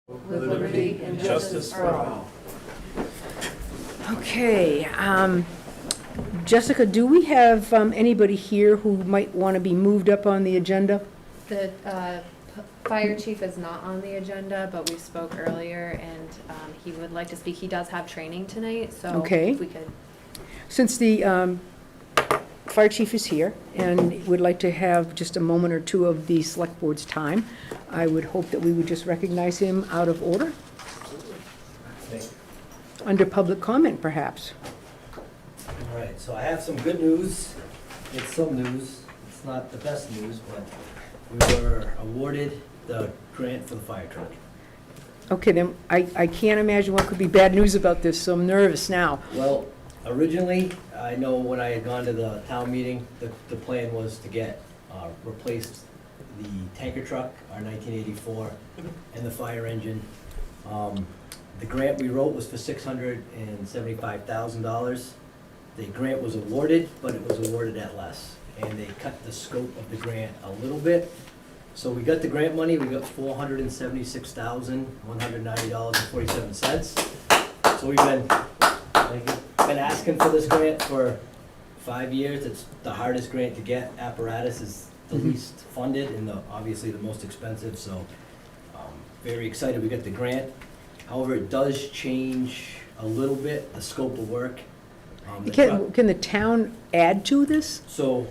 with liberty and justice for all. Okay, Jessica, do we have anybody here who might want to be moved up on the agenda? The fire chief is not on the agenda, but we spoke earlier, and he would like to speak. He does have training tonight, so Okay. if we could. Since the fire chief is here and would like to have just a moment or two of the select board's time, I would hope that we would just recognize him out of order. Under public comment, perhaps. All right, so I have some good news. It's some news. It's not the best news, but we were awarded the grant for the fire truck. Okay, then, I can't imagine what could be bad news about this, so I'm nervous now. Well, originally, I know when I had gone to the town meeting, the plan was to get, replaced the tanker truck, our 1984, and the fire engine. The grant we wrote was for $675,000. The grant was awarded, but it was awarded at less, and they cut the scope of the grant a little bit. So we got the grant money, we got $476,190.47. So we've been asking for this grant for 5 years. It's the hardest grant to get. Apparatus is the least funded and obviously the most expensive, so very excited we got the grant. However, it does change a little bit, the scope of work. Can the town add to this? So,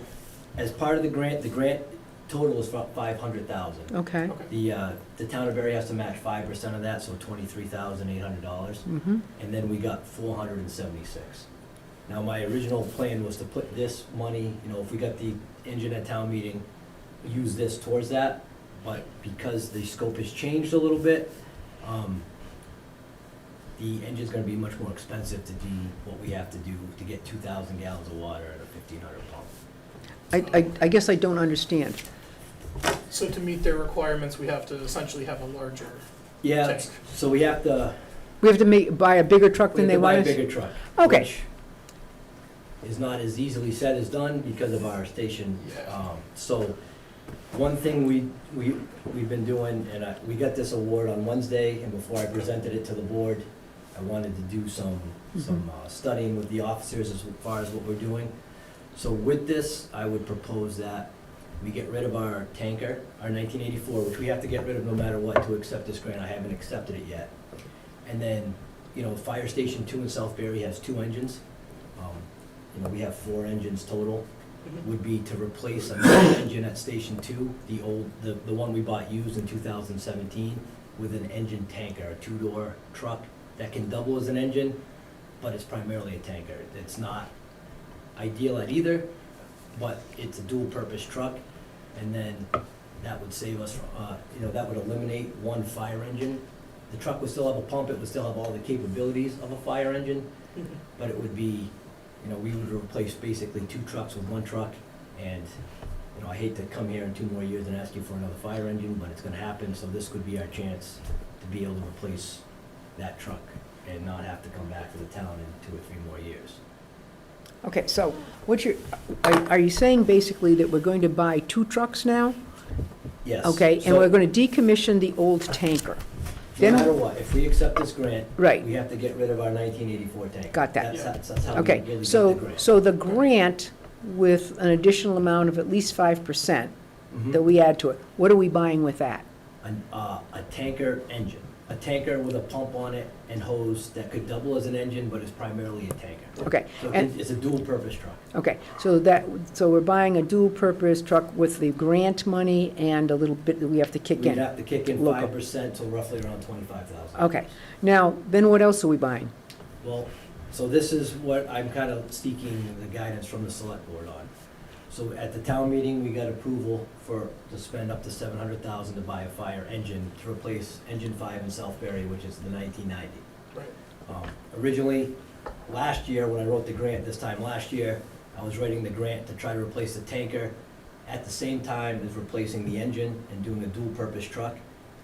as part of the grant total is about $500,000. Okay. The town of Barre has to match 5% of that, so $23,800. Mm-hmm. And then we got $476. Now, my original plan was to put this money, if we got the engine at town meeting, use this towards that. But because the scope has changed a little bit, the engine's gonna be much more expensive to do what we have to do to get 2,000 gallons of water at a 1,500 pump. I guess I don't understand. So to meet their requirements, we have to essentially have a larger Yeah, tank. so we have to We have to buy a bigger truck than they buy want a us? bigger truck. Okay. Which is not as easily said as done because of our station. Yeah. So one thing we've been doing, and we got this award on Wednesday, and before I presented it to the board, I wanted to do some studying with the officers as far as what we're doing. So with this, I would propose that we get rid of our tanker, our 1984, which we have to get rid of no matter what to accept this grant. I haven't accepted it yet. And then, Fire Station 2 in South Barre has 2 engines. We have 4 engines total. Would be to replace another engine at Station 2, the one we bought used in 2017, with an engine tanker, a 2-door truck that can double as an engine, but it's primarily a tanker. It's not ideal at either, but it's a dual-purpose truck, and then that would save us, that would eliminate one fire engine. The truck would still have a pump, it would still have all the capabilities of a fire engine, but it would be, we would replace basically 2 trucks with 1 truck, and, I hate to come here in 2 more years and ask you for another fire engine, but it's gonna happen, so this could be our chance to be able to replace that truck and not have to come back to the town in 2 or 3 more years. Okay, so are you saying basically that we're going to buy 2 trucks now? Yes. Okay, and we're going to decommission the old tanker? No matter what, if we accept this grant, Right. we have to get rid of our 1984 tank. Got that. That's how we Okay, really get the so grant. the grant with an additional amount of at least 5% Mhm. that we add to it, what are we buying with that? A tanker engine, a tanker with a pump on it and hose that could double as an engine, but is primarily a tanker. Okay, So and, it's a dual-purpose truck. okay, so we're buying a dual-purpose truck with the grant money and a little bit that we have to kick We'd in. have to kick in Local. 5%, so roughly around 25,000. Okay, now, then what else are we buying? Well, so this is what I'm kind of seeking the guidance from the select board on. So at the town meeting, we got approval to spend up to $700,000 to buy a fire engine to replace engine 5 in South Barre, which is the 1990. Right. Originally, last year, when I wrote the grant this time last year, I was writing the grant to try to replace the tanker at the same time as replacing the engine and doing a dual-purpose truck.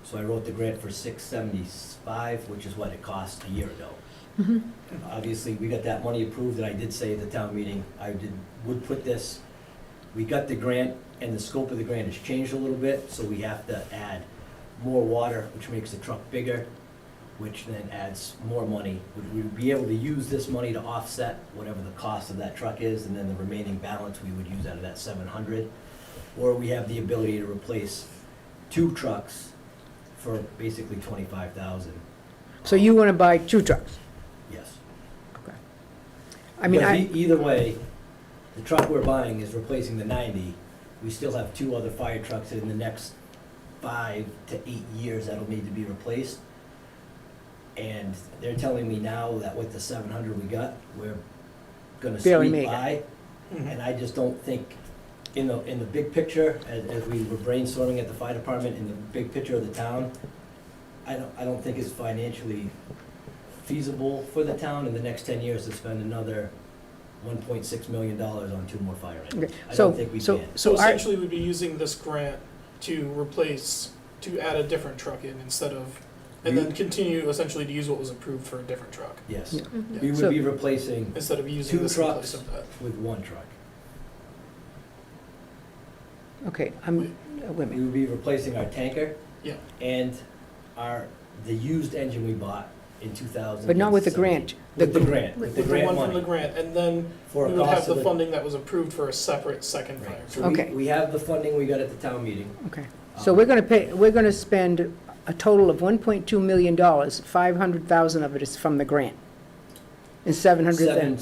So I wrote the grant for $675, which is what it cost a year ago. Mhm. Obviously, we got that money approved, and I did say at the town meeting, would put this, we got the grant, and the scope of the grant has changed a little bit, so we have to add more water, which makes the truck bigger, which then adds more money. Would we be able to use this money to offset whatever the cost of that truck is, and then the remaining balance we would use out of that 700? Or we have the ability to replace 2 trucks for basically 25,000. So you want to buy 2 trucks? Yes. I mean, Because either way, the truck we're buying is replacing the 90. We still have 2 other fire trucks in the next 5 to 8 years that'll need to be replaced. And they're telling me now that with the 700 we got, we're gonna Barely squeak make it. by. And I just don't think, in the big picture, as we were brainstorming at the fire department, in the big picture of the town, I don't think it's financially feasible for the town in the next 10 years to spend another $1.6 million on 2 more fire engines. Okay, I so- don't think we so- can. So our- essentially, we'd be using this grant to add a different truck in instead of, and then continue essentially to use what was approved for a different truck, Yes, Yeah. we would So- be replacing instead of using 2 this in place trucks of that. with 1 truck. Okay, wait a We minute. would be replacing our tanker Yeah. and the used engine we bought in 2000. But not with the grant. With the grant, with the With the grant one from the money. grant, and then For we a would have cost the of the. funding that was approved for a separate second fire Right, truck. so Okay. we have the funding we got at the town meeting. Okay, so we're going to spend a total of $1.2 million, 500,000 of it is from the grant. And 700,000.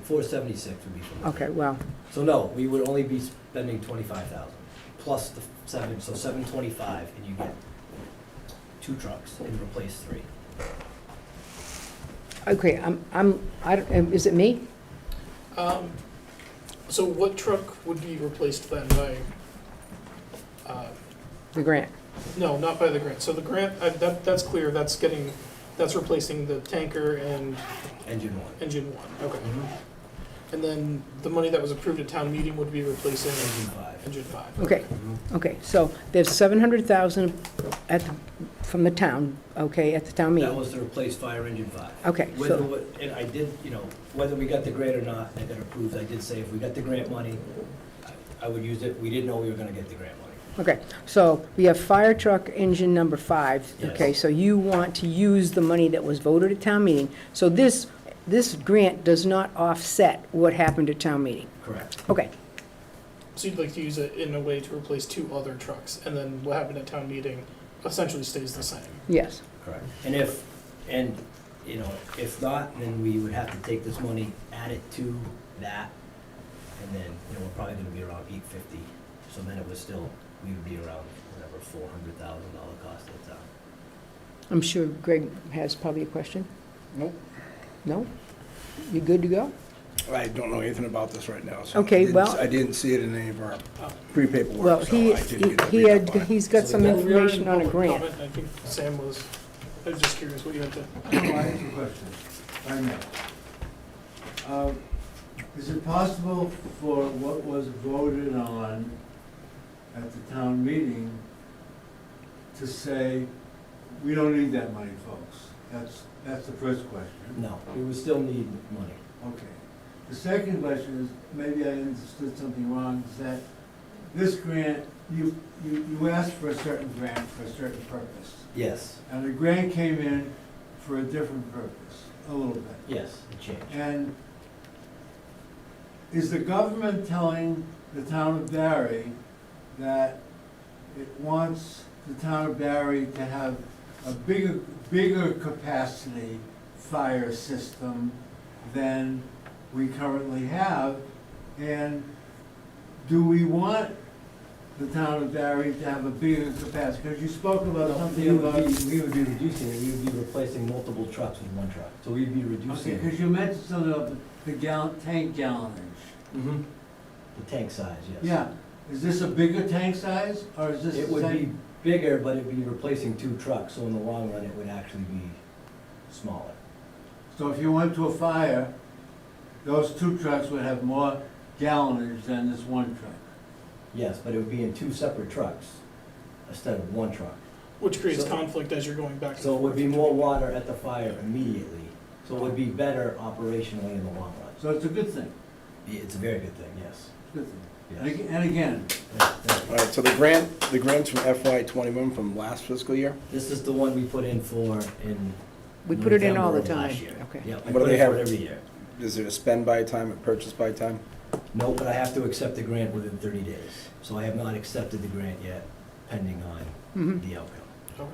476 would be from the. Okay, well, So no, we would only be spending 25,000 plus the 725, and you get 2 trucks and replace 3. okay, I don't, is it me? So what truck would be replaced then by, The grant? no, not by the grant. So the grant, that's clear, that's replacing the tanker and Engine 1. engine 1, okay. Mhm. And then the money that was approved at town meeting would be replacing Engine 5. engine 5. Okay, Mhm. okay, so there's 700,000 from the town, okay, at the town That meeting. was to replace fire engine 5. Okay, Whether, so, and I did, whether we got the grant or not, I got approved, I did say if we got the grant money, I would use it. We didn't know we were gonna get the grant money. okay, so we have fire truck engine number 5. Yes. Okay, so you want to use the money that was voted at town meeting. So this grant does not offset what happened at town meeting. Correct. Okay, So you'd like to use it in a way to replace 2 other trucks, and then what happened at town meeting essentially stays the same. yes, Correct. And if not, then we would have to take this money, add it to that, and then, we're probably gonna be around 850. So then it was still, we would be around, whatever, $400,000 cost at the town. I'm sure Greg has probably a question. Nope. No? You good to go? I don't know anything about this right now, so. Okay, well- I didn't see it in any of our Well, pre-paperwork, so he, I didn't get to he read up had, on it. he's got some So Well, we are in information on a public grant. comment. I think Sam was, I was just curious what you had to. I have a question. I know. Is it possible for what was voted on at the town meeting to say, we don't need that money, folks? That's the first question. No, we would still need money. Okay. The second question is, maybe I understood something wrong, is that this grant, you asked for a certain grant for a certain purpose. Yes, And the grant came in for a different purpose, a little bit. yes, it changed. And is the government telling the town of Barre that it wants the town of Barre to have a bigger capacity fire system than we currently have? And do we want the town of Barre to have a bigger capacity? Because you spoke about No, something we would about. be reducing it, we would be replacing multiple trucks with 1 truck. So we'd be Okay, reducing. because you mentioned something about the tank gallonage. Mhm. The tank size, yes. Yeah, is this a bigger tank size, or is this It the would be same? bigger, but it'd be replacing 2 trucks, so in the long run, it would actually be smaller. So if you went to a fire, those 2 trucks would have more gallonage than this 1 truck? Yes, but it would be in 2 separate trucks instead of 1 truck. Which creates So- conflict as you're going back and So it forth. would be more water at the fire immediately, so it would be better operationally in the long run. So it's a good thing, It's a very good thing, yes. good thing. Yes. And again, All right, so the grants from FY '21 from last fiscal year? This is the one we put in for in We put it in all the November of last time. year. Okay. Yep, I What do put they it for have? every year. Is there a spend by time, a purchase by time? No, but I have to accept the grant within 30 days. So I have not accepted the grant yet, pending on Mhm. the outcome. Okay.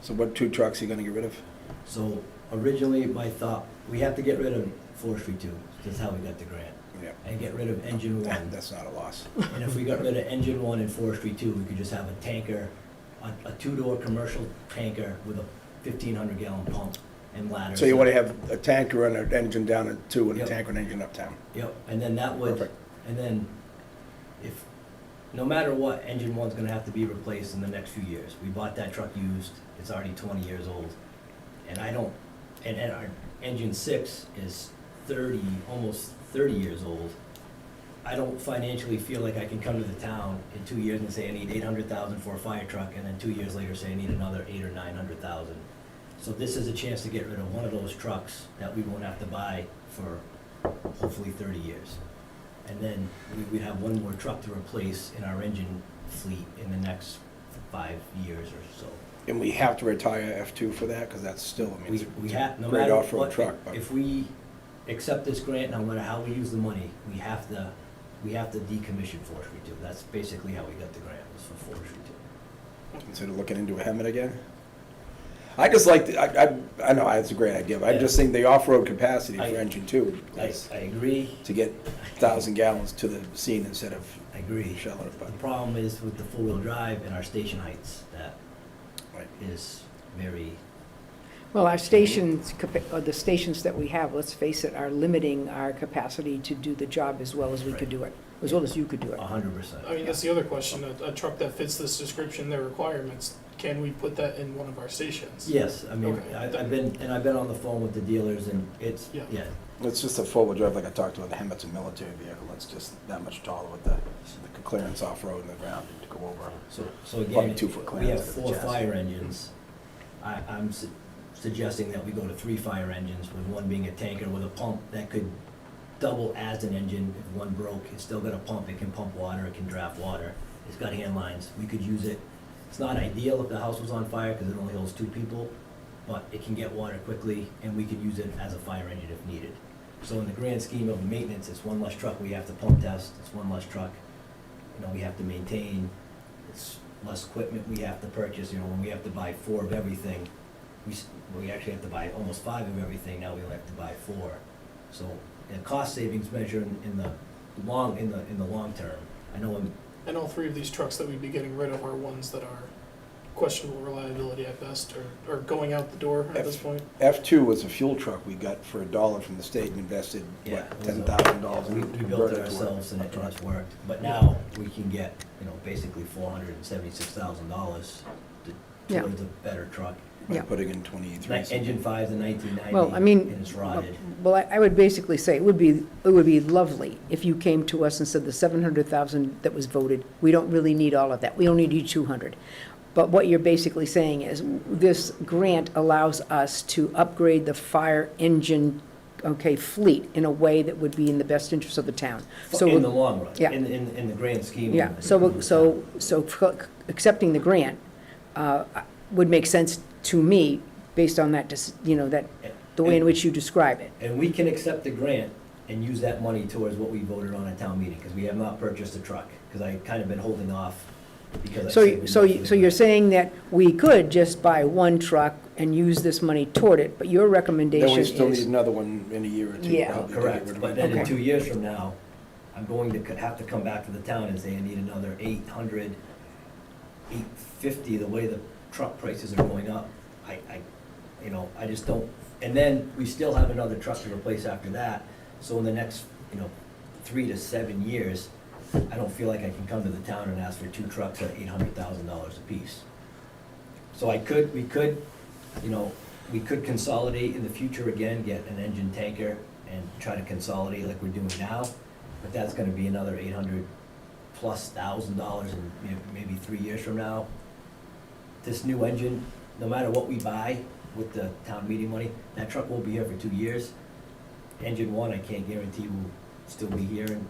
So what 2 trucks are you gonna get rid of? So originally, my thought, we have to get rid of forestry too, that's how we got the grant. Yeah. And get rid of engine one. That's not a loss. And if we got rid of engine one and forestry two, we could just have a tanker, a 2-door commercial tanker with a 1,500 gallon pump and ladders. So you wanna have a tanker and an engine down at 2 and a Yep. tanker and engine uptown? Yep, and then that would, Perfect. and then if, no matter what, engine one's gonna have to be replaced in the next few years. We bought that truck used, it's already 20 years old. And I don't, and our engine 6 is 30, almost 30 years old. I don't financially feel like I can come to the town in 2 years and say I need 800,000 for a fire truck, and then 2 years later say I need another 800 or 900,000. So this is a chance to get rid of one of those trucks that we won't have to buy for hopefully 30 years. And then we'd have one more truck to replace in our engine fleet in the next 5 years or so. And we have to retire F2 for that, because that's still, I mean, We it's have, a no great matter off-road what, truck, but if we accept this grant, no matter how we use the money, we have to decommission forestry too. That's basically how we got the grant, was for forestry too. consider looking into a Hemet again. I just like, I know, it's a great idea, but I Yeah. just think the off-road capacity for I- engine 2 I is agree, to get 1,000 gallons to the scene instead of I agree. shelling it, The but, problem is with the four-wheel drive and our station heights, that right. is very, Well, our stations, or the stations that we have, let's face it, are limiting our capacity to do the job as well as we could do it, as well as you could do it. 100%. I mean, that's the other question, a truck that fits this description, their requirements, can we put that in one of our stations? Yes, I mean, Okay. I've been on the phone with the dealers, and it's, Yeah. yeah, It's just a four-wheel drive, like I talked about, the Hemet's a military vehicle, it's just that much taller with the clearance off-road and the ground to go over. so Probably again, 2 foot we clearance have of the 4 chassis. fire engines. I'm suggesting that we go to 3 fire engines, with one being a tanker with a pump that could double as an engine. If one broke, it's still got a pump, it can pump water, it can draft water, it's got hand lines, we could use it. It's not ideal if the house was on fire, because it only holds 2 people, but it can get water quickly, and we could use it as a fire engine if needed. So in the grand scheme of maintenance, it's one less truck we have to pump test, it's one less truck, we have to maintain, it's less equipment we have to purchase, when we have to buy 4 of everything, we actually have to buy almost 5 of everything, now we only have to buy 4. So, the cost savings measure in the long term, I know And all 3 of these trucks that we'd be getting rid of are ones that are questionable reliability at best, or going out the door at this point. F2 was a fuel truck we got for $1 from the state and invested, yeah, what, it was a- $10,000 we in built it converted to a ourselves, and truck. it's worked, but now we can get, basically $476,000 Yeah. towards a better truck. By Yeah. putting in 23. Engine 5's a 1990, Well, I mean, and it's rotted. well, I would basically say, it would be lovely if you came to us and said the 700,000 that was voted, we don't really need all of that, we only need 200. But what you're basically saying is, this grant allows us to upgrade the fire engine, fleet in a way that would be in the best interest of the town. So In the long run, yeah. in the grand scheme. of Yeah, the so accepting the grant would make sense to me, based on that, the way in which you describe it. And we can accept the grant and use that money towards what we voted on at town meeting, because we have not purchased a truck, because I kind of been holding off, because I So, said we so, looked for so the you're grant. saying that we could just buy one truck and use this money toward it, but your recommendation Then we is. still need another one in a year or 2. Yeah. probably to get rid Correct, of but it. then in Okay. 2 years from now, I'm going to have to come back to the town and say I need another 800, 850, the way the truck prices are going up. I just don't, and then we still have another truck to replace after that, so in the next, 3 to 7 years, I don't feel like I can come to the town and ask for 2 trucks at $800,000 apiece. So we could consolidate in the future again, get an engine tanker and try to consolidate like we're doing now, but that's gonna be another $800,000+ in maybe 3 years from now. This new engine, no matter what we buy with the town meeting money, that truck won't be here for 2 years. Engine one, I can't guarantee will still be here and,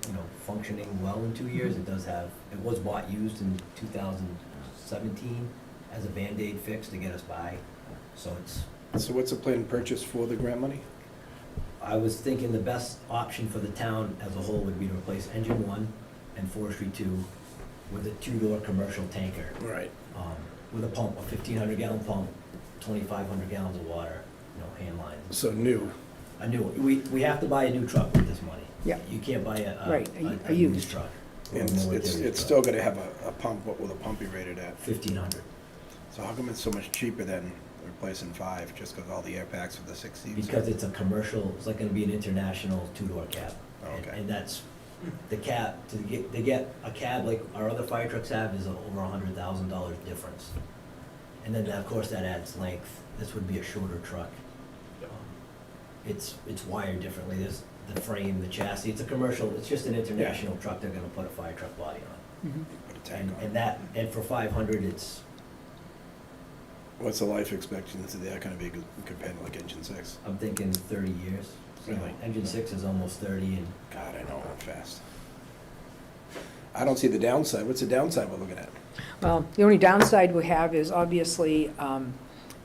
functioning well in 2 years. It was bought used in 2017 as a Band-Aid fix to get us by, so So what's the planned purchase for the grant money? I was thinking the best option for the town as a whole would be to replace engine 1 and forestry 2 with a 2-door commercial tanker, Right. with a pump, a 1,500 gallon pump, 2,500 gallons of water, hand lines. So new. A new, we have to buy a new truck with this money. Yeah. You can't buy Right, a used. used truck. or a And military it's truck. still gonna have a pump, what will the pump be rated at? 1,500. So how come it's so much cheaper than replacing 5, just because all the air packs for the 6 seats? Because it's a commercial, it's like gonna be an international 2-door cab. Oh, And- okay. And that's, the cab, to get a cab like our other fire trucks have is over $100,000 difference. And then, of course, that adds length. This would be a shorter truck. It's wired differently. There's the frame, the chassis. It's a commercial, it's just an international truck they're gonna put a fire truck body on. Mhm. Put a tank on. And for 500, it's, What's the life expectancy there gonna be compared to like engine 6? I'm thinking 30 years. So Really? Engine 6 is almost 30, and God, I know, I'm fast. I don't see the downside. What's the downside we're looking at? Well, the only downside we have is obviously,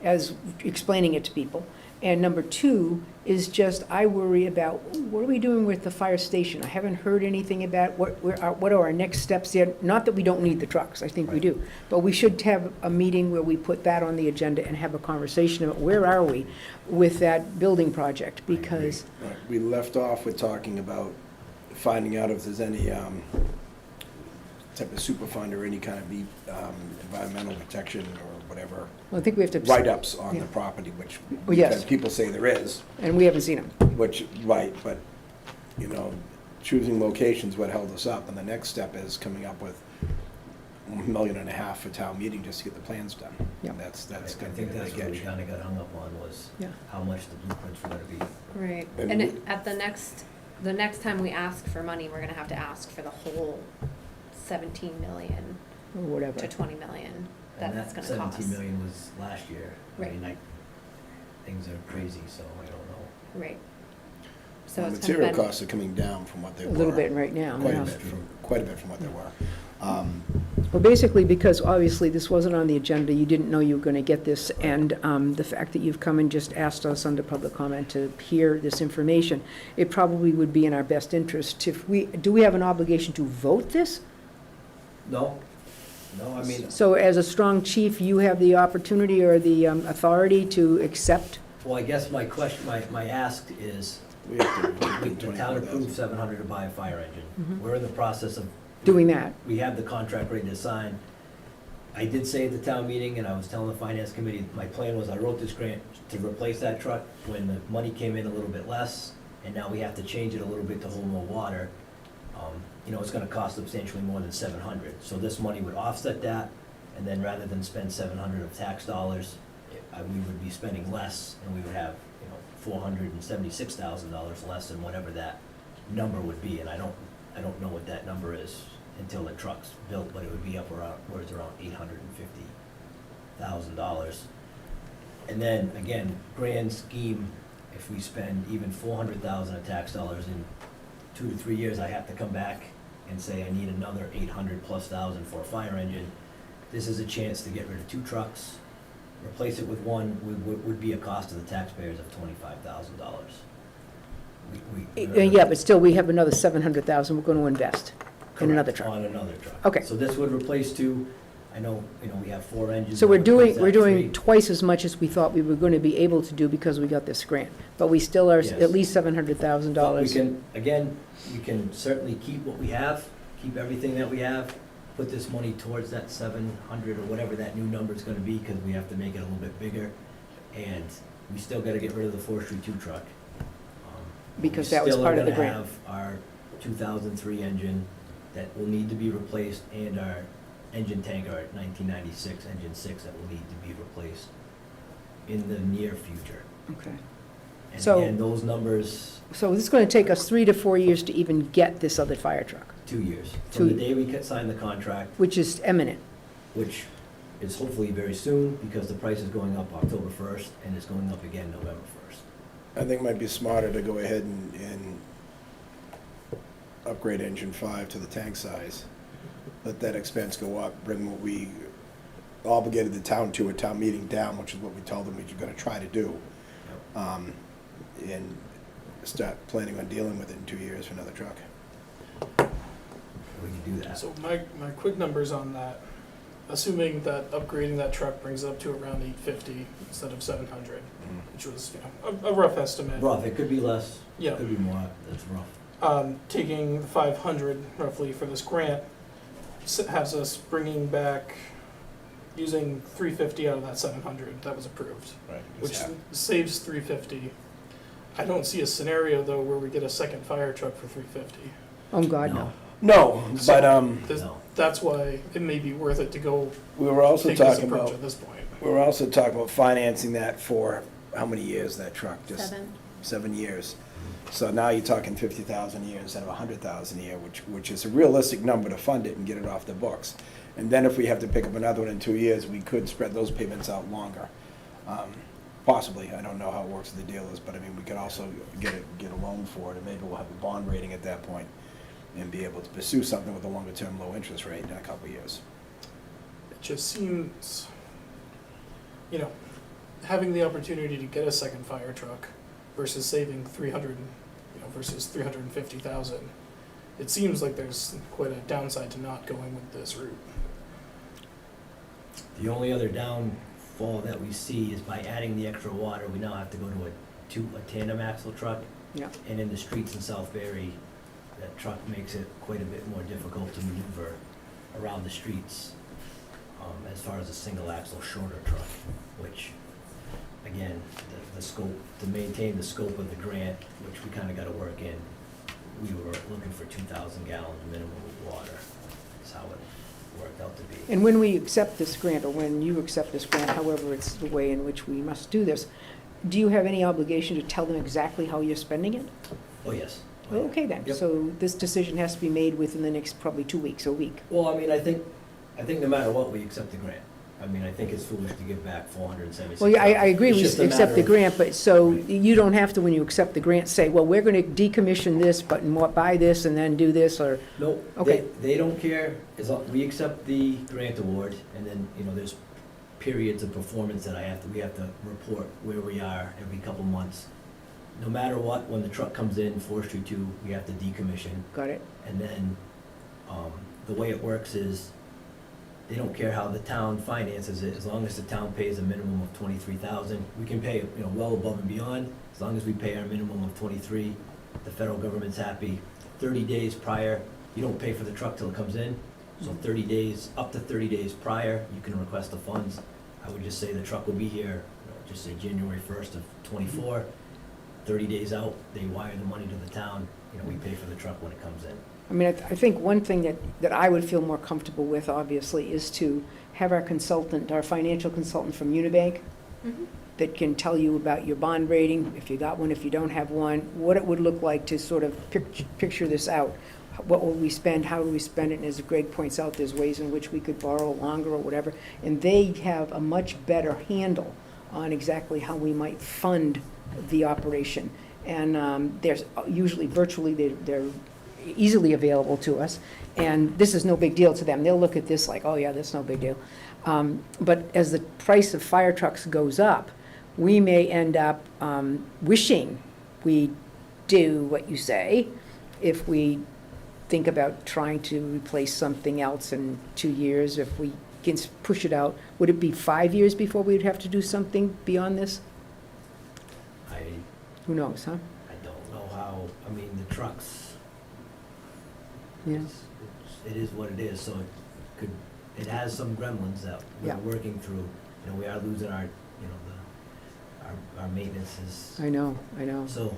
as explaining it to people. And number 2 is just, I worry about, what are we doing with the fire station? I haven't heard anything about what are our next steps there. Not that we don't need the trucks, I think we Right. do. But we should have a meeting where we put that on the agenda and have a conversation about where are we with that building project? Because, Right, we left off with talking about finding out if there's any type of super fund or any kind of environmental protection or whatever well, I think we have to. write-ups on Yeah. the property, which Well, yes. because people say there is, And we haven't seen them. which, right, but, choosing locations what held us up, and the next step is coming up with $1.5 million for town meeting just to get the plans done. Yeah. That's I gonna be think the that's big what we edge. kinda got hung up on, was Yeah. how much the blueprints were gonna be. Right, And and we- at the next time we ask for money, we're gonna have to ask for the whole 17 million Or whatever. to 20 million And that's that gonna cost. 17 million was last year. Right. I mean, things are crazy, so I don't know. Right. So Well, it's kind of material been, costs are coming down from what they A were. little bit right now. Quite yeah. a bit, from what they were. Well, basically, because obviously this wasn't on the agenda, you didn't know you were going to get this, and the fact that you've come and just asked us under public comment to hear this information, it probably would be in our best interest do we have an obligation to vote this? No, I mean, So as a strong chief, you have the opportunity or the authority to accept? well, I guess my question, my ask is, We have to, the town approved 700 to buy a fire engine. Mhm. We're in the process of, Doing that? we have the contract ready to sign. I did say at the town meeting, and I was telling the finance committee, my plan was I wrote this grant to replace that truck when the money came in a little bit less, and now we have to change it a little bit to hold more water. It's gonna cost substantially more than 700. So this money would offset that, and then rather than spend 700 of tax dollars, we would be spending less, and we would have, $476,000 less than whatever that number would be, and I don't know what that number is until the truck's built, but it would be upwards around $850,000. And then, again, grand scheme, if we spend even 400,000 of tax dollars in 2 to 3 years, I have to come back and say I need another 800,000+ for a fire engine. This is a chance to get rid of 2 trucks, replace it with one, would be a cost to the taxpayers of $25,000. Yeah, but still, we have another 700,000 we're going to invest in another Correct, truck. on another truck. Okay. So this would replace 2. I know, we have 4 engines. So we're that would replace that doing 3. twice as much as we thought we were going to be able to do because we got this grant. But we still are Yes. at least $700,000. But we can certainly keep what we have, keep everything that we have, put this money towards that 700 or whatever that new number's gonna be, because we have to make it a little bit bigger. And we still gotta get rid of the forestry 2 truck. Because that was part of the grant. We still are gonna have our 2003 engine that will need to be replaced, and our engine tanker, our 1996 engine 6 that will need to be replaced in the near future. Okay. And So- again, those numbers, So this is going to take us 3 to 4 years to even get this other fire truck, 2 years. 2 From the day we signed the contract, which is eminent. which is hopefully very soon, because the price is going up October 1st, and it's going up again November 1st. I think it might be smarter to go ahead and upgrade engine 5 to the tank size. Let that expense go up, bring what we obligated the town to a town meeting down, which is what we told them we were gonna try to do. And start planning on dealing with it in 2 years for another truck. We can do that. So my quick numbers on that, assuming that upgrading that truck brings it up to around 850 instead of 700, which was, you know, a rough estimate. Rough, it could be less, Yeah. it could be more, that's rough. Taking 500 roughly for this grant has us bringing back, using 350 out of that 700 that was approved, Right. which saves 350. I don't see a scenario though where we get a second fire truck for 350. Oh, God, no. No, but, No. That's why it may be worth it to go we were also take this talking approach about, at this point. we were also talking about financing that for, how many years, that truck? Just 7. 7 years. So now you're talking 50,000 a year instead of 100,000 a year, which is a realistic number to fund it and get it off the books. And then if we have to pick up another one in 2 years, we could spread those payments out longer. Possibly, I don't know how it works with the dealers, but I mean, we could also get a loan for it, and maybe we'll have a bond rating at that point and be able to pursue something with a longer-term, low-interest rate in a couple of years. It just seems, you know, having the opportunity to get a second fire truck versus saving 300, you know, versus 350,000. It seems like there's quite a downside to not going with this route. The only other downfall that we see is by adding the extra water, we now have to go to a tandem axle truck. Yeah. And in the streets in South Barry, that truck makes it quite a bit more difficult to maneuver around the streets, as far as a single axle shorter truck, which, again, the scope, to maintain the scope of the grant, which we kinda gotta work in, we were looking for 2,000 gallons minimum of water. That's how it worked out to be. And when we accept this grant, or when you accept this grant, however it's the way in which we must do this, do you have any obligation to tell them exactly how you're spending it? Oh, yes. Oh, yeah. Okay then, Yep. so this decision has to be made within the next probably 2 weeks, a week. Well, I mean, I think no matter what, we accept the grant. I mean, I think it's foolish to give back $476. Well, yeah, I agree, It's we just a accept the matter of- grant, but so Right. you don't have to, when you accept the grant, say, well, we're gonna decommission this, but buy this and then do this, or, No, Okay. they don't care, we accept the grant award, and then, you know, there's periods of performance that we have to report where we are every couple months. No matter what, when the truck comes in, Forestry 2, we have to decommission, got it? and then, the way it works is, they don't care how the town finances it, as long as the town pays a minimum of 23,000. We can pay, you know, well above and beyond, as long as we pay our minimum of 23, the federal government's happy. 30 days prior, you don't pay for the truck till it comes in, so 30 days, up to 30 days prior, you can request the funds. I would just say the truck will be here, you know, just say January 1st of '24, 30 days out, they wire the money to the town, you know, we pay for the truck when it comes in. I mean, I think one thing that I would feel more comfortable with, obviously, is to have our consultant, our financial consultant from Unibank, that can tell you about your bond rating, if you got one, if you don't have one, what it would look like to sort of picture this out. What will we spend, how do we spend it, and as Greg points out, there's ways in which we could borrow longer or whatever, and they have a much better handle on exactly how we might fund the operation. And there's usually virtually, they're easily available to us, and this is no big deal to them. They'll look at this like, oh yeah, that's no big deal. But as the price of fire trucks goes up, we may end up wishing we do what you say if we think about trying to replace something else in 2 years, if we can push it out. Would it be 5 years before we'd have to do something beyond this? Who knows, huh? I don't know how, I mean, the trucks, Yeah. it is what it is, so it has some gremlins that Yeah. we're working through. You know, we are losing our, you know, our maintenance is, I know, so,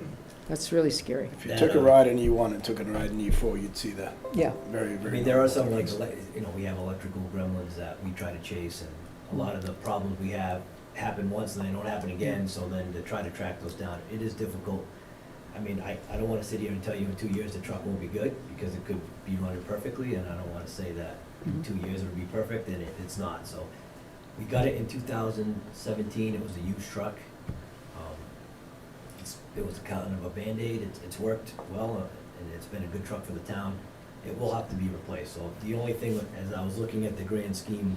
that's really scary. If you That, took a ride in E1 and took a ride in E4, you'd see the Yeah, very, I very. mean, there are some difference. you know, we have electrical gremlins that we try to chase, and a lot of the problems we have happen once and they don't happen again, so then to try to track those down, it is difficult. I mean, I don't wanna sit here and tell you in 2 years the truck won't be good, because it could be running perfectly, and I don't wanna say that in Mhm. 2 years it'll be perfect, and it's not, so. We got it in 2017, it was a used truck. It was kind of a Band-Aid, it's worked well, and it's been a good truck for the town. It will have to be replaced, so the only thing, as I was looking at the grand scheme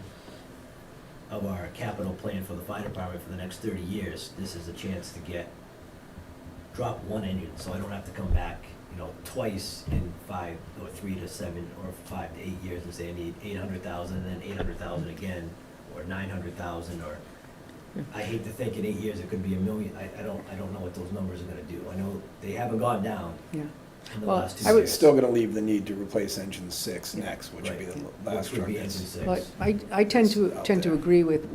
of our capital plan for the fire department for the next 30 years, this is a chance to drop one engine, so I don't have to come back, twice in 5 or 3 to 7 or 5 to 8 years and say I need 800,000 and then 800,000 again, or 900,000, or, I hate to think in 8 years it could be $1 million. I don't know what those numbers are gonna do. I know they haven't gone down Yeah. in the Well, last 2 I would years. Still gonna leave the need to replace engine 6 next, which would be Right. the last Which would truck. be engine that's- 6. Well, I tend to, Out tend to there. agree with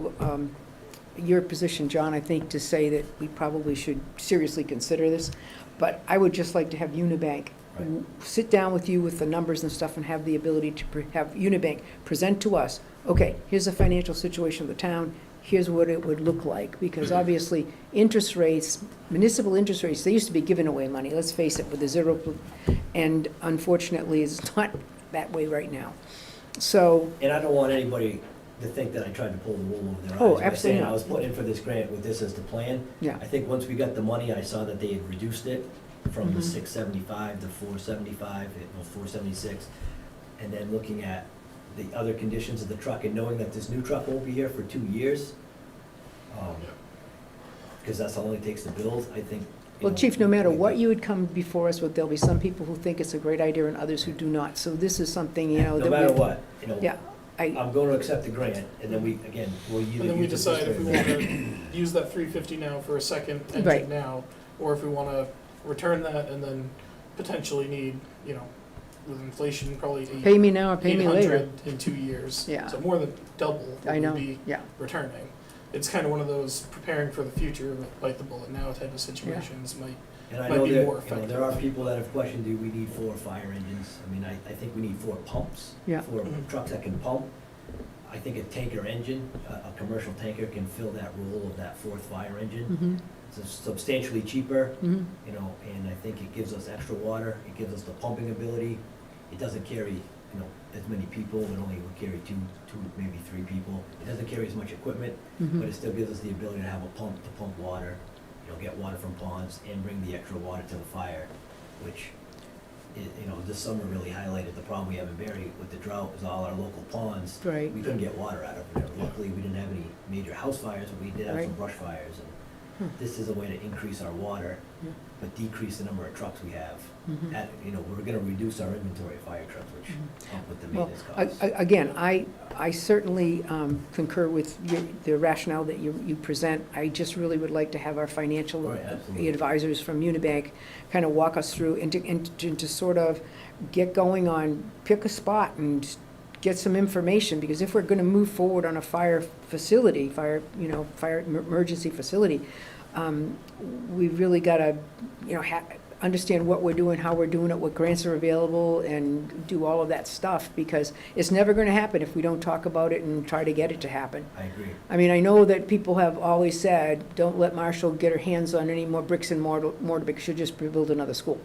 your position, John, I think, to say that we probably should seriously consider this, but I would just like to have Unibank Right. sit down with you with the numbers and stuff and have the ability to have Unibank present to us, okay, here's the financial situation of the town, here's what it would look like, because obviously, interest rates, municipal interest rates, they used to be giving away money, let's face it, with the zero, and unfortunately, it's not that way right now. So, And I don't want anybody to think that I tried to pull the wool over their eyes. Oh, by absolutely saying not. I was put in for this grant with this as the plan. yeah, I think once we got the money, I saw that they had reduced it from the Mhm. 675 to 475, 476. And then looking at the other conditions of the truck and knowing that this new truck won't be here for 2 years, because that's all it takes to build, I think. well, Chief, no matter what you would come before us with, there'll be some people who think it's a great idea and others who do not, so this is something, No that matter we- what, Yeah, I'm going to accept the grant, and then we'll either. And then we use it decide if we this way- wanna use that 350 now for a second Right. engine now, or if we wanna return that and then potentially need, with inflation, probably pay me now or pay me later. 800 in 2 years. Yeah. So more than double I what know, we'd be yeah, returning. It's kind of one of those preparing for the future, bite the bullet now type of situations. And I might know be there, more there are effective. people that have questioned, do we need 4 fire engines? I mean, I think we need 4 pumps. Yeah. 4 Mhm. trucks that can pump. I think a tanker engine, a commercial tanker can fill that role of that 4th fire engine. mm-hmm, It's substantially cheaper, mm-hmm, and I think it gives us extra water, it gives us the pumping ability. It doesn't carry, as many people, it only will carry two, maybe 3 people. It doesn't carry as much equipment, mm-hmm. but it still gives us the ability to have a pump to pump water, get water from ponds and bring the extra water to the fire, which, this summer really highlighted the problem we have in Barre with the drought, is all our local ponds. Right. We couldn't get water out of them. Luckily, we didn't have any major house fires, but we did have some Right. brush fires. Hmm. And this is a way to increase our water, Yeah. but decrease the number of trucks we have. Mhm. We're gonna reduce our inventory of fire trucks, which help with the Well, maintenance costs. Again, I certainly concur with the rationale that you present. I just really would like to have our financial Right, absolutely. advisors from Unibank kind of walk us through and to sort of get going on, pick a spot and get some information, because if we're going to move forward on a fire facility, emergency facility, we've really got to, understand what we're doing, how we're doing it, what grants are available, and do all of that stuff, because it's never going to happen if we don't talk about it and try to get it to happen. I agree. I mean, I know that people have always said, don't let Marshall get her hands on any more bricks and mortar because she'll just build another school.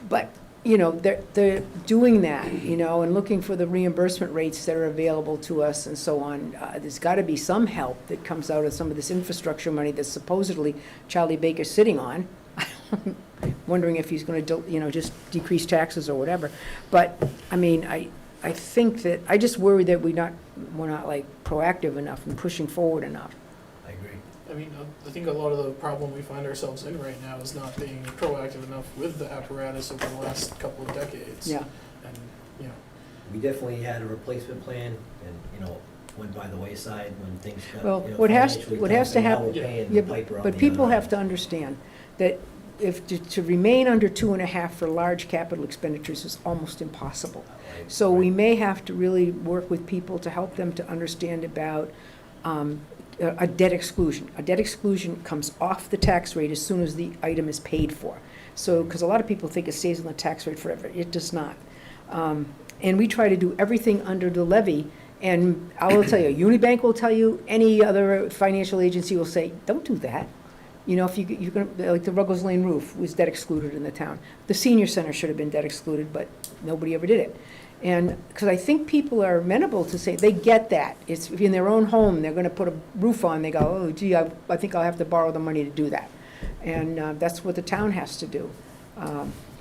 But, they're doing that, and looking for the reimbursement rates that are available to us and so on. There's got to be some help that comes out of some of this infrastructure money that supposedly Charlie Baker's sitting on. Wondering if he's going to, just decrease taxes or whatever. But, I mean, I think that, I just worry that we're not like proactive enough and pushing forward enough. I agree. I mean, I think a lot of the problem we find ourselves in right now is not being proactive enough with the apparatus over the last couple of decades. Yeah, And, We definitely had a replacement plan and, went by the wayside when things got, Well, what has financially to tough, and now happen- we're paying yeah, the piper on but the people other have end. to understand that if, to remain under 2.5 for large capital expenditures is almost impossible. Right, So we right. may have to really work with people to help them to understand about a debt exclusion. A debt exclusion comes off the tax rate as soon as the item is paid for. So, because a lot of people think it stays on the tax rate forever. It does not. And we try to do everything under the levy. And I will tell you, Unibank will tell you, any other financial agency will say, don't do that. If you're going to, like the Ruggles Lane roof was debt excluded in the town. The senior center should have been debt excluded, but nobody ever did it. And, because I think people are amenable to say, they get that. It's in their own home, they're going to put a roof on, they go, oh gee, I think I'll have to borrow the money to do that. And that's what the town has to do.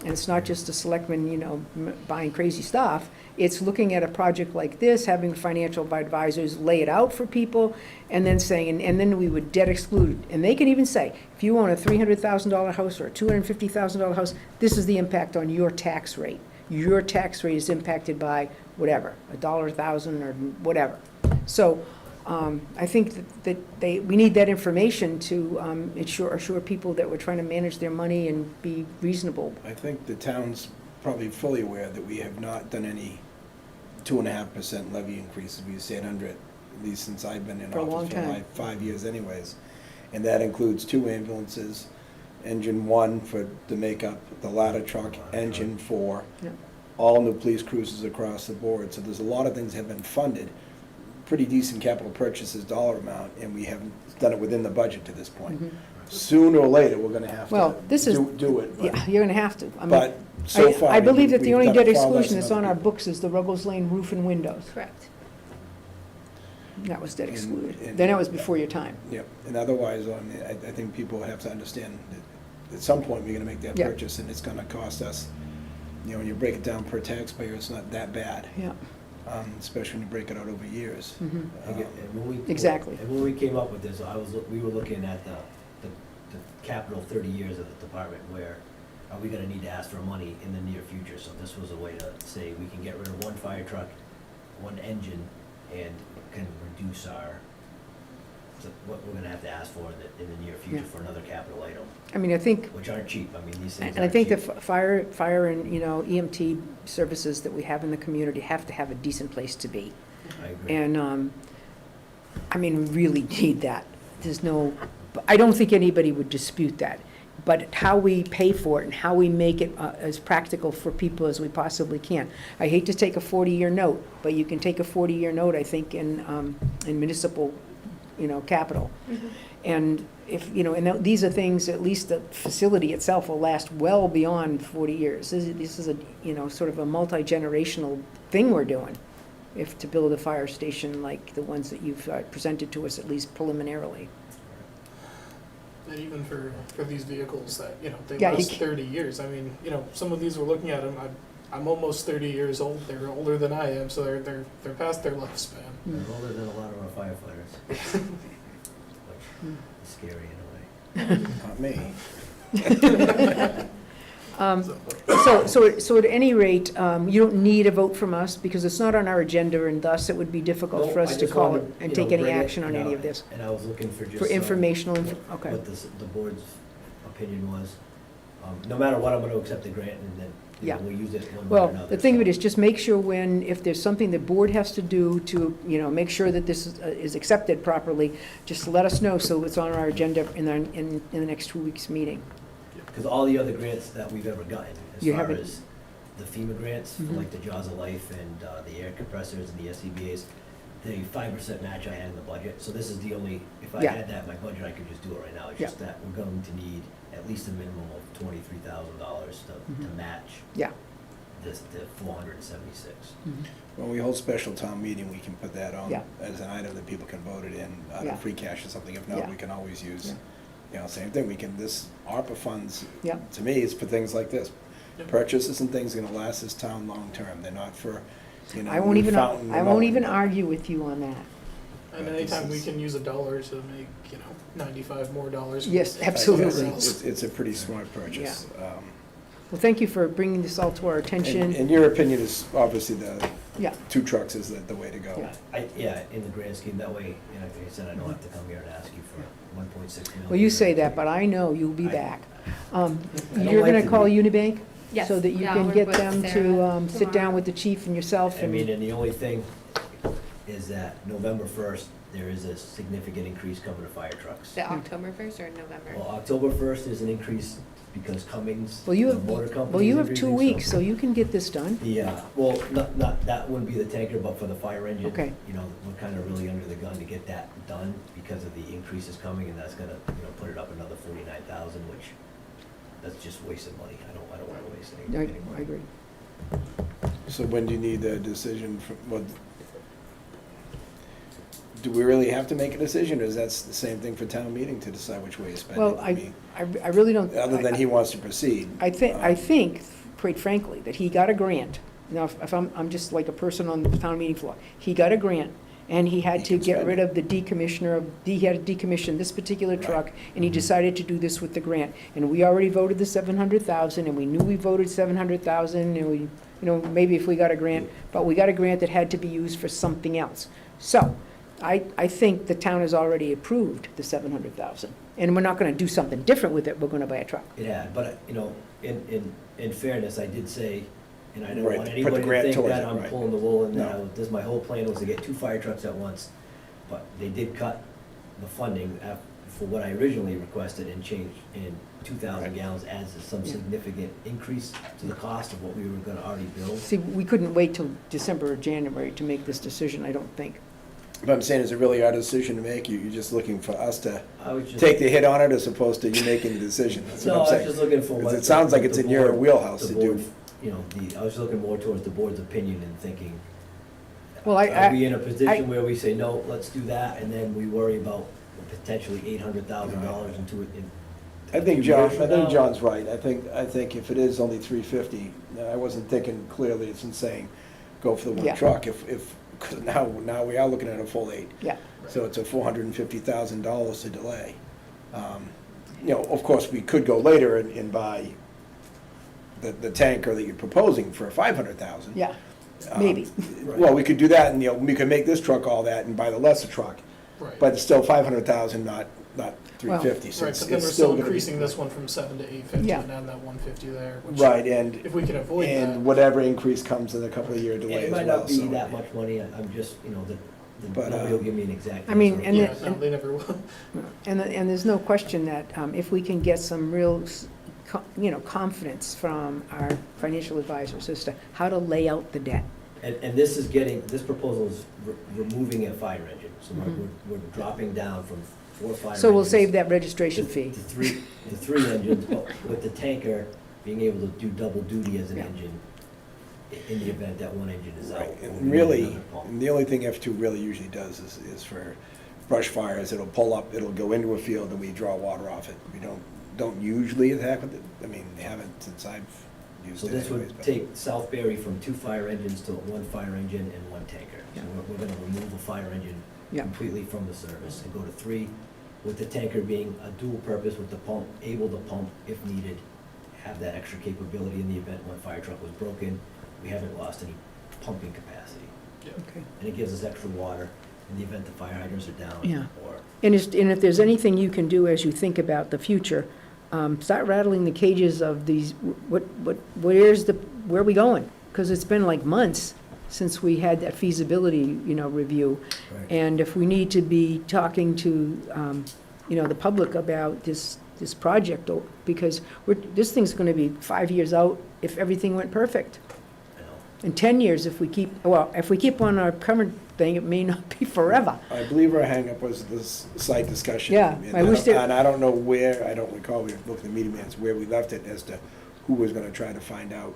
And it's not just the selectmen, buying crazy stuff. It's looking at a project like this, having financial advisors lay it out for people, and then saying, and then we would debt exclude. And they can even say, if you own a $300,000 house or a $250,000 house, this is the impact on your tax rate. Your tax rate is impacted by whatever, $1 a thousand or whatever. So I think that we need that information to assure people that we're trying to manage their money and be reasonable. I think the town's probably fully aware that we have not done any 2.5% levy increases. We've stayed under it, at least since I've been in For a long office for time. like 5 years anyways. And that includes 2 ambulances, engine 1 for the makeup, the ladder truck, engine 4, Yeah. all new police cruisers across the board. So there's a lot of things that have been funded, pretty decent capital purchases dollar amount, and we haven't done it within the budget to this point. Mhm. Sooner or later, we're gonna have Well, to this is- do it. but- Yeah, you're gonna have to. I mean, But so far. I believe that the we've only done debt far less exclusion than that's on other our people. books is the Ruggles Lane roof and windows. Correct. That was debt And- excluded. and- Then that was before your time. Yep, and otherwise, I think people have to understand that at some point, we're gonna make that Yeah. purchase, and it's gonna cost us, when you break it down per taxpayer, it's not that bad, Yeah. especially when you break it out over years. Mhm. And when we- Exactly. And when we came up with this, we were looking at the capital 30 years of the department, where are we gonna need to ask for money in the near future? So this was a way to say, we can get rid of 1 fire truck, 1 engine, and can reduce what we're gonna have to ask for in the near future Yeah. for another capital item, I mean, I think, which aren't cheap. I mean, these things and I aren't think the cheap. fire and, EMT services that we have in the community have to have a decent place to be. I agree. And, I mean, we really need that. There's no, I don't think anybody would dispute that. But how we pay for it and how we make it as practical for people as we possibly can. I hate to take a 40-year note, but you can take a 40-year note, I think, in municipal, capital. And if, and these are things, at least the facility itself will last well beyond 40 years. This is a, sort of a multi-generational thing we're doing, if to build a fire station like the ones that you've presented to us, at least preliminarily. And even for these vehicles that, they Yeah, you last can't- 30 years. I mean, some of these we're looking at them, I'm almost 30 years old. They're older than I am, so they're past their lifespan. Mm. They're older than a lot of our firefighters, which Mm. is scary in a way. Not me. So at any rate, you don't need a vote from us, because it's not on our agenda, and thus it would be difficult for No, us I to just call wanted, it and you take know, any bring it, action on any of this. And I was looking for just. For informational, okay. What the board's opinion was. No matter what, I'm gonna accept the grant, and then, Yeah. we'll use it one way or Well, another. the thing of it so- is, just make sure if there's something the board has to do to, make sure that this is accepted properly, just let us know, so it's on our agenda in the next 2 weeks' meeting. Cause all the other grants that we've ever gotten, You as far haven't- as the FEMA grants, for Mhm. like the Jaws of Life and, the air compressors and the SCBA's, the 5% match I had in the budget, so this is the only, if I Yeah. had that in my budget, I could just do it right now. It's Yeah. just that we're going to need at least a minimum of $23,000 to Mhm. match Yeah. the 476. When we hold special town meeting, we can put that on Yeah. as an item that people can vote it in, out Yeah. of free cash or something. If Yeah. not, we can always use, same thing, this ARPA funds, Yeah. to me, is for things like this. Yep. Purchases and things are gonna last this town long-term. They're not for, I won't new even, fountain I won't even remodeling. argue with you on that. And But anytime we this is- can use $1 to make, $95 more dollars. Yes, I guess absolutely. It's a pretty smart purchase. Well, thank you for bringing this all to our attention. And your opinion is obviously Yeah, 2 trucks is the way to go. Yeah. In the grand scheme, that way, like I said, I don't have to come here and ask you for 1.6 million. well, you say that, but I know you'll be I- back. I don't You're like gonna to call be. Unibank? Yes. So that you Yeah, can I'll get work with them to Sarah sit down tomorrow. with the chief and yourself I mean, and, and the only thing is that November 1st, there is a significant increase coming to fire trucks. The October 1st or November? Well, October 1st is an increase because Cummings, well, you the have, motor company. well, you have 2 weeks, so you can get this done. Well, not, that wouldn't be the tanker, but for the fire engine. Okay. We're kind of really under the gun to get that done because of the increases coming, and that's gonna, put it up another 49,000, which, that's just wasting money. I don't wanna waste any money. I agree. So when do you need a decision from, do we really have to make a decision, or is that the same thing for town meeting to decide which way to spend it? Well, mean, I really don't. other than he wants to proceed. I think, quite frankly, that he got a grant. Now, if I'm just like a person on the town meeting floor, he got a grant, and he had He to can get spend rid it. of the decommissioner, he had to decommission this particular Right. truck, and he decided to do this with the grant. And we already voted the 700,000, and we knew we voted 700,000, and we, you know, maybe if we got a grant, but we got a grant that had to be used for something else. So, I think the town has already approved the 700,000, and we're not gonna do something different with it, we're gonna buy a truck. It had, but, you know, in fairness, I did say, and I don't Right, want to put the anybody to grant think towards that it, I'm right. pulling the wool, and No. this, my whole plan was to get 2 fire trucks at once, but they did cut the funding for what I originally requested and changed in 2,000 Right. gallons adds some Yeah. significant increase to the cost of what we were gonna already build. See, we couldn't wait till December or January to make this decision, I don't think. But I'm saying, is it really our decision to make? You're just looking for us to I was just. take the hit on it as opposed to you making the decision? That's No, what I I'm was saying. just looking for 'Cause what. it sounds like what it's the in your board- wheelhouse the to do. board, you know, I was looking more towards the board's opinion and thinking, Well, are we in a I- position where we say, no, let's do that, and then we worry about potentially $800,000 into it? I think John's right. I think if it is only 350, I wasn't thinking clearly, it's in saying, go for the one Yeah. truck. Because now we are looking at a full 8. Yeah, So it's a $450,000 to delay. You know, of course, we could go later and buy the tanker that you're proposing for 500,000. yeah, maybe. Well, we could do that, and, you know, we could make this truck all that and buy the lesser truck, Right. but it's still 500,000, not 350. So Right, it's but then we're still still gonna be- increasing this one from 7 to 850 Yeah. and add that 150 there, which. Right, and, If we can avoid that. and whatever increase comes in a couple of year And delay it as might well, not be so. that much money, I'm just, you know, But, nobody will give me an exact. I mean, answer. and Yeah, the- no, they never will. And there's no question that if we can get some real, confidence from our financial advisors as to how to lay out the debt. And this proposal is removing a fire engine, so Mhm. we're dropping down from 4 fire engines. So we'll save that registration to- fee. to three engines, but with the tanker being able to do double duty as an Yeah. engine in the event that one engine is out. Right, or we and need really, another pump. and the only thing F2 really usually does is for brush fires, it'll pull up, it'll go into a field and we draw water off it. We don't usually attack with it, I mean, they haven't since I've used So it this anyways. would but- take Southbury from 2 fire engines to 1 fire engine and 1 tanker. So Yeah. we're gonna remove a fire engine Yeah. completely from the service and go to 3, with the tanker being a dual purpose with the pump, able to pump if needed, have that extra capability in the event one fire truck was broken. We haven't lost any pumping capacity. Okay. And it gives us extra water in the event the fire hydrants are down. Yeah. Or, And if there's anything you can do as you think about the future, start rattling the cages of these, where are we going? Because it's been like months since we had that feasibility, review. right. And if we need to be talking to, the public about this project, because this thing's gonna be 5 years out if everything went perfect. I know. In 10 years, if we keep on our current thing, it may not be forever. I believe our hangup was this site discussion. Yeah, and I wish that- And I don't know where, I don't recall, we looked at the meeting minutes, where we left it as to who was gonna try to find out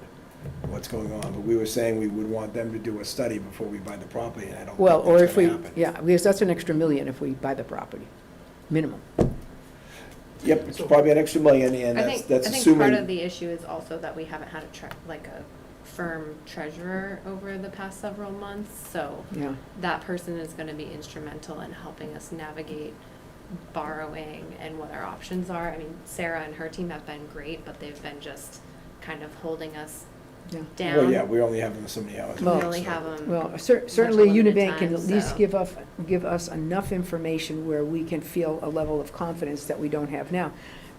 what's going on. But we were saying we would want them to do a study before we buy the property, and I don't Well, think or that's if we, gonna happen. yeah, because that's an extra $1 million if we buy the property, minimum. Yep, it's probably an extra $1 million, and I that's think part of assuming, the issue is also that we haven't had a firm treasurer over the past several months, so Yeah, that person is gonna be instrumental in helping us navigate borrowing and what our options are. I mean, Sarah and her team have been great, but they've been just kind of holding us yeah. down. well, yeah, we only have them so many hours. a We Well- week, only so- have them. Well, certainly limited Unibank can time, at least so- give us enough information where we can feel a level of confidence that we don't have now.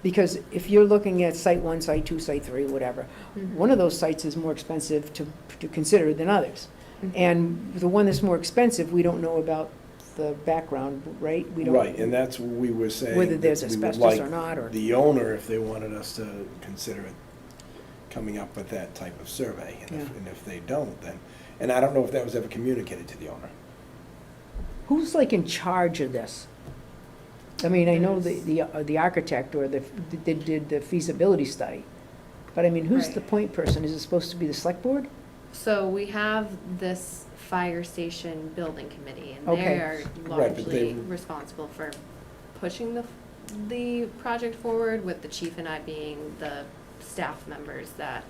Because if you're looking at site 1, site 2, site 3, whatever, Mhm. one of those sites is more expensive to consider than others. Mhm. And the one that's more expensive, we don't know about the background, right? We don't- Right, and that's what we were saying. Whether there's that we would asbestos like or not, or. The owner, if they wanted us to consider it, coming up with that type of survey. And if, Yeah. and if they don't, then, and I don't know if that was ever communicated to the owner. Who's like in charge of this? I mean, I know the architect or did the feasibility study, but I mean, who's Right. the point person? Is it supposed to be the select board? So we have this fire station building committee, and Okay. they are Right, but they- largely responsible for pushing the project forward, with the chief and I being the staff members that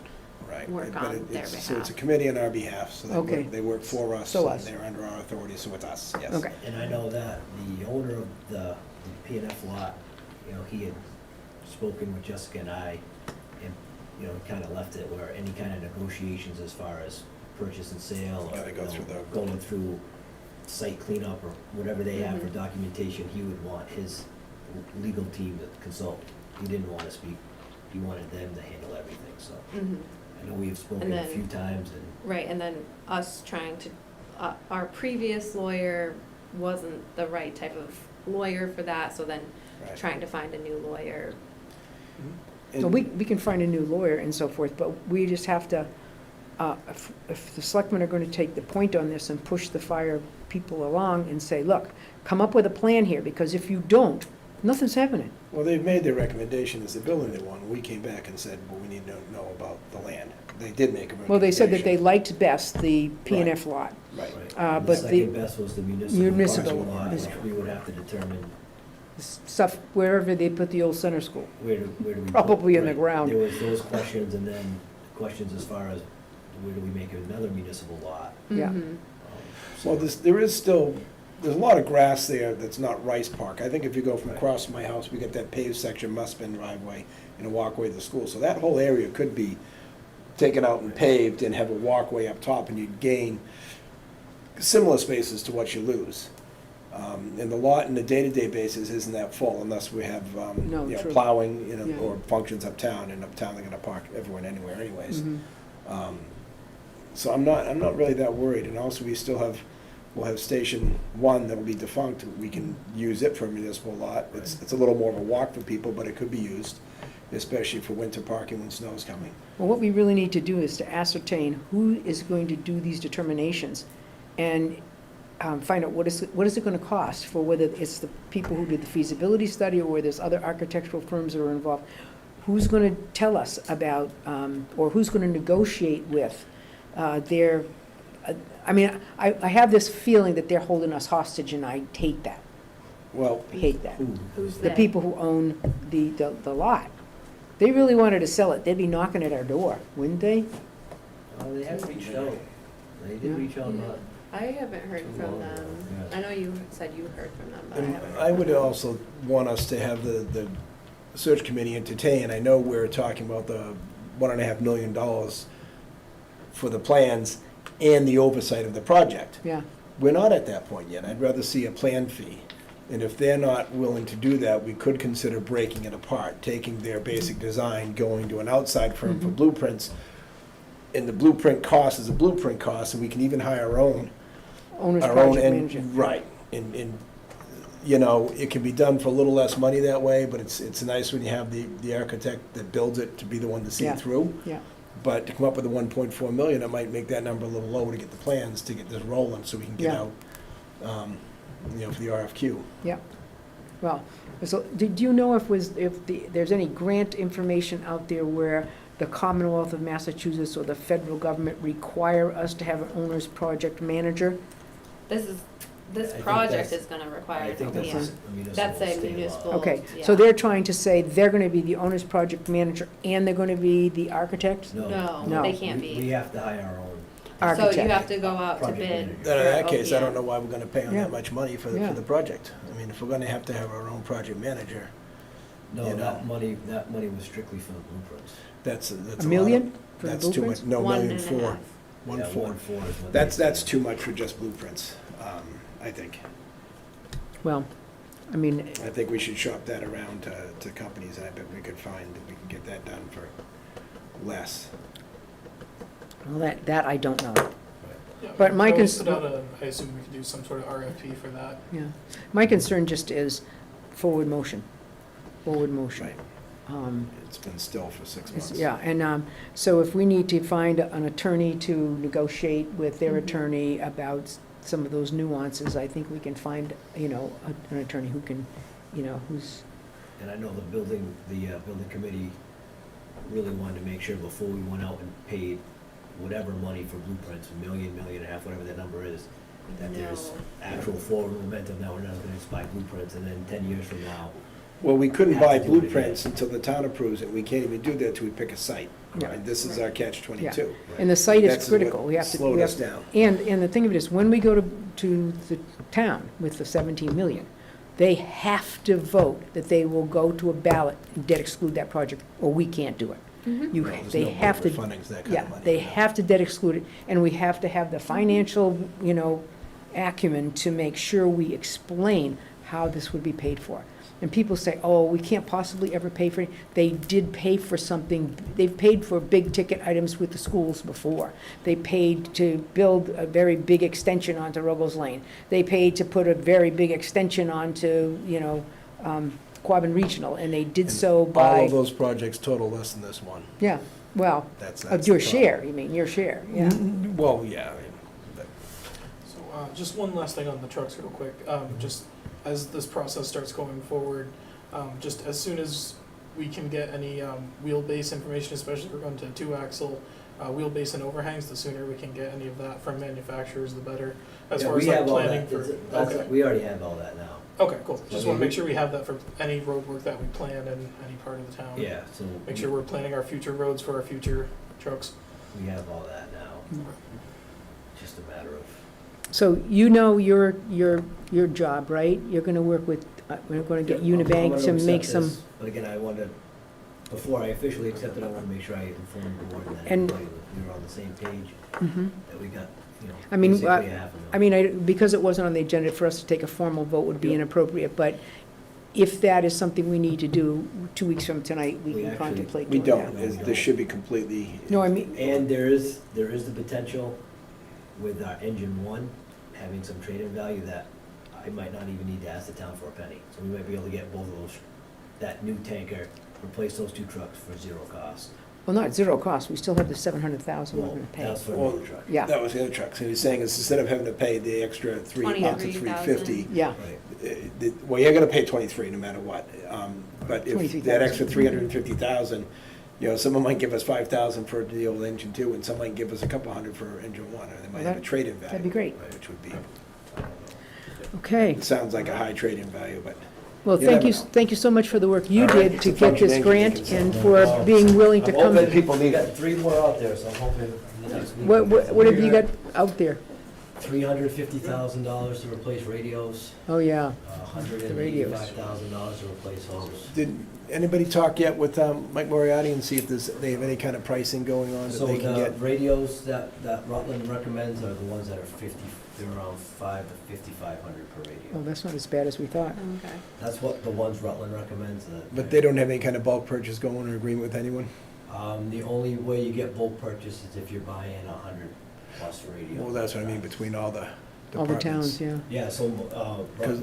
Right. work But on it- their it's- So it's a behalf. committee on our behalf, so Okay. they work for us. So and us. They're under our authority, so it's us, yes. Okay. And I know that the owner of the P&F lot, you know, he had spoken with Jessica and I, and, you know, kind of left it where any kind of negotiations as far as purchase and sale, or, Gotta go you know, through the- going through site cleanup or whatever they have for Mhm. documentation, he would want his legal team to consult. He didn't want to speak, he wanted them to handle everything, so. Mhm. I know we've spoken And a then- few times, and Right, and then us trying to, our previous lawyer wasn't the right type of lawyer for that, so then Right. trying to find a new lawyer. And- So we can find a new lawyer and so forth, but we just have to, if the selectmen are gonna take the point on this and push the fire people along and say, look, come up with a plan here, because if you don't, nothing's happening. Well, they've made their recommendation as the building they want. We came back and said, well, we need to know about the land. They did make a recommendation. Well, they said that they liked best the P and F lot. Right. Uh, the but the second best was the municipal municipal parking lot, which is- we would have to determine Stuff, wherever they put the old center school. where do we. put- Probably in the right. ground. There was those questions, and then questions as far as where do we make another municipal lot? Yeah. Mhm. Well, there is still, there's a lot of grass there that's not Rice Park. I think if you go from Right. across from my house, we get that paved section, Mustbin driveway, and a walkway to the school. So that whole area could be taken out and paved and have a walkway up top, and you'd gain similar spaces to what you lose. And the lot in the day-to-day basis isn't that full unless we have, No, you know, true. plowing, Yeah. or functions uptown, and uptown they're gonna park everyone anywhere anyways. Mhm. So I'm not really that worried, and also we'll have Station 1 that'll be defunct, we can use it for a municipal lot. It's a little more of a walk for people, but it could be used, especially for winter parking when snow's coming. Well, what we really need to do is to ascertain who is going to do these determinations and find out what is it gonna cost, for whether it's the people who did the feasibility study or whether there's other architectural firms that are involved. Who's gonna tell us about, or who's gonna negotiate with their, I mean, I have this feeling that they're holding us hostage, and I hate that, Well, hate that. Who? Who's The they? people who own the lot. They really wanted to sell it, they'd be knocking at our door, wouldn't they? Oh, they have reached out. They Yeah. did reach out, Yeah. but I haven't heard Too from long them. ago, yeah. I know you said you heard from them, but I and haven't. heard I from would them. also want us to have the search committee entertain, I know we're talking about the $1.5 million for the plans and the oversight of the project. Yeah, We're not at that point yet. I'd rather see a plan fee. And if they're not willing to do that, we could consider breaking it apart, taking their basic design, going to an outside firm for Mhm. blueprints. And the blueprint cost is a blueprint cost, and we can even hire our own. owner's Our own project and manager. Right. And, you know, it can be done for a little less money that way, but it's nice when you have the architect that builds it to be the one to see Yeah. it through. Yeah, But to come up with the 1.4 million, it might make that number a little lower to get the plans, to get this rolling, so we can get Yeah. out, you know, for the RFQ. yeah. Well, so, do you know if there's any grant information out there where the Commonwealth of Massachusetts or the federal government require us to have an owner's project manager? This I think project that's- is gonna I require, think yeah. that's a municipal That's a state law. municipal. Okay, yeah. so they're trying to say they're gonna be the owner's project manager and they're gonna be the architect? No, No. they can't We be. have to hire our own. So you Architect. have to go out to Project bid. manager. Then in for that case, I don't OPM. know why we're gonna pay on Yeah. that much money for Yeah. the project. I mean, if we're gonna have to have our own project manager, No, You know. that money was strictly for the blueprints. that's A lot of- million for the That's too blueprints? much, no, One million and a four. half. 1.4. 1.4 is what they That's said. too much for just blueprints, I think. Well, I mean, I think we should shop that around to companies, and I bet we could find, that we can get that done for less. well, that I don't know. Yeah, But we my could always cons- put out I assume we could do some sort of RFP for that. Yeah. My concern just is forward motion. Forward motion. Right. Um, It's been still for 6 It's- months. Yeah, and so if we need to find an attorney to negotiate with their Mhm. attorney about some of those nuances, I think we can find, you know, an attorney who can, you know, who's, And I know the building committee really wanted to make sure before we went out and paid whatever money for blueprints, $1 million, $1.5 million, whatever that number is, that there's No. actual forward momentum, now we're not gonna just buy blueprints, and then 10 years from now, Well, we couldn't We have buy to do it blueprints again. until the town approves it. We can't even do that till we pick a site. Yeah. And this is our catch-22. And the site is That's what critical. We have to. slowed we have us to- down. And the thing of it is, when we go to the town with the 17 million, they have to vote that they will go to a ballot and debt exclude that project, or we can't do it. You, Well, there's they no have to. Brookfield funding's that kind Yeah, of money. they have to debt exclude it, and we have to have the financial, acumen to make sure we explain how this would be paid for. And people say, oh, we can't possibly ever pay for it. They did pay for something, they've paid for big-ticket items with the schools before. They paid to build a very big extension onto Ruggles Lane. They paid to put a very big extension onto, Quabbin Regional, and they did so All by, of those projects total less than this one. yeah, well, That's of the your problem. share, you mean, your share, yeah. Well, yeah. I mean, but- So, just one last thing on the trucks real quick, just as this process starts going forward, just as soon as we can get any, wheelbase information, especially if we're going to 2-axle, wheelbase and overhangs, the sooner we can get any of that from manufacturers, the better, as yeah, far as we like have all planning that, for, that's, okay. we already have all that now. Okay, cool, just Okay. wanna make sure we have that for any road work that we plan in any part of the town. Yeah, so. Make sure we're planning our future roads for our future trucks. We have all that now, just a matter of. So you know your job, right? You're gonna work with, we're gonna get Yeah, I'm Unibank gonna to make accept some, this, But again, I wanted, before I officially accept it, I wanna make sure I inform the board and that And- everybody, we were on the same page, Mhm. that we got, I mean, basically half of them. I mean, because it wasn't on the agenda, for us to take a formal vote would be Yep. inappropriate, but if that is something we need to do 2 weeks from tonight, we We can actually- contemplate We doing don't. that. This should be completely. No, I mean, And there is the potential with our engine one having some trade-in value that I might not even need to ask the town for a penny. So we might be able to get both of those, that new tanker, replace those two trucks for zero cost. well, not zero cost, we still have the 700,000 we're Well, gonna pay. that's for a Well, new truck. Yeah, That was the other truck. So he was saying is instead of having to pay the extra up to 350, yeah, well, you're gonna pay 23 no matter what. But if 23,000. that extra 350,000, someone might give us 5,000 for the old engine two, and some might give us a couple hundred for engine one, or they might have a that- trade-in value. that'd be great. Which would be, okay. it sounds like a high trade-in value, but Well, You thank never you, know. thank you so much for the work you All right, did it's to a get function this engine, grant you can and sell. for being willing to I'm come. hoping people we need got 3 more out there, so I'm hoping the next week. What have you got out there? $350,000 to replace radios, Oh, yeah, $185,000 to replace hose. did anybody talk yet with Mike Moriarty and see if they have any kind of pricing going on that So they can the get? radios that Rutland recommends are the ones that are 50, they're around 5 to 5,500 per well, radio. that's not as bad as we thought. Okay. That's what the ones Rutland recommends. But they don't have any kind of bulk purchase going or agreement with anyone? The only way you get bulk purchase is if you're buying 100 plus radios. Well, that's what I mean, between all the All the departments. towns, yeah. Yeah, so, 'Cause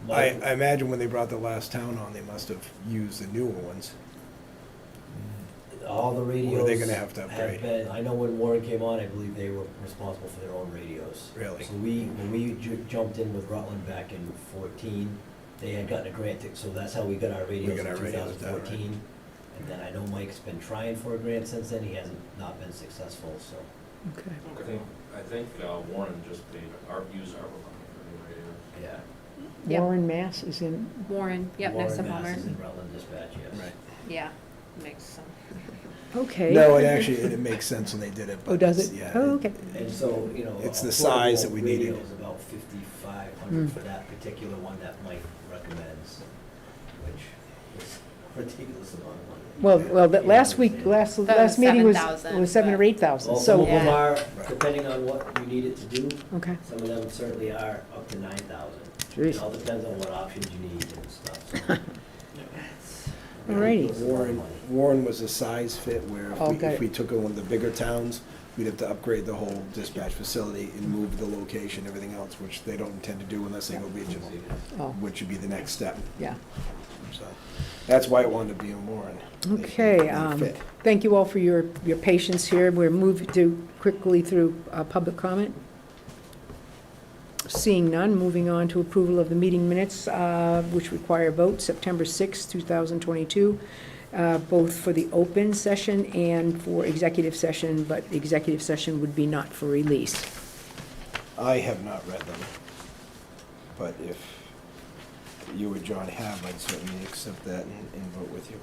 Mike- I imagine when they brought the last town on, they must have used the newer ones. all the radios. Or they're gonna have to upgrade. been, I know when Warren came on, I believe they were responsible for their own radios. Really? So when we jumped in with Rutland back in 14, they had gotten a grant, so that's how we got our radios in got our radios done, right. 2014. And then I know Mike's been trying for a grant since then, he hasn't not been successful, so. Okay. I think Warren just paid, used our money for the radio. Yeah. Yep. Warren, Mass is in, Warren, yep, next to Warren, Palmer. Mass is in Rutland Dispatch, yes. Right. Yeah, makes sense. okay. No, it makes sense when they did it. Oh, but does it's- it? yeah, Oh, okay. And so, It's the size that we needed. Radio is about 5,500 Mm. for that particular one that Mike recommends, which is ridiculous amount of money. Well, that last week, last meeting was 7,000, 7 or but- 8,000, Well, some of so, them Yeah. are, depending on what you need it to do, okay, some of them certainly are up to 9,000. jeez. It all depends on what options you need and stuff, so. Alrighty. Warren was a size fit where Oh, got if it. we took one of the bigger towns, we'd have to upgrade the whole dispatch facility and move the location, everything else, which they don't intend to do unless they go regional, Oh, which would be the next step. yeah. So that's why it wanted to be in Warren. Okay, They fit. thank you all for your patience here. We're moving to quickly through public comment. Seeing none, moving on to approval of the meeting minutes, which require vote, September 6, 2022. both for the open session and for executive session, but executive session would be not for release. I have not read them, but if you or John have, I'd certainly accept that and vote with you.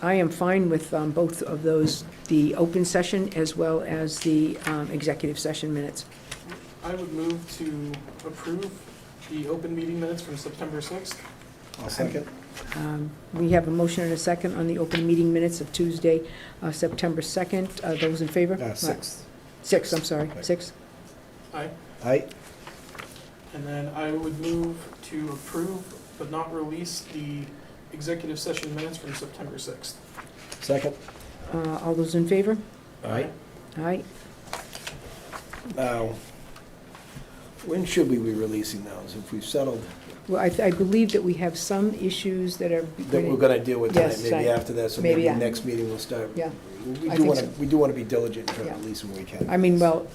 I am fine with both of those, the open session as well as the executive session minutes. I would move to approve the open meeting minutes from September 6th. I'll second. We have a motion and a second on the open meeting minutes of Tuesday, September 2nd. Those in favor? 6th. 6, I'm sorry, 6. Aye. Aye. And then I would move to approve but not release the executive session minutes from September 6th. Second. All those in favor? Aye. Aye. Now, when should we be releasing those? If we've settled, Well, I believe that we have some issues that are. that we're gonna deal with tonight, Yes, maybe I- after that, so maybe, maybe yeah. next meeting we'll start. Yeah, We I do think wanna, so. we do wanna be diligent and try to Yeah. release when we can. I mean, well,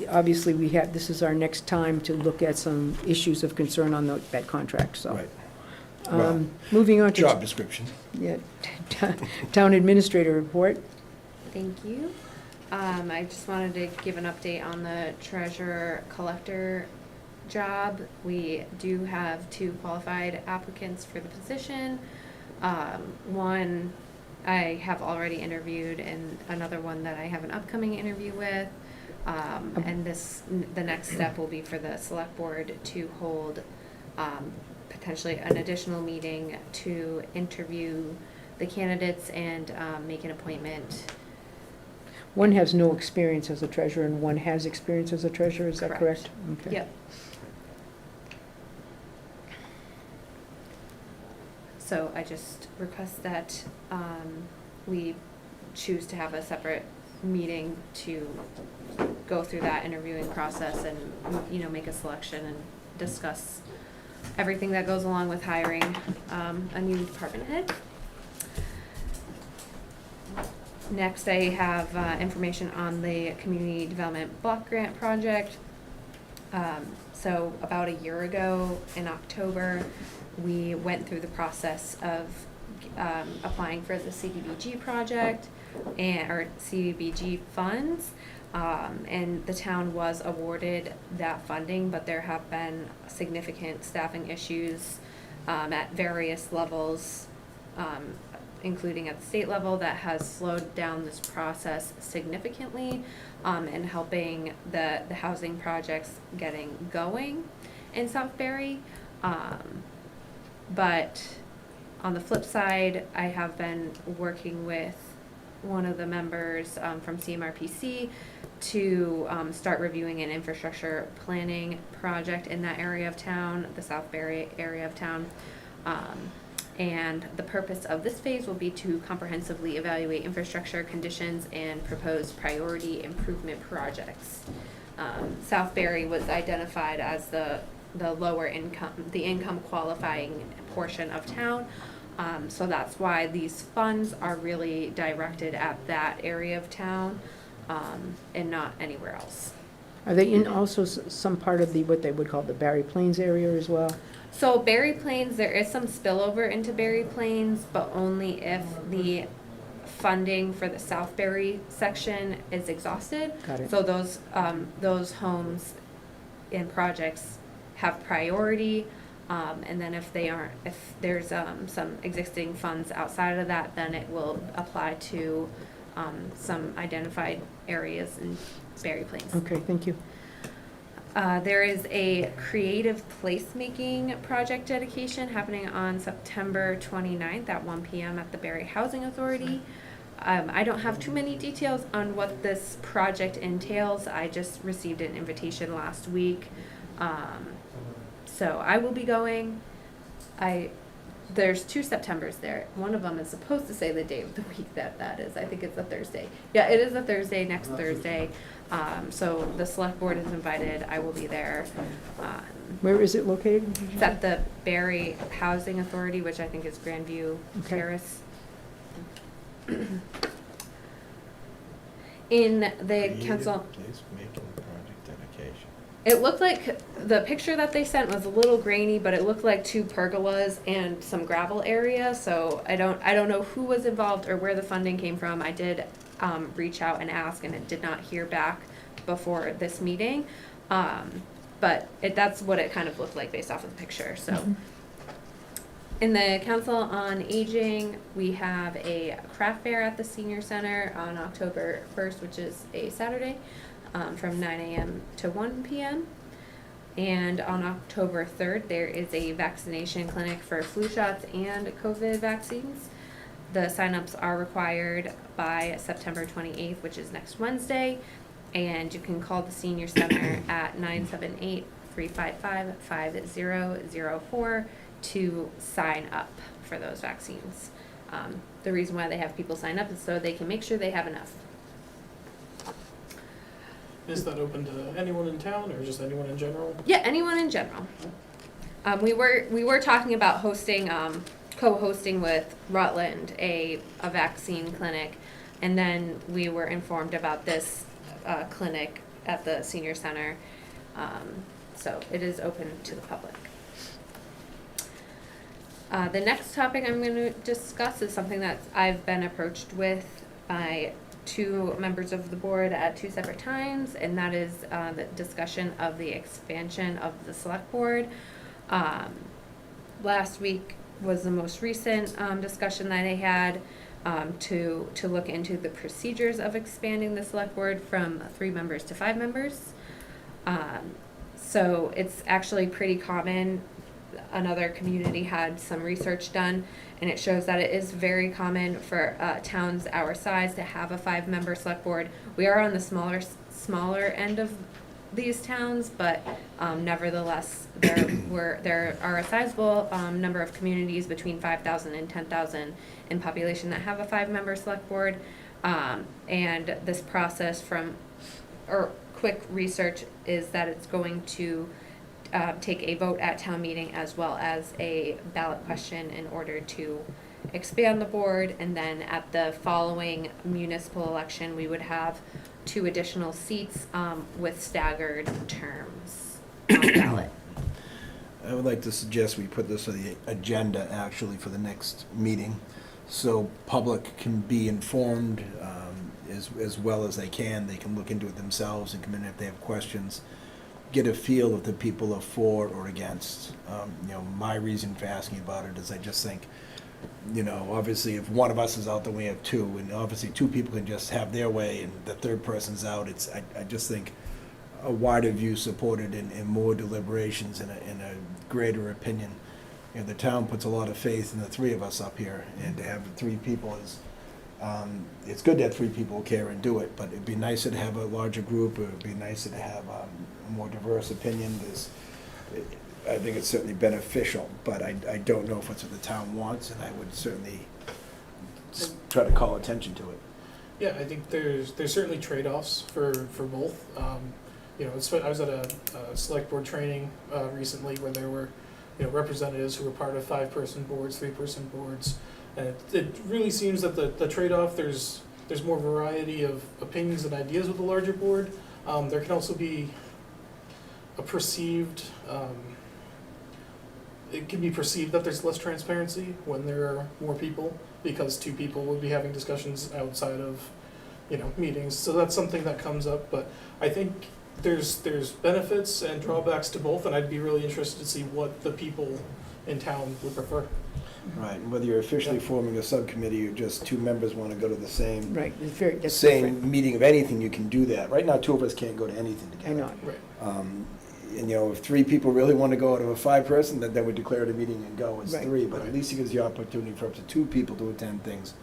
obviously, we have, this is our next time to look at some issues of concern on that contract, so. Right. Well, Moving on to. job description. Yeah, town administrator report. Thank you. I just wanted to give an update on the treasurer collector job. We do have 2 qualified applicants for the position. One I have already interviewed, and another one that I have an upcoming interview with. And the next step will be for the select board to hold potentially an additional meeting to interview the candidates and make an appointment. One has no experience as a treasurer, and one has experience as a treasurer, is that correct? Okay. Yep. So I just request that we choose to have a separate meeting to go through that interviewing process and, you know, make a selection and discuss everything that goes along with hiring a new department head. Next, I have information on the Community Development Block Grant Project. So about a year ago in October, we went through the process of applying for the CDBG project or CDBG funds. And the town was awarded that funding, but there have been significant staffing issues at various levels, including at the state level, that has slowed down this process significantly and helping the housing projects getting going in Southbury. But on the flip side, I have been working with one of the members from CMRPC to start reviewing an infrastructure planning project in that area of town, the Southbury area of town. And the purpose of this phase will be to comprehensively evaluate infrastructure conditions and propose priority improvement projects. Southbury was identified as the lower income, the income qualifying portion of town. So that's why these funds are really directed at that area of town, and not anywhere else. Are they in also some part of the, what they would call the Barre Plains area as well? So Barre Plains, there is some spillover into Barre Plains, but only if the funding for the Southbury section is exhausted. Got it. So those homes and projects have priority, and then if there's some existing funds outside of that, then it will apply to some identified areas in Barre Plains. Okay, thank you. There is a creative placemaking project dedication happening on September 29th at 1 p.m. at the Barre Housing Authority. I don't have too many details on what this project entails. I just received an invitation last week. So I will be going. There's 2 Septembers there. One of them is supposed to say the day of the week that is. I think it's a Thursday. Yeah, it is a Thursday, next Thursday. So the select board is invited. I will be there. Where is it located? It's at the Barre Housing Authority, which I think is Grandview Okay. Terrace. In the council, Place making project dedication. It looked like, the picture that they sent was a little grainy, but it looked like 2 pergolas and some gravel area, so I don't know who was involved or where the funding came from. I did, reach out and ask, and it did not hear back before this meeting. But that's what it kind of looked like based off of the picture, so. Mhm. In the Council on Aging, we have a craft fair at the Senior Center on October 1st, which is a Saturday, from 9 a.m. to 1 p.m. And on October 3rd, there is a vaccination clinic for flu shots and COVID vaccines. The signups are required by September 28th, which is next Wednesday. And you can call the Senior Center at 978-355-5004 to sign up for those vaccines. The reason why they have people sign up is so they can make sure they have enough. Is that open to anyone in town or just anyone in general? Yeah, anyone in general. We were talking about hosting, co-hosting with Rutland a vaccine clinic, and then we were informed about this clinic at the Senior Center. So it is open to the public. The next topic I'm going to discuss is something that I've been approached with by 2 members of the board at 2 separate times, and that is the discussion of the expansion of the select board. Last week was the most recent discussion that I had to look into the procedures of expanding the select board from 3 members to 5 members. So it's actually pretty common. Another community had some research done, and it shows that it is very common for towns our size to have a 5-member select board. We are on the smaller end of these towns, but nevertheless, there are a sizable number of communities between 5,000 and 10,000 in population that have a 5-member select board. And this process quick research is that it's going to take a vote at town meeting as well as a ballot question in order to expand the board, and then at the following municipal election, we would have 2 additional seats with staggered terms on the ballot. I would like to suggest we put this on the agenda actually for the next meeting, so public can be informed as well as they can. They can look into it themselves and come in if they have questions. Get a feel if the people are for or against. My reason for asking about it is I just think, obviously if one of us is out, then we have 2, and obviously 2 people can just have their way and the 3rd person's out. I just think a wider view supported and more deliberations and a greater opinion. The town puts a lot of faith in the 3 of us up here, and to have 3 people is, it's good that 3 people care and do it, but it'd be nicer to have a larger group, or it'd be nicer to have a more diverse opinion. I think it's certainly beneficial, but I don't know if it's what the town wants, and I would certainly try to call attention to it. Yeah, I think there's certainly trade-offs for both. I was at a select board training recently where there were representatives who were part of 5-person boards, 3-person boards, and it really seems that the trade-off, there's more variety of opinions and ideas with the larger board. There can also be a perceived, it can be perceived that there's less transparency when there are more people, because 2 people would be having discussions outside of, meetings. So that's something that comes up, but I think there's benefits and drawbacks to both, and I'd be really interested to see what the people in town would prefer. Right, and whether you're officially Yeah. forming a subcommittee or just 2 members want to go to the same Right, that's different. meeting of anything, you can do that. Right now, 2 of us can't go to anything I together. know. Right. And if 3 people really want to go out of a 5-person, then we declare it a meeting and go as Right. 3. But Right. at least it gives you opportunity for up to 2 people to attend things,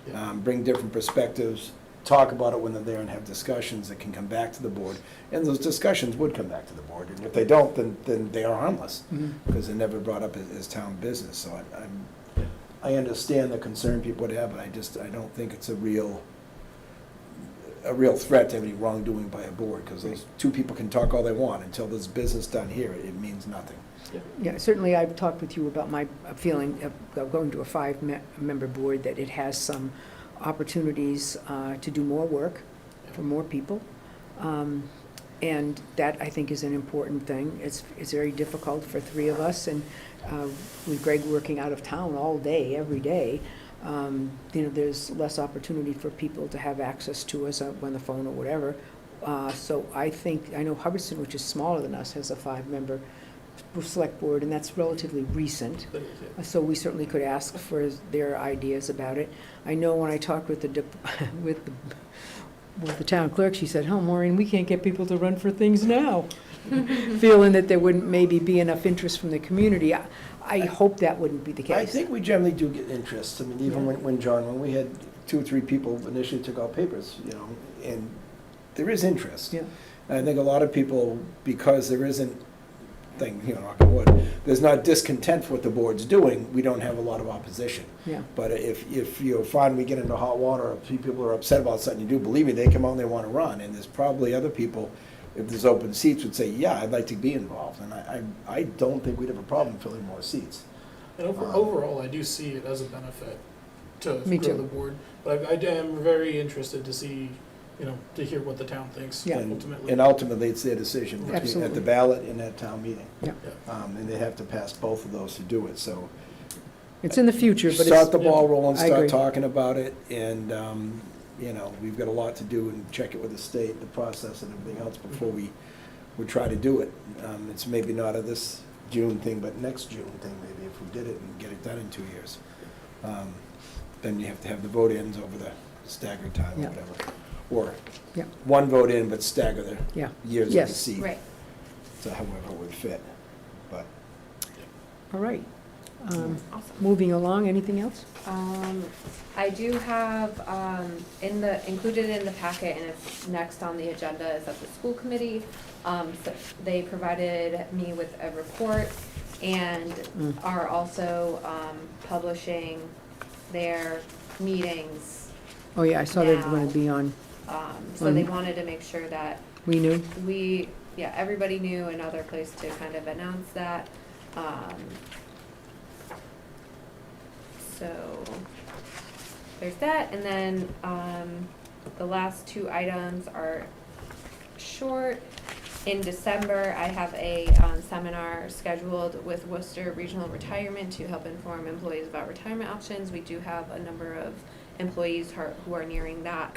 Yeah. bring different perspectives, talk about it when they're there, and have discussions that can come back to the board. And those discussions would come back to the board. And if they don't, then they are harmless, Mhm. because they're never brought up as town business. So I understand the concern people would have, but I don't think it's a real threat to any wrongdoing by a board, because those 2 people can talk all they want. Until there's business done here, it means nothing. Yeah, certainly I've talked with you about my feeling of going to a 5-member board, that it has some opportunities to do more work for more people. And that, I think, is an important thing. It's very difficult for three of us, and with Greg working out of town all day, every day, there's less opportunity for people to have access to us on the phone or whatever. So I know Hubbardston, which is smaller than us, has a 5-member select board, and that's relatively recent. But, So we certainly could ask for their ideas about it. I know when I talked with the town clerk, she said, "Oh, Maureen, we can't get people to run for things now," feeling that there wouldn't maybe be enough interest from the community. I hope that wouldn't be the case. I think we generally do get interest. I mean, even Yeah. when we had 2 or 3 people initially took out papers, and there is interest. Yeah. And I think a lot of people, because there isn't, knock on wood, there's not discontent for what the board's doing, we don't have a lot of opposition. Yeah, But if you find we get into hot water, or people are upset about something you do, believe me, they come out and they want to run. And there's probably other people, if there's open seats, would say, yeah, I'd like to be involved. And I don't think we'd have a problem filling more seats. And overall, I do see it as a benefit to Me grow too. the board. But I am very interested to see, to hear what the town thinks Yeah. ultimately. And ultimately, it's their decision at Absolutely. the ballot and at town meeting. yeah. And they have to pass both of those to do it, so. It's in the future, but Start it's, the ball rolling, I agree. start talking about it, and, we've got a lot to do and check it with the state, the process and everything else before we try to do it. It's maybe not a this June thing, but next June thing, maybe, if we did it and get it done in 2 years. Then you have to have the vote-ins over the staggered time or Yeah. whatever. Or Yeah. one vote in, but stagger the yeah. years of Yes. the seat. Right. So however it would fit, but. All right. Awesome. Moving along, anything else? I do have, included in the packet, and it's next on the agenda, is that the school committee, so they provided me with a report and are also, publishing their meetings. Oh, yeah, I saw they were going to be on, So they wanted to make sure that we knew? everybody knew, another place to kind of announce that. So there's that, and then the last 2 items are short. In December, I have a seminar scheduled with Worcester Regional Retirement to help inform employees about retirement options. We do have a number of employees who are nearing that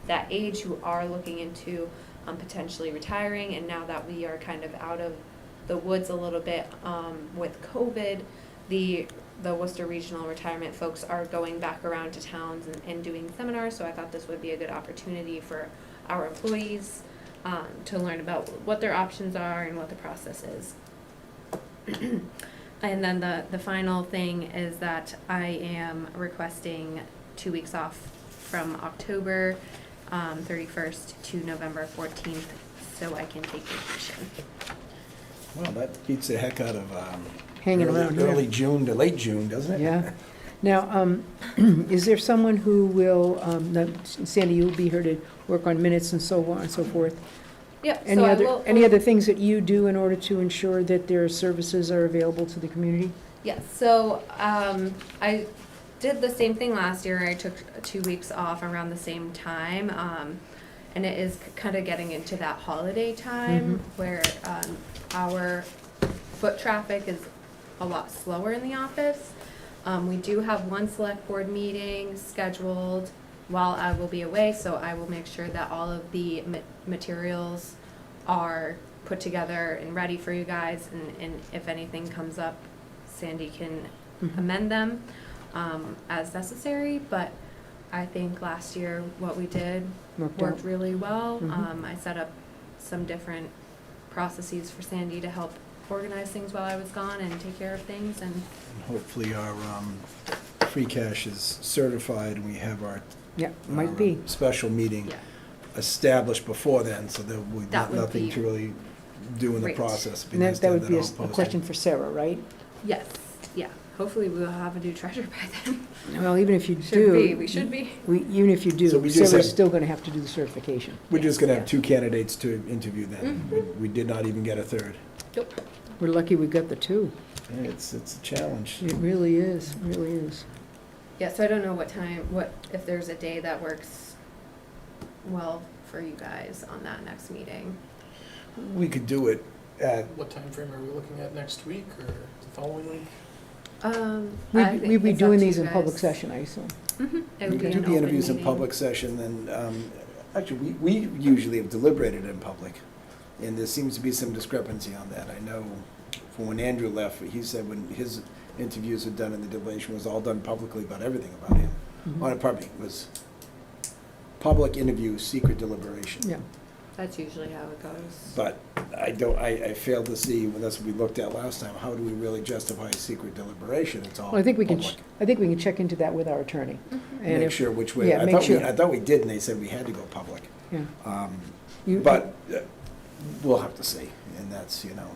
that age, who are looking into potentially retiring, and now that we are kind of out of the woods a little bit with COVID, the Worcester Regional Retirement folks are going back around to towns and doing seminars, so I thought this would be a good opportunity for our employees to learn about what their options are and what the process is. And then the final thing is that I am requesting 2 weeks off from October 31st to November 14th, so I can take vacation. Well, that beats the heck out of Hanging around here. early June to late June, doesn't it? Yeah. Now, is there someone who will, now, Sandy, you'll be here to work on minutes and so on and so forth? Yep, Any so I other, will. any other things that you do in order to ensure that their services are available to the community? Yes, so I did the same thing last year. I took 2 weeks off around the same time. And it is kind of getting into that holiday time where our foot traffic is a lot slower in the office. We do have one select board meeting scheduled while I will be away, so I will make sure that all of the materials are put together and ready for you guys, and if anything comes up, Sandy can amend them as necessary, but I think last year what we did worked really well. I set up some different processes for Sandy to help organize things while I was gone and take care of things, and Hopefully our free cash is certified and we have our Yeah, might be. special meeting yeah. established before then, so there would be That would nothing be to really do in the great. process. It'd be And nice that to have would be all a posted. question for Sarah, right? Yes, yeah. Hopefully we'll have a new treasurer by then. Well, even if you Should do. be, we should be. Even if you So do, we just Sarah's have- still gonna have to do the certification. We're just gonna have Yeah. 2 candidates to interview then. Mhm. We did not even get a third. Nope. We're lucky we got the 2. Yeah, it's a challenge. It really is, it really is. Yeah, so I don't know if there's a day that works well for you guys on that next meeting. We could do it at, What time frame are we looking at, next week or the following week? We'd be doing these in public session, I assume. we could do the interviews in public session, and, actually, we usually have deliberated in public, and there seems to be some discrepancy on that. I know from when Andrew left, he said when his interviews were done and the deliberation was all done publicly about everything about him. Pardon me, it was public interview, secret deliberation. Yeah. That's usually how it goes. But I failed to see, when that's what we looked at last time, how do we really justify secret deliberation? It's all Well, I think we can, public. check into that with our attorney. And Make if- sure which way, yeah, I make thought we, sure. I thought we did, and they said we had to go public. Yeah. Um, You- But we'll have to see, and that's, you know,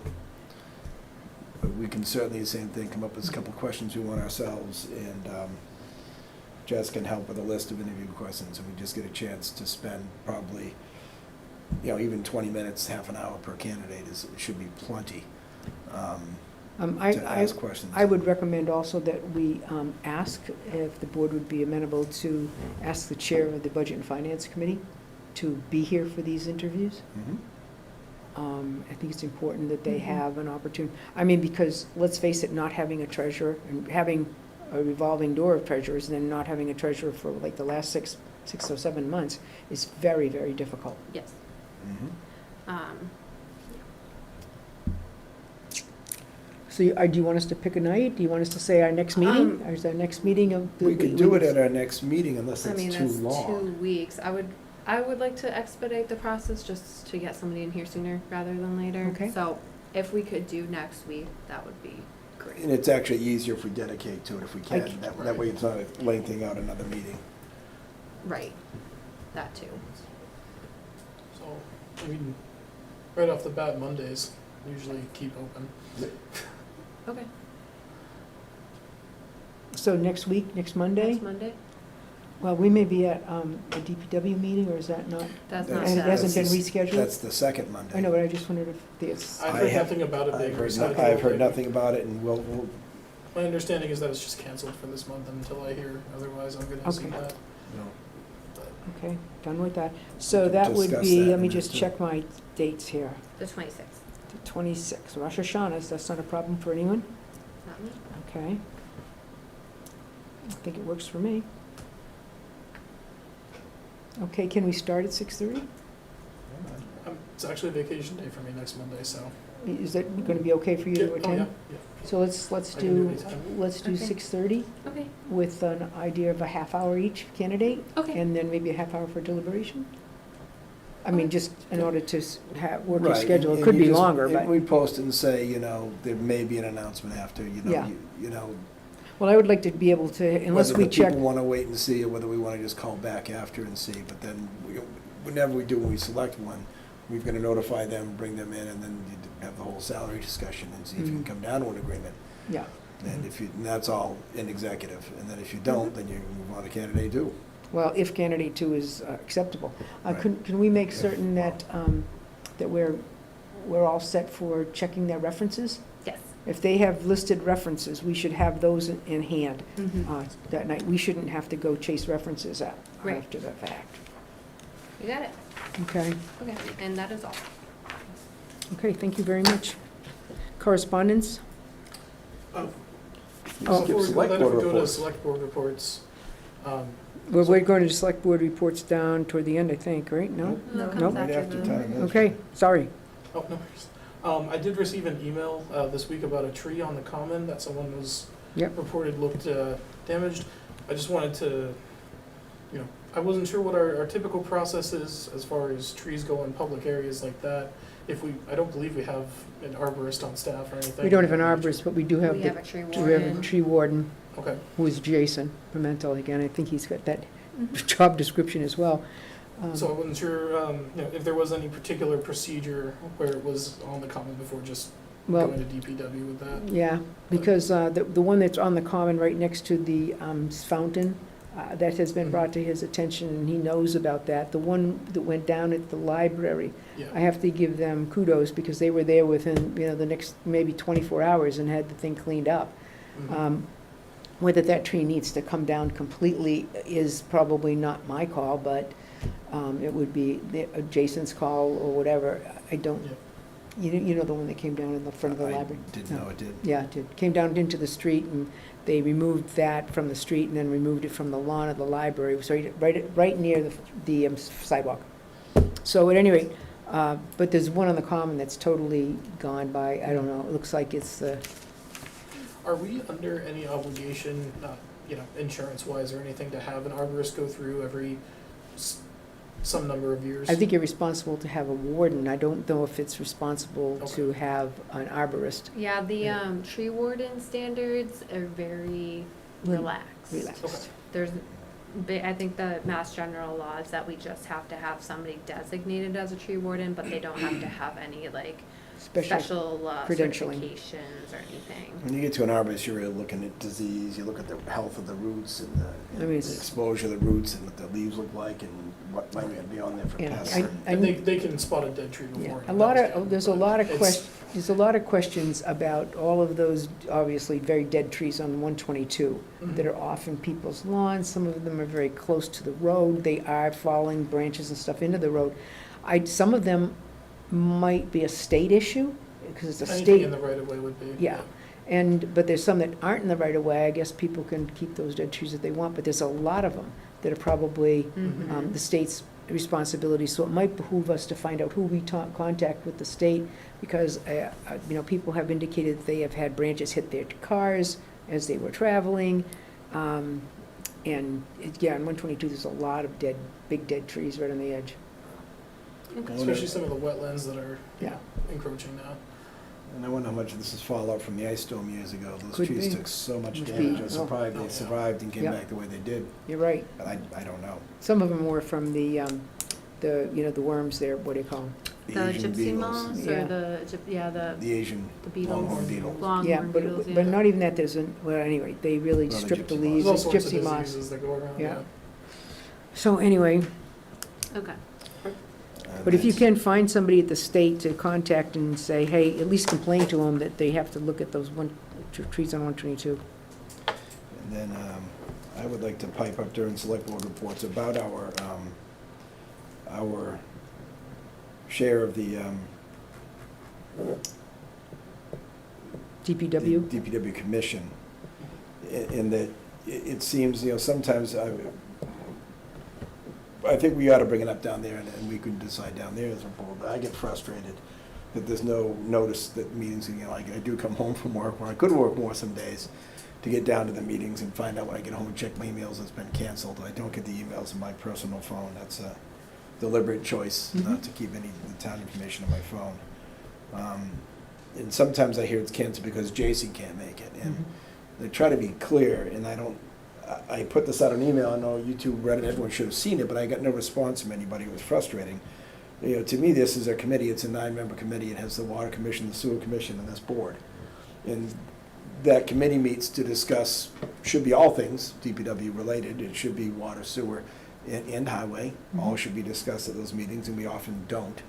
but we can certainly, the same thing, come up with a couple of questions we want ourselves, and Jess can help with a list of interview questions, and we just get a chance to spend probably, you know, even 20 minutes, half an hour per candidate should be plenty to ask questions. I would recommend also that we ask if the board would be amenable to ask the chair of the Budget and Finance Committee to be here for these interviews. Mhm. I think it's important that they have an opportunity, I mean, because, let's face it, not having a treasurer and having a revolving door of treasurers and then not having a treasurer for like the last six or 7 months is very, very difficult. Yes. Mhm. So do you want us to pick a night? Do you want us to say our next meeting? Or is our next meeting of the? We could do it at our next meeting unless I mean, it's too that's long. 2 weeks. I would like to expedite the process just to get somebody in here sooner rather than later. Okay. So if we could do next week, that would be great. And it's actually easier if we dedicate to it, if we I can. c- That way it's not lengthening out another meeting. Right, that too. So, I mean, right off the bat, Mondays usually keep open. Okay, So next week, next Monday? next Monday? Well, we may be at a DPW meeting, or is that not? That's That's- not And it hasn't been that's- rescheduled? That's the second Monday. I know, but I just wondered if there's, I've I heard have- nothing about it being rescheduled. I've heard nothing about it, and we'll, My understanding is that it's just canceled for this month until I hear otherwise. I'm gonna see Okay. that. you know, okay, done with that. So can that would discuss be, that let in me a just minute, check my dates here. The 26th, The 26th, Rosh Hashanah, that's not a problem for anyone? not me. Okay. I think it works for me. Okay, can we start at 6:30? It's actually a vacation day for me next Monday, so. Is that gonna be okay for you to Oh, attend? yeah. So let's I can do do, anytime. let's do Okay. 6:30 Okay, with an idea of a half hour each candidate, okay, and then maybe a half hour for deliberation? I mean, Okay. just in order to work your Right, schedule, it and could you be just- longer, and but, we post and say, you know, there may be an announcement after, you know, Yeah. you know, well, I would like to be able to, unless whether we the check, people want to wait and see, or whether we want to just call back after and see, but then, whenever we do, when we select one, we've got to notify them, bring them in, and then you have the whole salary discussion and see if you can Mhm. come down to an agreement. yeah. And if you, and that's all in executive, and then if you don't, then you move on to candidate two. Well, if candidate two is acceptable. Right. Can we make certain that, that we're all set for checking their references? yes. If they have listed references, we should have those in hand Mm-hmm. that night. We shouldn't have to go chase references Right. after the fact. You got it. Okay, Okay, and that is all. okay, thank you very much. Correspondence? Oh. Oh. Before we go, Select then if board we go to reports. select board reports, Well, we're going to select board reports down toward the end, I think, right? No? No, it No. comes Right after the- town administrator. Okay, sorry. oh, no worries. I did receive an email this week about a tree on the common that someone was Yep. reported looked damaged. I just wanted to, I wasn't sure what our typical process is as far as trees go in public areas like that. I don't believe we have an arborist on staff or anything. We don't have an arborist, but we do have We have the, a tree we have a warden. tree warden, Okay, who is Jason Pimentel again. I think he's got that Mhm. job description as well. so I wasn't sure, if there was any particular procedure where it was on the common before just Well, going to DPW with that. yeah, because the one that's on the common right next to the fountain, that has been brought to his attention, and he knows about that. The one that went down at the library, I Yeah, have to give them kudos, because they were there within, the next maybe 24 hours and had the thing cleaned up. mhm. Whether that tree needs to come down completely is probably not my call, but it would be Jason's call or whatever. I don't, Yeah. You know the one that came down in the front of the I library? didn't No. know it did. Yeah, it did. Came down into the street, and they removed that from the street and then removed it from the lawn of the library. It was right near the sidewalk. So at any rate, but there's one on the common that's totally gone by. I don't know, it looks like it's, Are we under any obligation, not, insurance-wise or anything, to have an arborist go through every some number of years? I think you're responsible to have a warden. I don't know if it's responsible to have an arborist. Yeah, the Yeah. tree warden standards are very relaxed. Relaxed. Okay. There's, I think the Mass General law is that we just have to have somebody designated as a tree warden, but they don't have to have any special credentialing. certifications or anything. When you get to an arborist, you're really looking at disease, you look at the health of the roots and I mean, the it's- exposure of the roots and what the leaves look like and what might be on there for Yeah, pests. I And they can spot a dead tree Yeah, before. a lot of, there's a lot of It's- a lot of questions about all of those, obviously, very dead trees on 122 that are off in people's lawns. Some of them are very close to the road. They are falling branches and stuff into the road. Some of them might be a state issue, because it's a Anything state. in the right of way would be. Yeah. But there's some that aren't in the right of way. I guess people can keep those dead trees if they want, but there's a lot of them that are probably Mhm. the state's responsibility. So it might behoove us to find out who we contact with the state, because, people have indicated that they have had branches hit their cars as they were traveling. On 122, there's a lot of big dead trees right on the edge. Especially some of the wetlands that are Yeah. encroaching now. And I wonder how much of this is fallout from the ice storm years ago. Those Could trees be. took so much Could damage. be. I'm surprised Oh, they yeah. survived and came Yeah. back the way they did, You're right. but I don't know. Some of them were from the worms there, what do you call them? The Asian gypsy beetles, moths Yeah. or the the Asian beetles. longhorn beetle. Longhorn beetles, But not even that, anyway, they really Well, the stripped the gypsy leaves, There's all sorts of gypsy moths. diseases that go around, Yeah. yeah. So anyway, Okay. but if you can find somebody at the state to contact and say, hey, at least complain to them that they have to look at those trees on 122. And then I would like to pipe up during Selectboard Reports about our share of the DPW? the DPW commission. In that it seems, sometimes I think we ought to bring it up down there and we could decide down there as a board. I get frustrated that there's no notice that meetings, I do come home from work, where I could work more some days, to get down to the meetings and find out when I get home and check my emails, it's been canceled. I don't get the emails on my personal phone. That's a deliberate choice not to keep any of the town information on my phone. And sometimes I hear it's canceled because Jason can't make it. And they try to be clear, and I put this out on email. I know you two read it, everyone should have seen it, but I got no response from anybody. It was frustrating. To me, this is a committee. It's a 9-member committee. It has the Water Commission, the Sewer Commission, and this board. And that committee meets to discuss, should be all things DPW related. It should be water, sewer, and highway. All should be discussed at those meetings, and we often don't.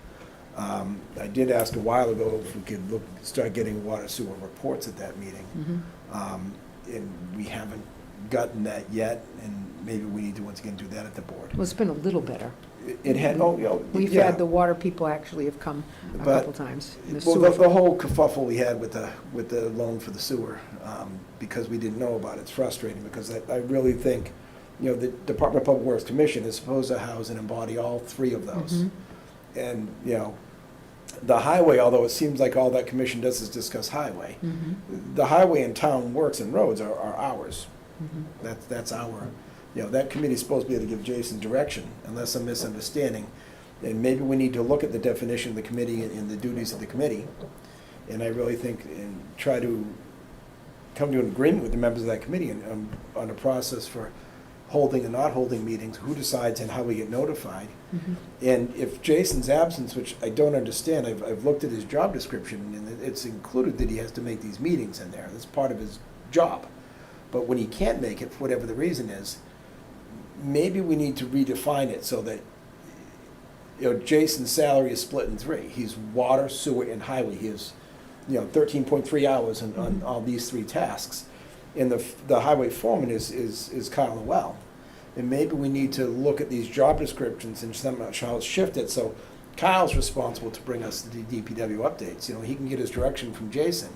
I did ask a while ago if we could start getting water sewer reports at that meeting. And we haven't gotten that yet, and maybe we need to once again do that at the board. Well, it's been a little better. It had, We've yeah. had, the water people actually have come a But- couple times. And the Well, sewer- the whole kerfuffle we had with the loan for the sewer, because we didn't know about it, it's frustrating, because I really think, the Department of Public Works Commission is supposed to house and embody all three of those. And, the highway, although it seems like all that commission does is discuss highway, the highway and town works and roads are ours. That's our, that committee's supposed to be able to give Jason direction, unless I'm misunderstanding. And maybe we need to look at the definition of the committee and the duties of the committee. And I really think, and try to come to an agreement with the members of that committee on a process for holding and not holding meetings, who decides and how we get notified. And if Jason's absence, which I don't understand, I've looked at his job description, and it's included that he has to make these meetings in there. That's part of his job. But when he can't make it, for whatever the reason is, maybe we need to redefine it so that, Jason's salary is split in three. He's water, sewer, and highway. He has, 13.3 hours on all these three tasks. And the highway foreman is Kyle Llewell. And maybe we need to look at these job descriptions and somehow shift it so Kyle's responsible to bring us the DPW updates. You know, he can get his direction from Jason,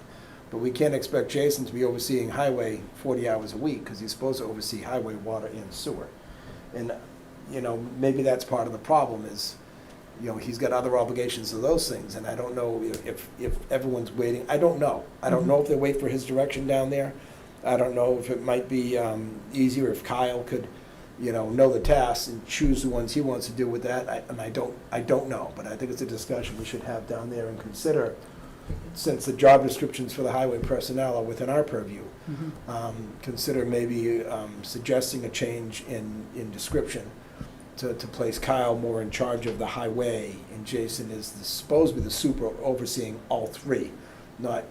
but we can't expect Jason to be overseeing highway 40 hours a week, because he's supposed to oversee highway, water, and sewer. And, you know, maybe that's part of the problem is, you know, he's got other obligations to those things, and I don't know if everyone's waiting. I don't know. I don't know if they wait for his direction down there. I don't know if it might be easier if Kyle could, you know the tasks and choose the ones he wants to do with that. I don't know, but I think it's a discussion we should have down there and consider, since the job descriptions for the highway personnel are within our purview. Consider maybe suggesting a change in description to place Kyle more in charge of the highway, and Jason is supposed to be the super overseeing all three. Not,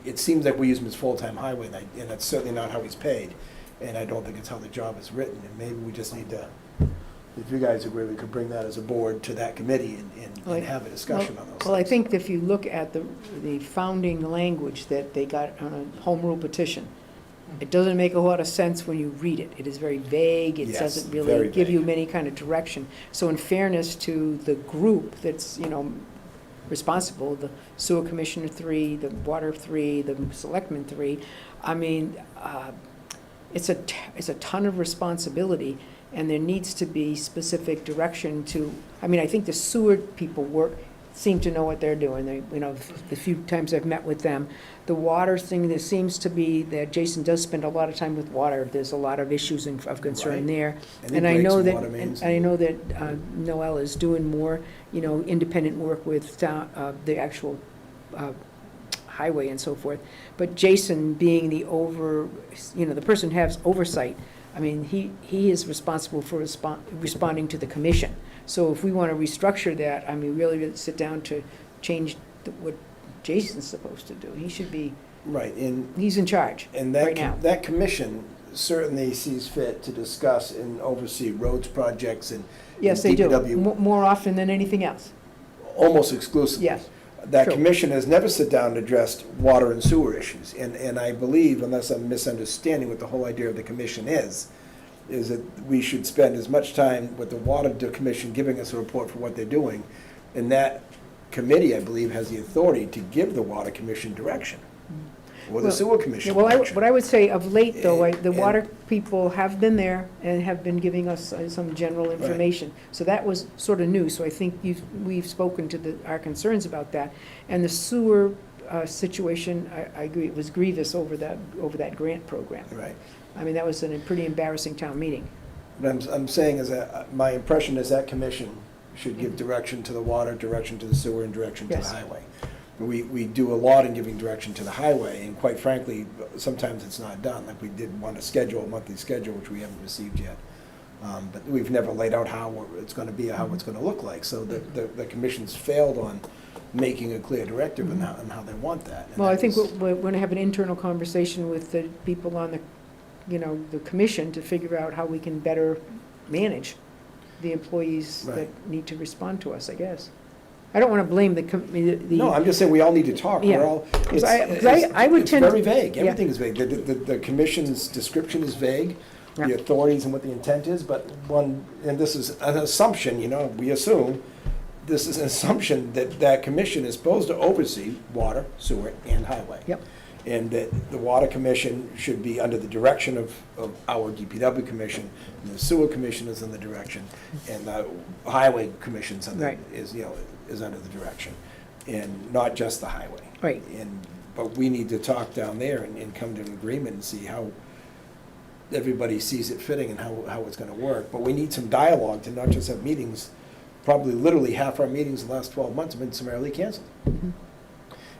it seems like we use him as full-time highway, and that's certainly not how he's paid, and I don't think it's how the job is written, and maybe we just need to, if you guys agree, we could bring that as a board to that committee and have a discussion on those Well, I things. think if you look at the founding language that they got on a home rule petition, it doesn't make a lot of sense when you read it. It is very vague. It Yes, doesn't very really give you vague. any kind of direction. So in fairness to the group that's, responsible, the sewer commissioner 3, the water 3, the selectmen 3, I mean, it's a ton of responsibility, and there needs to be specific direction to, I think the sewer people seem to know what they're doing. They, the few times I've met with them. The water thing, there seems to be that Jason does spend a lot of time with water. There's a lot of issues of concern Right. there. And he And I breaks know some that, water mains and I know that Noel is doing more, independent work with the actual highway and so forth. But Jason being the the person who has oversight, he is responsible for responding to the commission. So if we want to restructure that, really sit down to change what Jason's supposed to do. He should be, Right, and he's in charge right now. that commission certainly sees fit to discuss and oversee roads projects and Yes, they do, DPW. more often than anything else. Almost exclusively. Yes. That True. commission has never sit down and addressed water and sewer issues. And I believe, unless I'm misunderstanding what the whole idea of the commission is that we should spend as much time with the water commission giving us a report for what they're doing. And that committee, I believe, has the authority to give the water commission direction, or the Well, sewer commission Well, direction. what I would say of late, though, the And- water people have been there and have been giving us some general information. So that was sort of new, so I think we've spoken to our concerns about that. And the sewer situation, I agree, it was grievous over that grant program. Right. That was a pretty embarrassing town meeting. But I'm saying is that my impression is that commission should give direction to the water, direction to the sewer, and direction to the Yes. highway. We do a lot in giving direction to the highway, and quite frankly, sometimes it's not done. Like, we did want to schedule, a monthly schedule, which we haven't received yet. But we've never laid out how it's going to be, or how it's going to look like. So the commission's failed on making a clear directive on how they want that. And Well, I that think was- we're going to have an internal conversation with the people on the commission to figure out how we can better manage the employees that Right. need to respond to us, I guess. I don't want to blame the. No, I'm just saying, we all need to talk. Yeah. We're all, Because I would tend. It's very vague. Yeah. Everything is vague. The commission's description is vague, the Yeah. authorities and what the intent is, but and this is an assumption, we assume, this is an assumption that that commission is supposed to oversee water, sewer, and highway. Yep. And that the water commission should be under the direction of our DPW commission, and the sewer commission is in the direction, and the highway commission's Right. is under the direction, and not just the highway. Right. But we need to talk down there and come to an agreement and see how everybody sees it fitting and how it's gonna work. But we need some dialogue to not just have meetings. Probably literally half our meetings in the last 12 months have been summarily canceled. Mhm.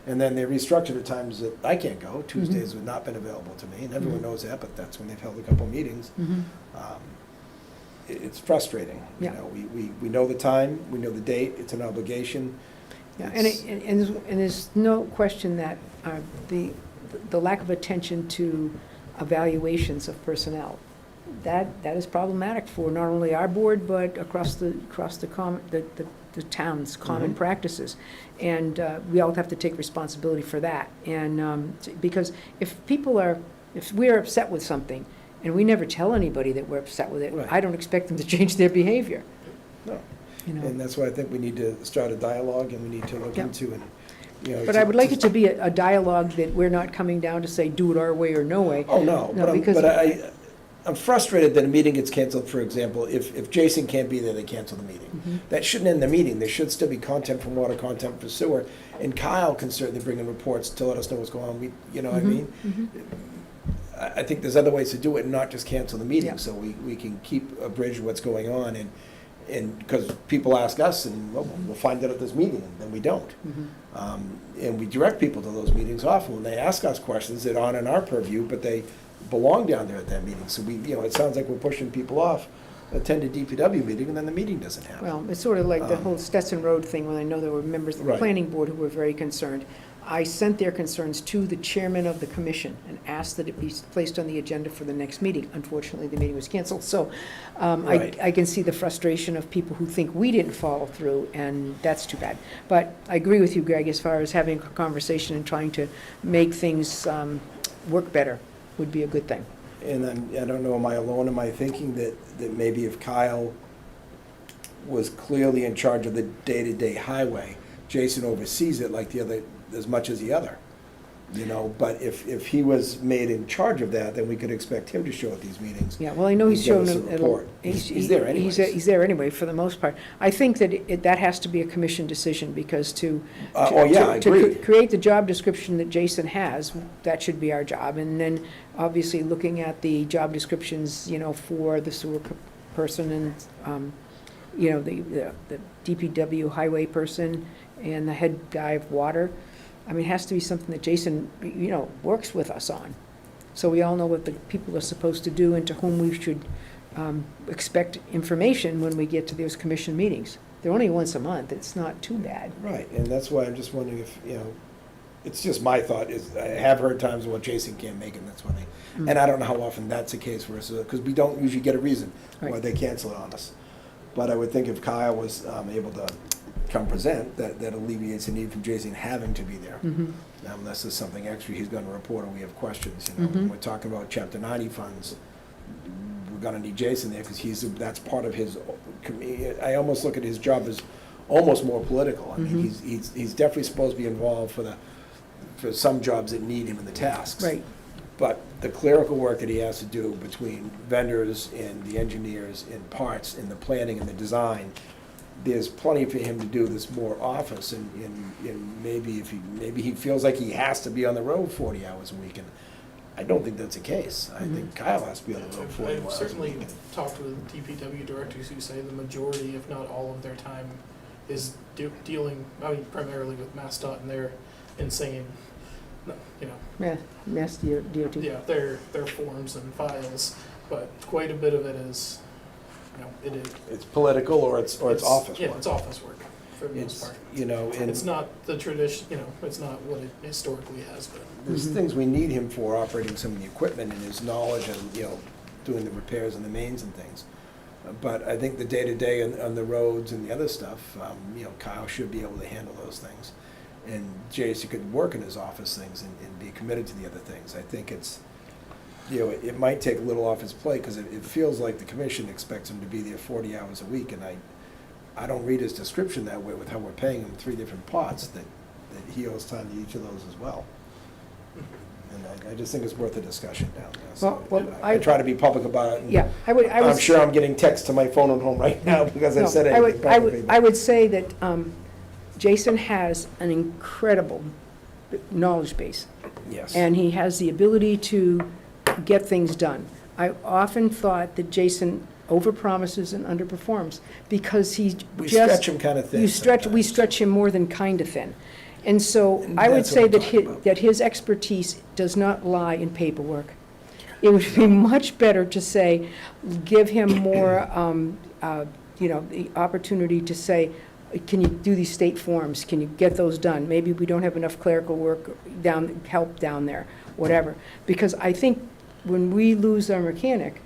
And then they're restructured at times that I can't go. Tuesdays have not been available to me, and everyone Mhm. knows that, but that's when they've held a couple meetings. Mhm. It's frustrating. Yeah. We know the time, we know the date, it's an obligation. Yeah, and there's no question that the lack of attention to evaluations of personnel, that is problematic for not only our board, but across the town's common Mhm. practices. And we all have to take responsibility for that. And because if we're upset with something, and we never tell anybody that we're upset with it, Right. I don't expect them to change their behavior. No. you know. And that's why I think we need to start a dialogue and we need to look Yep. into and, you know. But I would like it to be a dialogue that we're not coming down to say, do it our way or no way. Oh, no, No, because- I'm frustrated that a meeting gets canceled, for example, if Jason can't be there, they cancel the meeting. Mhm. That shouldn't end the meeting, there should still be content from water, content for sewer, and Kyle can certainly bring in reports to let us know what's going on, you know what I Mhm, mean? mhm. I think there's other ways to do it and not just cancel the Yeah. meeting, so we can keep abridged what's going on, and, because people ask us, and, well, we'll find out at this meeting, and then we don't. Mhm. And we direct people to those meetings often, when they ask us questions that aren't in our purview, but they belong down there at that meeting, so we, you know, it sounds like we're pushing people off, attend a DPW meeting, and then the meeting doesn't happen. Well, it's sort of like the Um, whole Stetson Road thing, when I know there were members of the Right. planning board who were very concerned. I sent their concerns to the chairman of the commission and asked that it be placed on the agenda for the next meeting. Unfortunately, the meeting was canceled, so Right. I can see the frustration of people who think we didn't follow through, and that's too bad. But I agree with you, Greg, as far as having a conversation and trying to make things work better would be a good thing. And then, I don't know, am I alone, am I thinking that maybe if Kyle was clearly in charge of the day-to-day highway, Jason oversees it like the other, as much as the other, you know? But if he was made in charge of that, then we could expect him to show at these meetings. Yeah, well, I know he's and give shown us a a little. report. He's there anyways. He's there anyway, for the most part. I think that that has to be a commission decision, because to. Oh, yeah, I to agree. create the job description that Jason has, that should be our job. And then, obviously, looking at the job descriptions, you know, for the sewer person and, you know, the DPW highway person and the head guy of water. I mean, it has to be something that Jason, you know, works with us on. So we all know what the people are supposed to do and to whom we should expect information when we get to those commission meetings. They're only once a month, it's not too bad. Right, and that's why I'm just wondering if, you know, it's just my thought, is I have heard times, well, Jason can't make it, that's when they, and I don't know how often that's the case versus, because we don't usually get a reason why Right. they cancel it on us. But I would think if Kyle was able to come present, that alleviates the need for Jason having to be there. Mhm. Unless there's something extra he's gonna report or we have questions, you know. Mhm. When we're talking about Chapter 90 funds, we're gonna need Jason there, because that's part of his, I almost look at his job as almost more political. I mean, Mhm. he's definitely supposed to be involved for some jobs that need him in the tasks. Right, But the clerical work that he has to do between vendors and the engineers and parts and the planning and the design, there's plenty for him to do this more office, and maybe maybe he feels like he has to be on the road 40 hours a week, and I don't think that's the case. I think Kyle has to be on the road 40 I've hours a certainly week. talked with DPW directors who say the majority, if not all of their time, is dealing, I mean, primarily with MassDOT and their insane, you know, yeah, Mass DOT. yeah, their forms and files, but quite a bit of it is, you know, it is. It's political or it's office work. Yeah, it's office work, for the most It's, part. you know, and It's not the tradition, you know, it's not what it historically has been. there's Mhm. things we need him for, operating some of the equipment and his knowledge and, you know, doing the repairs on the mains and things. But I think the day-to-day on the roads and the other stuff, you know, Kyle should be able to handle those things. And Jason could work in his office things and be committed to the other things. I think it's, you know, it might take a little off his plate, because it feels like the commission expects him to be there 40 hours a week, and I don't read his description that way with how we're paying him 3 different pots, that he owes time to each of those as well. And I just think it's worth a discussion down there. So Well, I try to be public about it. And Yeah, I would. I'm sure I'm getting texts to my phone at home right now because I've No, said I it would- publicly. I would say that Jason has an incredible knowledge base, Yes. and he has the ability to get things done. I often thought that Jason overpromises and underperforms, because he We just. stretch him kind of thin. We sometimes. stretch him more than kind of thin. And so And I would that's what say I'm that talking about. that his expertise does not lie in paperwork. It would be much better to say, give him more, you know, the opportunity to say, can you do these state forms? Can you get those done? Maybe we don't have enough clerical work help down there, whatever. Because I think when we lose our mechanic,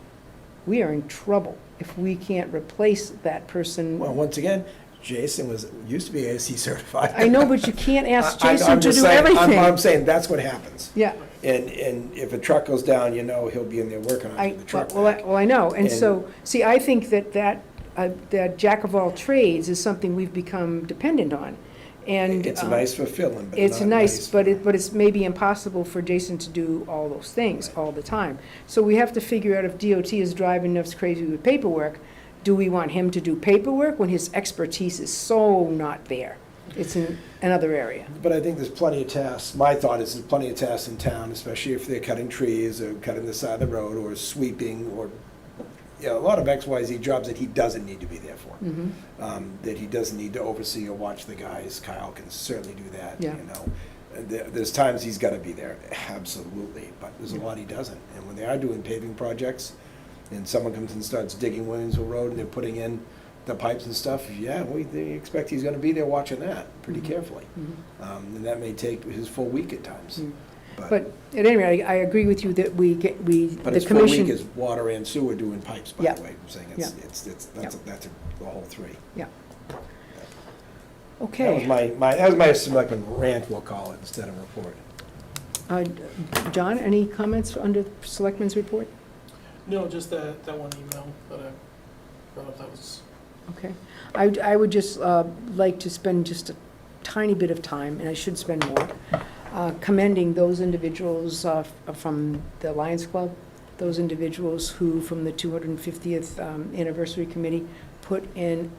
we are in trouble if we can't replace that person. Well, once again, Jason used to be ASC certified. I know, but you can't ask I'm Jason to just do saying- everything. I'm saying that's what happens. Yeah, And if a truck goes down, you know he'll be in there working on it with the truck back. well, I know, and so, see, I think that that jack of all trades is something we've become dependent on. And It's nice for filling, but it's not nice, but for- but it's maybe impossible for Jason to do all those things Right. all the time. So we have to figure out if DOT is driving us crazy with paperwork, do we want him to do paperwork when his expertise is so not there? It's in another area. But I think there's plenty of tasks, my thought is there's plenty of tasks in town, especially if they're cutting trees or cutting the side of the road or sweeping or, you know, a lot of XYZ jobs that he doesn't need to be there for. Mhm. That he doesn't need to oversee or watch the guys. Kyle can certainly do that, Yeah. you know. There's times he's gotta be there, absolutely, but there's a lot he doesn't. And when they are doing paving projects, and someone comes and starts digging Williamsville Road and they're putting in the pipes and stuff, yeah, they expect he's gonna be there watching that pretty Mhm. carefully. Mhm. And that may take his full week at times. Mm. But at any rate, I agree with you that we, But the his full week commission. is water and sewer doing pipes, by Yeah. the way. I'm saying Yeah. that's the whole three. Yeah. That was Okay. that was my selectman rant, we'll call it, instead of report. John, any comments under Selectmen's report? No, just that one email that I brought up, that was, Okay. I would just like to spend just a tiny bit of time, and I should spend more, commending those individuals from the Lions Club, those individuals who, from the 250th anniversary committee, put in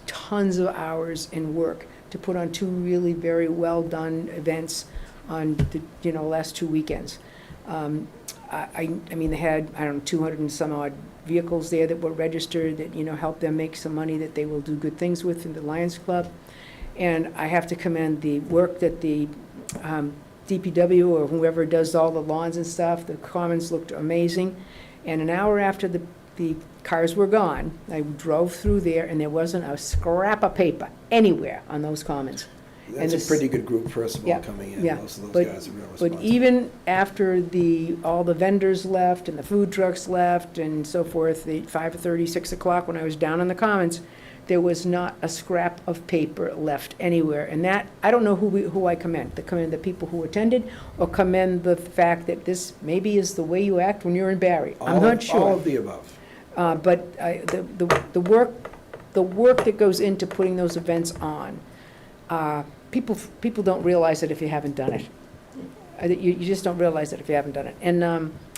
tons of hours and work to put on two really very well-done events on the, last 2 weekends. I mean, they had, I don't know, 200 and some odd vehicles there that were registered, that, helped them make some money that they will do good things with in the Lions Club. And I have to commend the work that the DPW or whoever does all the lawns and stuff, the commons looked amazing. And an hour after the cars were gone, I drove through there and there wasn't a scrap of paper anywhere on those commons. And That's a this- pretty good group, first of all, Yeah, coming in. yeah, Most of but- those guys are real But responsible. even after all the vendors left and the food trucks left and so forth, the 5:30, 6 o'clock, when I was down in the commons, there was not a scrap of paper left anywhere. And that, I don't know who I commend. I commend the people who attended, or commend the fact that this maybe is the way you act when you're in Barre. I'm not sure. All of the above. But the work that goes into putting those events on, people don't realize it if you haven't done it. You just don't realize it if you haven't done it. And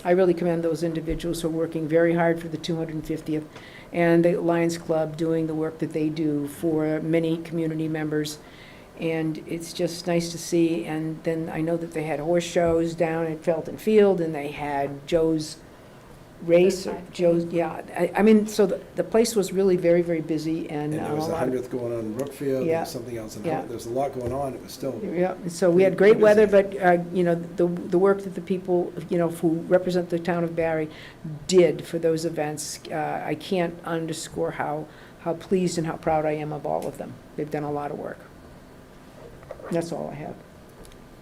I really commend those individuals who are working very hard for the 250th, and the Lions Club doing the work that they do for many community members. And it's just nice to see. And then I know that they had horse shows down at Felton Field, and they had Joe's race, or Joe's, yeah. I mean, so the place was really very, very busy, and And there was a the lot of- 100th going on in Brookfield, Yeah. and something else. Yeah. There's a lot going on. It was still, Yeah, so we had great weather, but, the work that the people, who represent the town of Barre did for those events, I can't underscore how pleased and how proud I am of all of them. They've done a lot of work. That's all I have.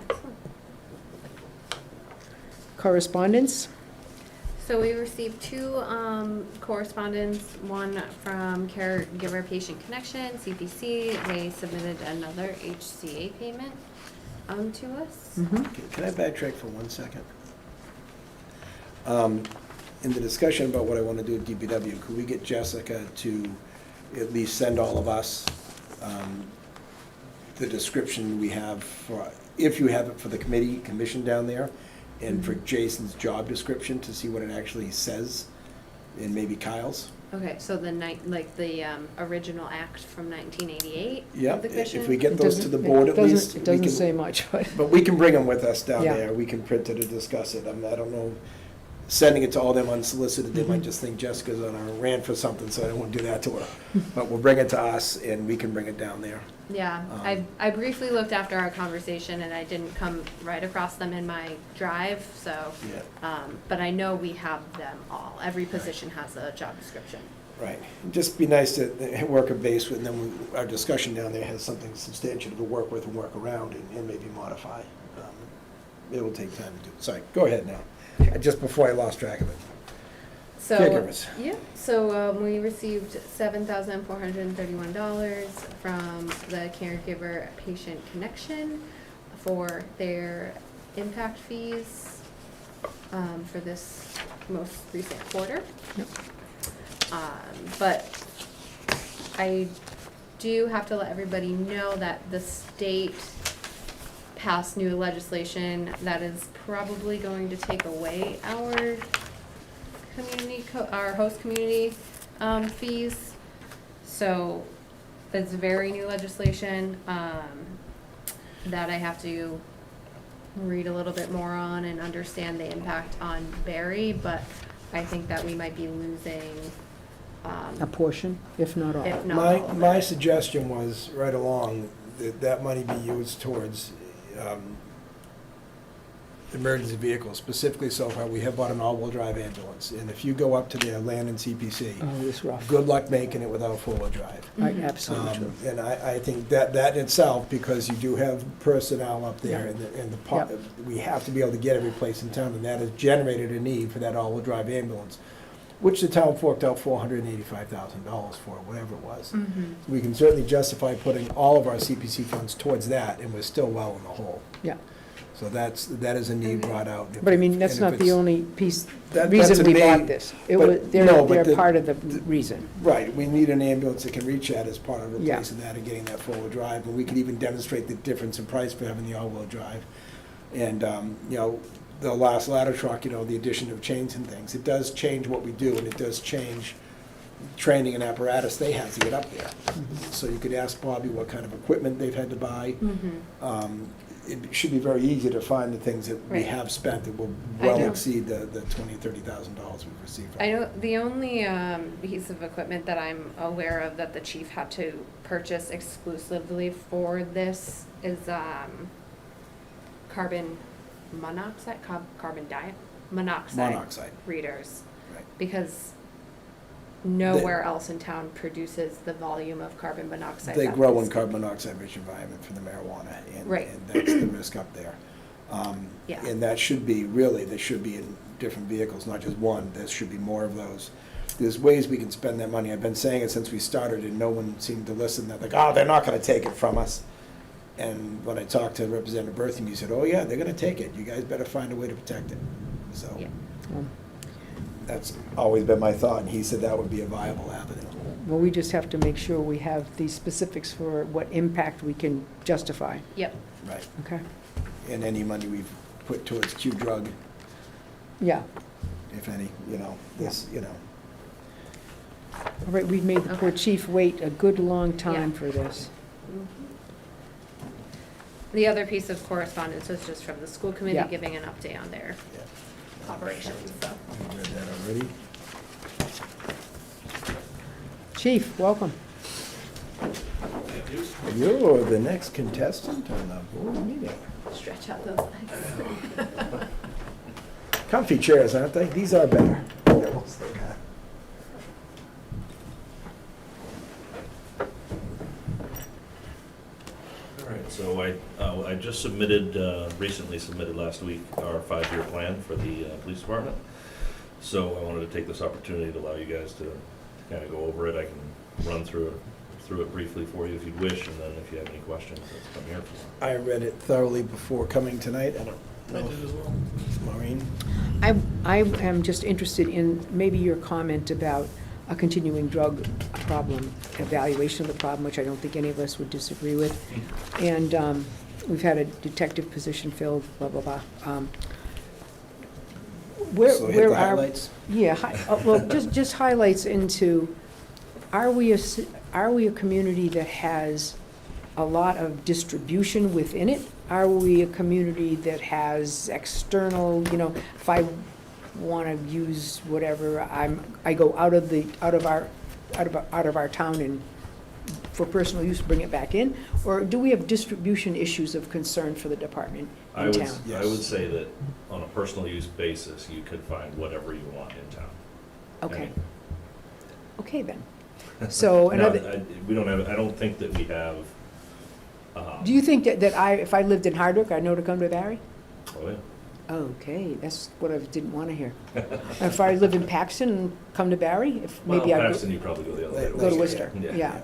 Excellent. Correspondence? So we received two correspondence, one from Caregiver Patient Connection, CPC. They submitted another HCA payment to us. Mhm. can I backtrack for 1 second? In the discussion about what I want to do at DPW, could we get Jessica to at least send all of us the description we have for, if you have it for the commission down there, and for Jason's job description, to see what it actually says, and maybe Kyle's? Okay, so the original act from 1988? Yeah, The commission? if we get It those to doesn't- the board at least. It we doesn't can- say much, but, But we can bring them with us down Yeah. there, we can print it or discuss it. I don't know, sending it to all them unsolicited, they might Mhm. just think Jessica's on a rant for something, so I won't do that to her. But we'll bring it to us, and we can bring it down there. Yeah, I briefly looked after our conversation and I didn't come right across them in my drive, so, Yeah, but I know we have them all. Every position has a job description. right. Just be nice to work a base with, and then our discussion down there has something substantial to work with and work around, and maybe modify. It will take time to do. Sorry, go ahead now. Just before I lost track of it. So, Caregivers. yeah, so we received $7,431 from the Caregiver Patient Connection for their impact fees for this most recent quarter. Yep. But I do have to let everybody know that the state passed new legislation that is probably going to take away our our host community, fees. So it's very new legislation, that I have to read a little bit more on and understand the impact on Barre, but I think that we might be losing, A portion, if not all. if not all of My it. suggestion was, right along, that that money be used towards emergency vehicles, specifically so far, we have bought an all-wheel drive ambulance, and if you go up to their land and CPC, Oh, it's rough. good luck making it without four-wheel drive. Right, absolutely true. And I think that in itself, because you do have personnel up there, Yeah. and we have to be able to get every place in town, and that has generated a need for that all-wheel drive ambulance, which the town forked out $485,000 for, whatever it was. Mhm. We can certainly justify putting all of our CPC funds towards that, and we're still well in the hole. Yeah. So that is a need brought out. But I mean, that's And if not the it's- only piece, That's reason a we bought main- this. It but was, no, but they're the- part of the reason. Right, we need an ambulance that can reach that as part of Yeah. replacing that and getting that four-wheel drive, and we could even demonstrate the difference in price for having the all-wheel drive. And, the last ladder truck, the addition of chains and things, it does change what we do, and it does change training and apparatus they have to get up there. So you could ask Bobby what kind of equipment they've had to buy. Mhm. It should be very easy to find the things that we Right. have spent that will I well know. exceed the $20,000-$30,000 we've received. I know the only, piece of equipment that I'm aware of that the chief had to purchase exclusively for this is, carbon monoxide, monoxide readers. Right. Because nowhere else in town produces the volume of carbon monoxide. They that grow this- in carbon monoxide-rich environment for the marijuana, Right. and that's the risk up there. Yeah. And that should be, really, they should be in different vehicles, not just one, there should be more of those. There's ways we can spend that money, I've been saying it since we started, and no one seemed to listen, they're like, oh, they're not gonna take it from us. And when I talked to Representative Bertham, he said, oh, yeah, they're gonna take it, you guys better find a way to protect it. So, Yeah. that's always been my thought, and he said that would be a viable avenue. Well, we just have to make sure we have the specifics for what impact we can justify, Yep. Right. okay? And any money we've put towards Q drug, Yeah, if any, all right, we've made the poor Okay. chief wait a good long time Yeah. for this. The other piece of correspondence was just from the school committee Yeah. giving an update on their operations, so. You read that already? Chief, welcome. You're the next contestant on the board meeting. Stretch out those legs. Comfy chairs, aren't they? These are better. Yeah, we'll say that. All right, so I just submitted, recently submitted last week, our 5-year plan for the police department. So I wanted to take this opportunity to allow you guys to kind of go over it. I can run through it briefly for you if you'd wish, and then if you have any questions, let's come here for. I read it thoroughly before coming tonight. I don't I know. did as well. Maureen? I am just interested in maybe your comment about a continuing drug problem, evaluation of the problem, which I don't think any of us would disagree with. And we've had a detective position filled, blah, blah, blah. So hit the are- highlights? Yeah, well, just highlights into, are we a community that has a lot of distribution within it? Are we a community that has external, if I want to use whatever, I go out of our town and for personal use, bring it back in? Or do we have distribution issues of concern for the department I in would, town? I would say that on a personal use basis, you could find whatever you want in town. Okay. Okay, then. So No, another, we don't have, I don't think that we have. do you think that if I lived in Hardwick, I'd know to come to Barre? Oh, yeah. Okay, that's what I didn't want to hear. If I live in Paxton, come to Barre, if Well, maybe I Paxton, you probably go the other way. go to Worcester, yeah.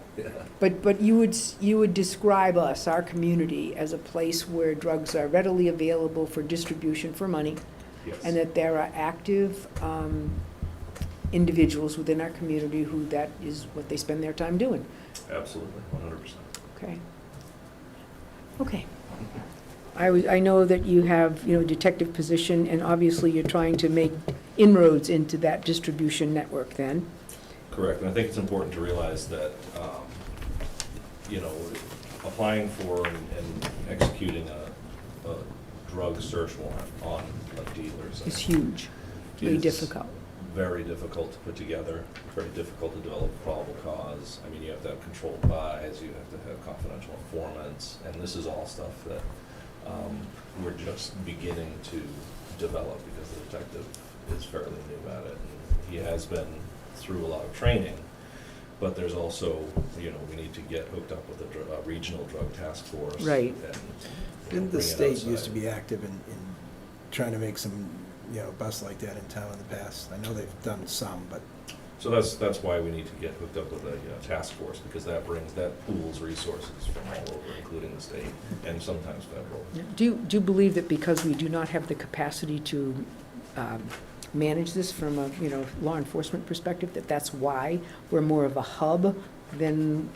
But you would describe us, our community, as a place where drugs are readily available for distribution for money, Yes. and that there are active individuals within our community who that is what they spend their time doing. Absolutely, 100%. Okay. Okay. I know that you have, you know, detective position, and obviously you're trying to make inroads into that distribution network then. Correct, and I think it's important to realize that, you know, applying for and executing a drug search warrant on a dealer's It's huge, really is difficult. very difficult to put together, very difficult to develop probable cause. I mean, you have to have controlled buys, you have to have confidential informants, and this is all stuff that we're just beginning to develop because the detective is fairly new at it. And he has been through a lot of training, but there's also, you know, we need to get hooked up with a regional drug task force. Right. Didn't the bring it state used to outside. be active in trying to make some, you know, busts like that in town in the past? I know they've done some, but So that's why we need to get hooked up with a task force, because that pools resources from all over, including the state and sometimes federal. Do you believe that because we do not have the capacity to manage this from a, you know, law enforcement perspective, that that's why we're more of a hub than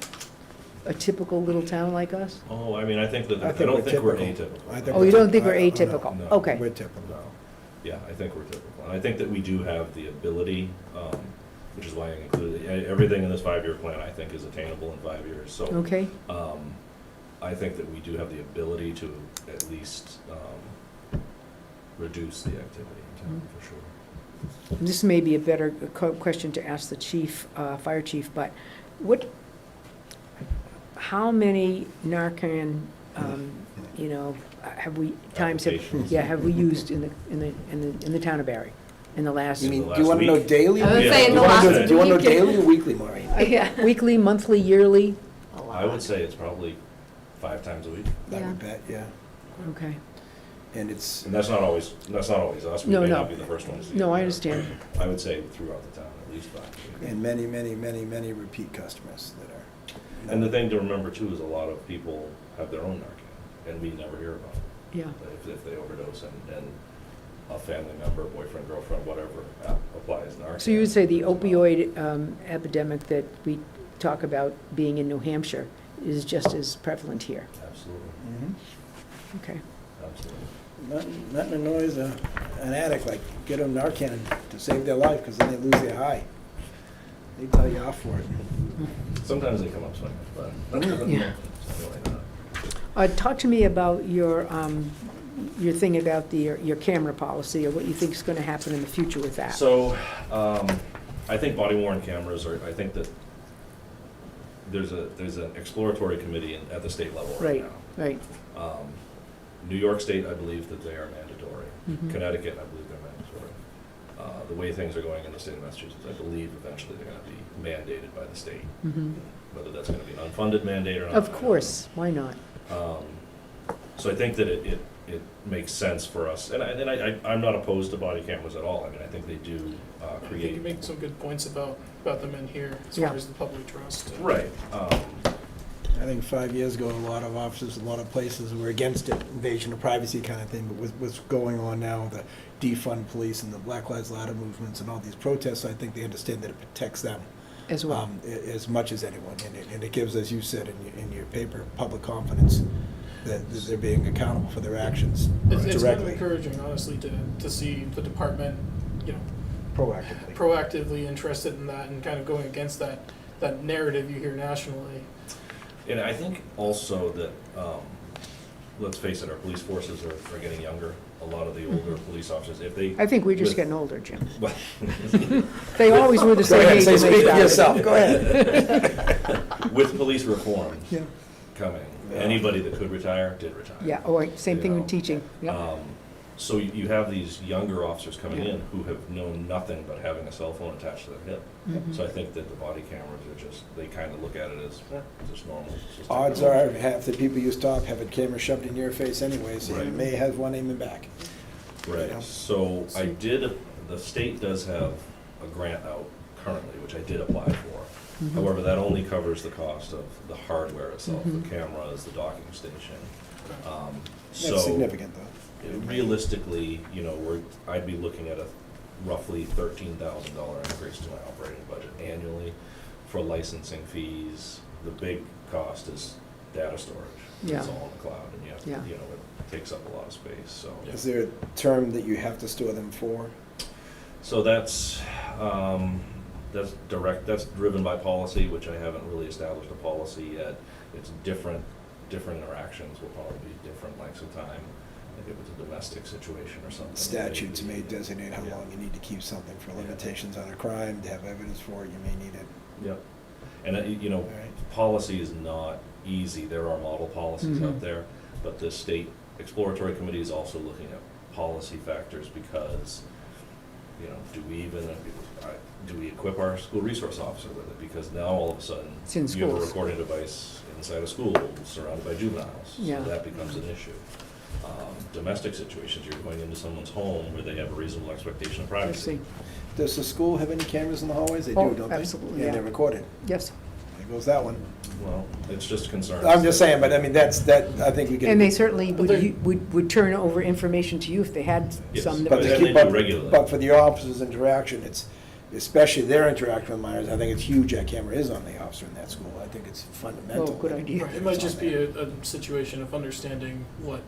a typical little town like us? Oh, I mean, I think that, I I think don't we're think we're typical. atypical. I think Oh, you don't think we're I don't know. atypical? No. Okay. we're typical. No. Yeah, I think we're typical. And I think that we do have the ability, which is why I included, everything in this 5-year plan, I think, is attainable in 5 years. So Okay, I think that we do have the ability to at least reduce the activity in town, for sure. this may be a better question to ask the chief, fire chief, but how many Narcan, you know, have we, Applications. have we used in the town of Barre in the last? You mean, the do you last want to know week? daily? I was Yeah. saying Do the you wanna last do- week. Do you want to know daily or weekly, Maureen? Yeah. Weekly, monthly, yearly? I would say it's probably 5 times a week. I Yeah. would bet, yeah. Okay. And it's, And that's not always us. We No, may no. not be the first ones to No, do I that. understand. I would say throughout the town, at least 5. and many repeat customers that are. And the thing to remember too is a lot of people have their own Narcan, and we never hear about it. Yeah. If they overdose and a family member, boyfriend, girlfriend, whatever, applies Narcan. So you would say the opioid epidemic that we talk about being in New Hampshire is just as prevalent here? Absolutely, Mhm. Okay. absolutely. Nothing annoys an addict like get them Narcan to save their life, because then they lose their high. They tell you off for it. Sometimes they come up swinging, but Yeah. really not. Talk to me about your thing about your camera policy, or what you think is going to happen in the future with that. So, I think body worn cameras are, I think that there's an exploratory committee at the state level right Right, now. right. New York State, I believe that they are mandatory. Mhm. Connecticut, I believe they're mandatory. The way things are going in the state of Massachusetts, I believe eventually they're gonna be mandated by the state, Mhm. whether that's gonna be an unfunded mandate or not. Of course, why not? So I think that it makes sense for us, and I'm not opposed to body cameras at all. I mean, I think they do I think create. you make some good points about them in here, as Yeah. far as the public trust. Right. I think 5 years ago, a lot of officers, a lot of places were against it, invasion of privacy kind of thing, but with what's going on now, the defund police and the Black Lives Matter movements and all these protests, I think they understand that it protects them As well. as much as anyone. And it gives, as you said in your paper, public confidence that they're being accountable for their actions It's kind of directly, encouraging, honestly, to see the department, you know, proactively. proactively interested in that and kind of going against that narrative you hear nationally. And I think also that, let's face it, our police forces are getting younger. A lot of the older police officers, if they. I think we're just with- getting older, Jim. Well, They always were the Go same ahead, age say, when they speak for started. yourself, go ahead. with police reform Yeah. coming, Yeah. anybody that could retire, did retire. Yeah, or same thing You with know, teaching, yeah. So you have these younger officers coming Yeah. in who have known nothing but having a cell phone attached to their hip. Mhm. So I think that the body cameras are just, they kind of look at it as, just normal. It's just Odds technology. are, half the people you stop have a camera shoved in your face anyway, so you Right. may have one aiming back. you know. Right, so the state does have a grant out currently, which I did apply for. Mhm. However, that only covers the cost of the hardware itself, Mhm. the cameras, the docking station. That's So significant, though. realistically, you know, I'd be looking at a roughly $13,000 increase to my operating budget annually for licensing fees, the big cost is data storage. Yeah. It's all in the cloud, and you have to, Yeah. you know, it takes up a lot of space, so. Is there a term that you have to store them for? So that's that's driven by policy, which I haven't really established a policy yet. It's different interactions will probably be different lengths of time. Like if it's a domestic situation or something. Statutes maybe, may designate how yeah. long you need to keep something for Yeah. limitations on a crime, to have evidence for it, you may need it. Yep. And, you know, All right. policy is not easy. There are model policies Mhm. out there, but the state exploratory committee is also looking at policy factors because, you know, do we equip our school resource officer with it? Because now all of a sudden, It's in you have a schools. recording device inside a school surrounded by juveniles. Yeah. So that becomes an issue. Domestic situations, you're going into someone's home where they have a reasonable expectation of I privacy. see. Does the school have any cameras in the hallways? They do, Oh, don't they? absolutely, And yeah. they're recorded. Yes. There goes that one. Well, it's just concerns. I'm just saying, but I mean, that, I think we can. And they certainly But they- would turn over information to you if they had Yes. some that But But was. to they keep do up, regularly. but for the officer's interaction, it's, especially their interaction with minors, I think it's huge that camera is on the officer in that school. I think it's fundamental. Oh, good idea. Right, it might just be a situation of understanding what,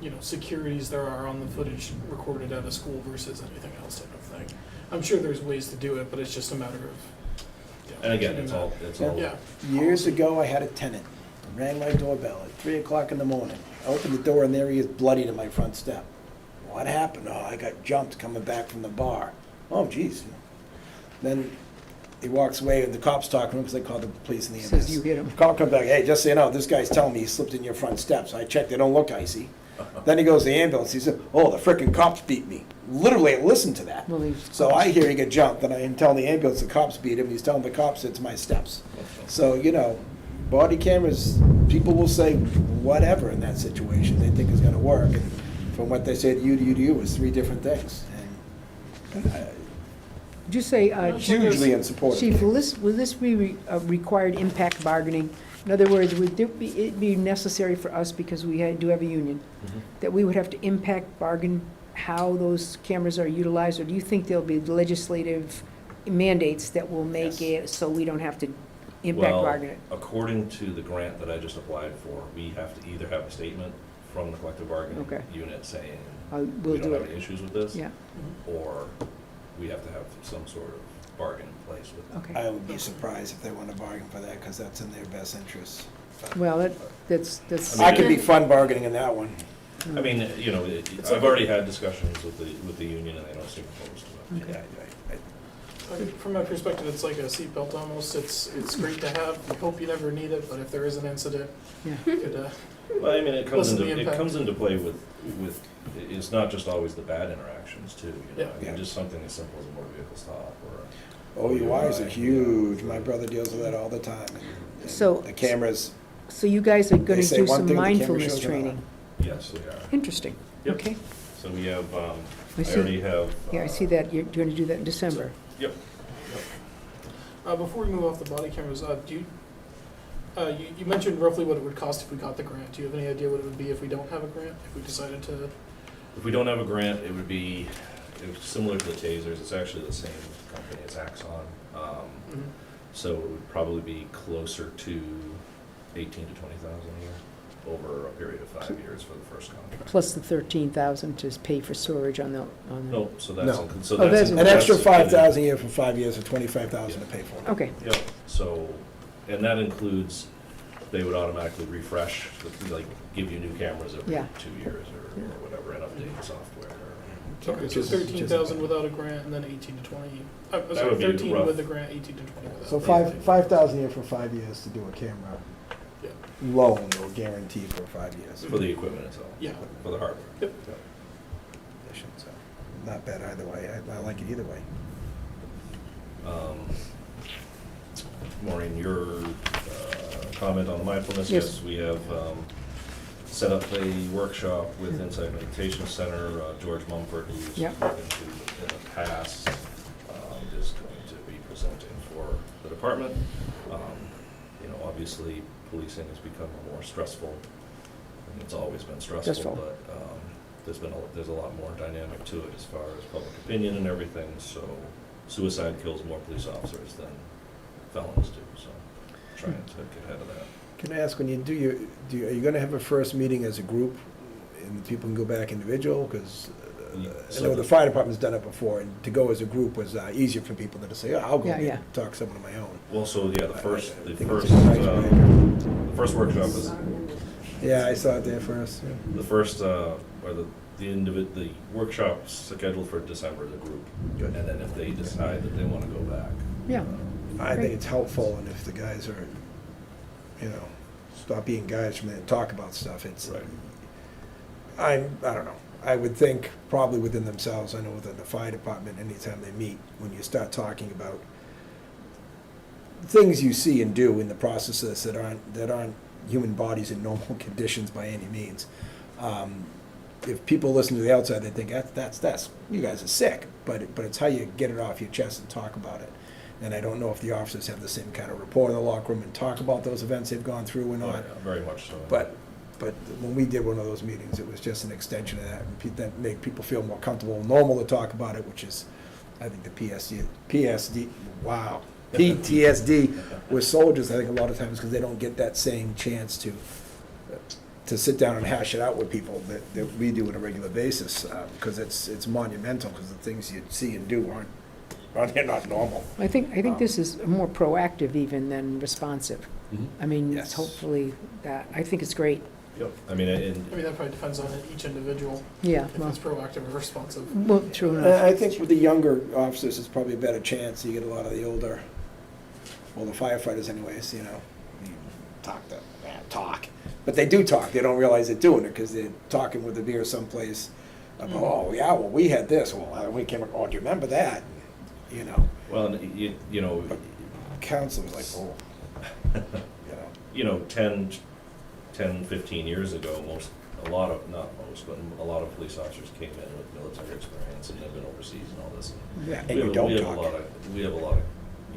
you know, securities there are on the footage recorded at a school versus anything else type of thing. I'm sure there's ways to do it, but it's just a matter of. Yeah, And again, it's Yeah. all. Yeah, Years ago, I had a tenant, rang my doorbell at 3 o'clock in the morning. I opened the door and there he is, bloody to my front step. What happened? Oh, I got jumped coming back from the bar. Oh, geez. Then he walks away and the cops talk to him because they called the police and the Says you hit him. Cop comes back, hey, just so you know, this guy's telling me he slipped in your front steps. I checked, they don't look icy. Then he goes to the ambulance, he said, oh, the frickin' cops beat me. Literally, I listened to that. Well, So I hear he get jumped, and I'm telling the ambulance the cops beat him, he's telling the cops it's my steps. So, you know, body cameras, people will say whatever in that situation they think is gonna work. And from what they say to you, it's three different things. And Would you say, hugely in support of Chief, it. will this be required impact bargaining? In other words, would it be necessary for us, because we do have a union, Mhm. that we would have to impact bargain how those cameras are utilized? Or do you think there'll be legislative mandates that will make Yes. it so we don't have to impact bargain it? Well, according to the grant that I just applied for, we have to either have a statement from the collective bargaining Okay. unit saying, We'll we don't do have it. any issues with this. Yeah, Or we have to have some sort of bargain in place with them. okay. I would be surprised if they want to bargain for that, because that's in their best interest. Well, that's. I could be fun bargaining in that one. I mean, you know, I've already had discussions with the union, and they don't seem opposed to it. Okay. from my perspective, it's like a seatbelt almost. It's great to have. We hope you never need it, but if there is an incident, Yeah. you could, Well, I mean, it comes Listen to into, the it impact. comes into play with, it's not just always the bad interactions too, you know? Yeah. I mean, Yeah. just something as simple as a motor vehicle stop or. OUIs are huge, my brother deals with that all the time. And So- the cameras, So you guys are They gonna say do one some thing, the camera mindfulness shows another. training? Yes, we are. Interesting, Yep. okay. So we have, I I see. already have. Yeah, I see that, you're gonna do that in December. Yep. before we move off the body cameras, you mentioned roughly what it would cost if we got the grant. Do you have any idea what it would be if we don't have a grant, if we decided to? If we don't have a grant, it would be similar to the tasers. It's actually the same company as Axon. Mhm. So it would probably be closer to 18 to 20,000 a year over a period of 5 years for the first contract. Plus the 13,000 to pay for storage on the. No, so that's, No. so Oh, that's. that's- an extra that's- 5,000 a year for 5 years, or 25,000 to pay for it. Okay, Yeah, so, and that includes, they would automatically refresh, like, give you new cameras every Yeah. 2 years or whatever, and update the software. Okay, Which so is- 13,000 without a grant, and then 18 to 20. Sorry, would be 13 rough. with the grant, 18 to 20 without. So 5,000 a year for 5 years to do a camera Yeah. loan or guarantee for 5 years. For the equipment itself. Yeah. For the hardware. Yep. So, not bad either way, I like it either way. Maureen, your comment on the mindfulness, Yes. yes, we have set up a workshop with Insight Meditation Center. George Mumford, who's Yep. spoken to in the past, is going to be presenting for the department. You know, obviously, policing has become more stressful, and it's always been stressful, Stressful. but there's a lot more dynamic to it as far as public opinion and everything, so suicide kills more police officers than felons do, so. trying to get ahead of that. Can I ask, when you are you gonna have a first meeting as a group, and people can go back individual? Because I know the fire department's done it before, and to go as a group was easier for people than to say, oh, I'll go Yeah. talk to someone on my own. Well, so, yeah, the first workshop is, Yeah, I saw it there first. Yeah. the first, or the workshop's scheduled for December, the group. Good. And then if they decide that they wanna go back. Yeah. I Great. think it's helpful, and if the guys are, stop being guys from there and talk about stuff, it's, Right. I don't know. I would think probably within themselves, I know within the fire department, anytime they meet, when you start talking about things you see and do in the processes that aren't human bodies in normal conditions by any means. If people listen to the outside, they think, that's, you guys are sick, but it's how you get it off your chest and talk about it. And I don't know if the officers have the same kind of rapport in the locker room and talk about those events they've gone through or Oh, not. yeah, very much so. But when we did one of those meetings, it was just an extension of that, and that made people feel more comfortable and normal to talk about it, which is, I think, the PTSD with soldiers, I think a lot of times, because they don't get that same chance to sit down and hash it out with people that we do on a regular basis, because it's monumental, because the things you see and do they're not normal. I think this is more proactive even than responsive. Mhm. I mean, Yes. hopefully that, I think it's great. Yep, I mean, I mean, that probably depends on each individual, Yeah, if well, it's proactive or responsive. well, true enough. I think with the younger officers, it's probably a better chance. You get a lot of the older, well, the firefighters anyways, you talk. But they do talk. They don't realize they're doing it because they're talking with a beer someplace about, oh, yeah, well, we had this. Well, we came, oh, do you remember that? well, and you know, Counselors like, oh, 10, 15 years ago, a lot of police officers came in with military experience and have been overseas and all this. yeah, We and you have- don't we have talk. we have a lot of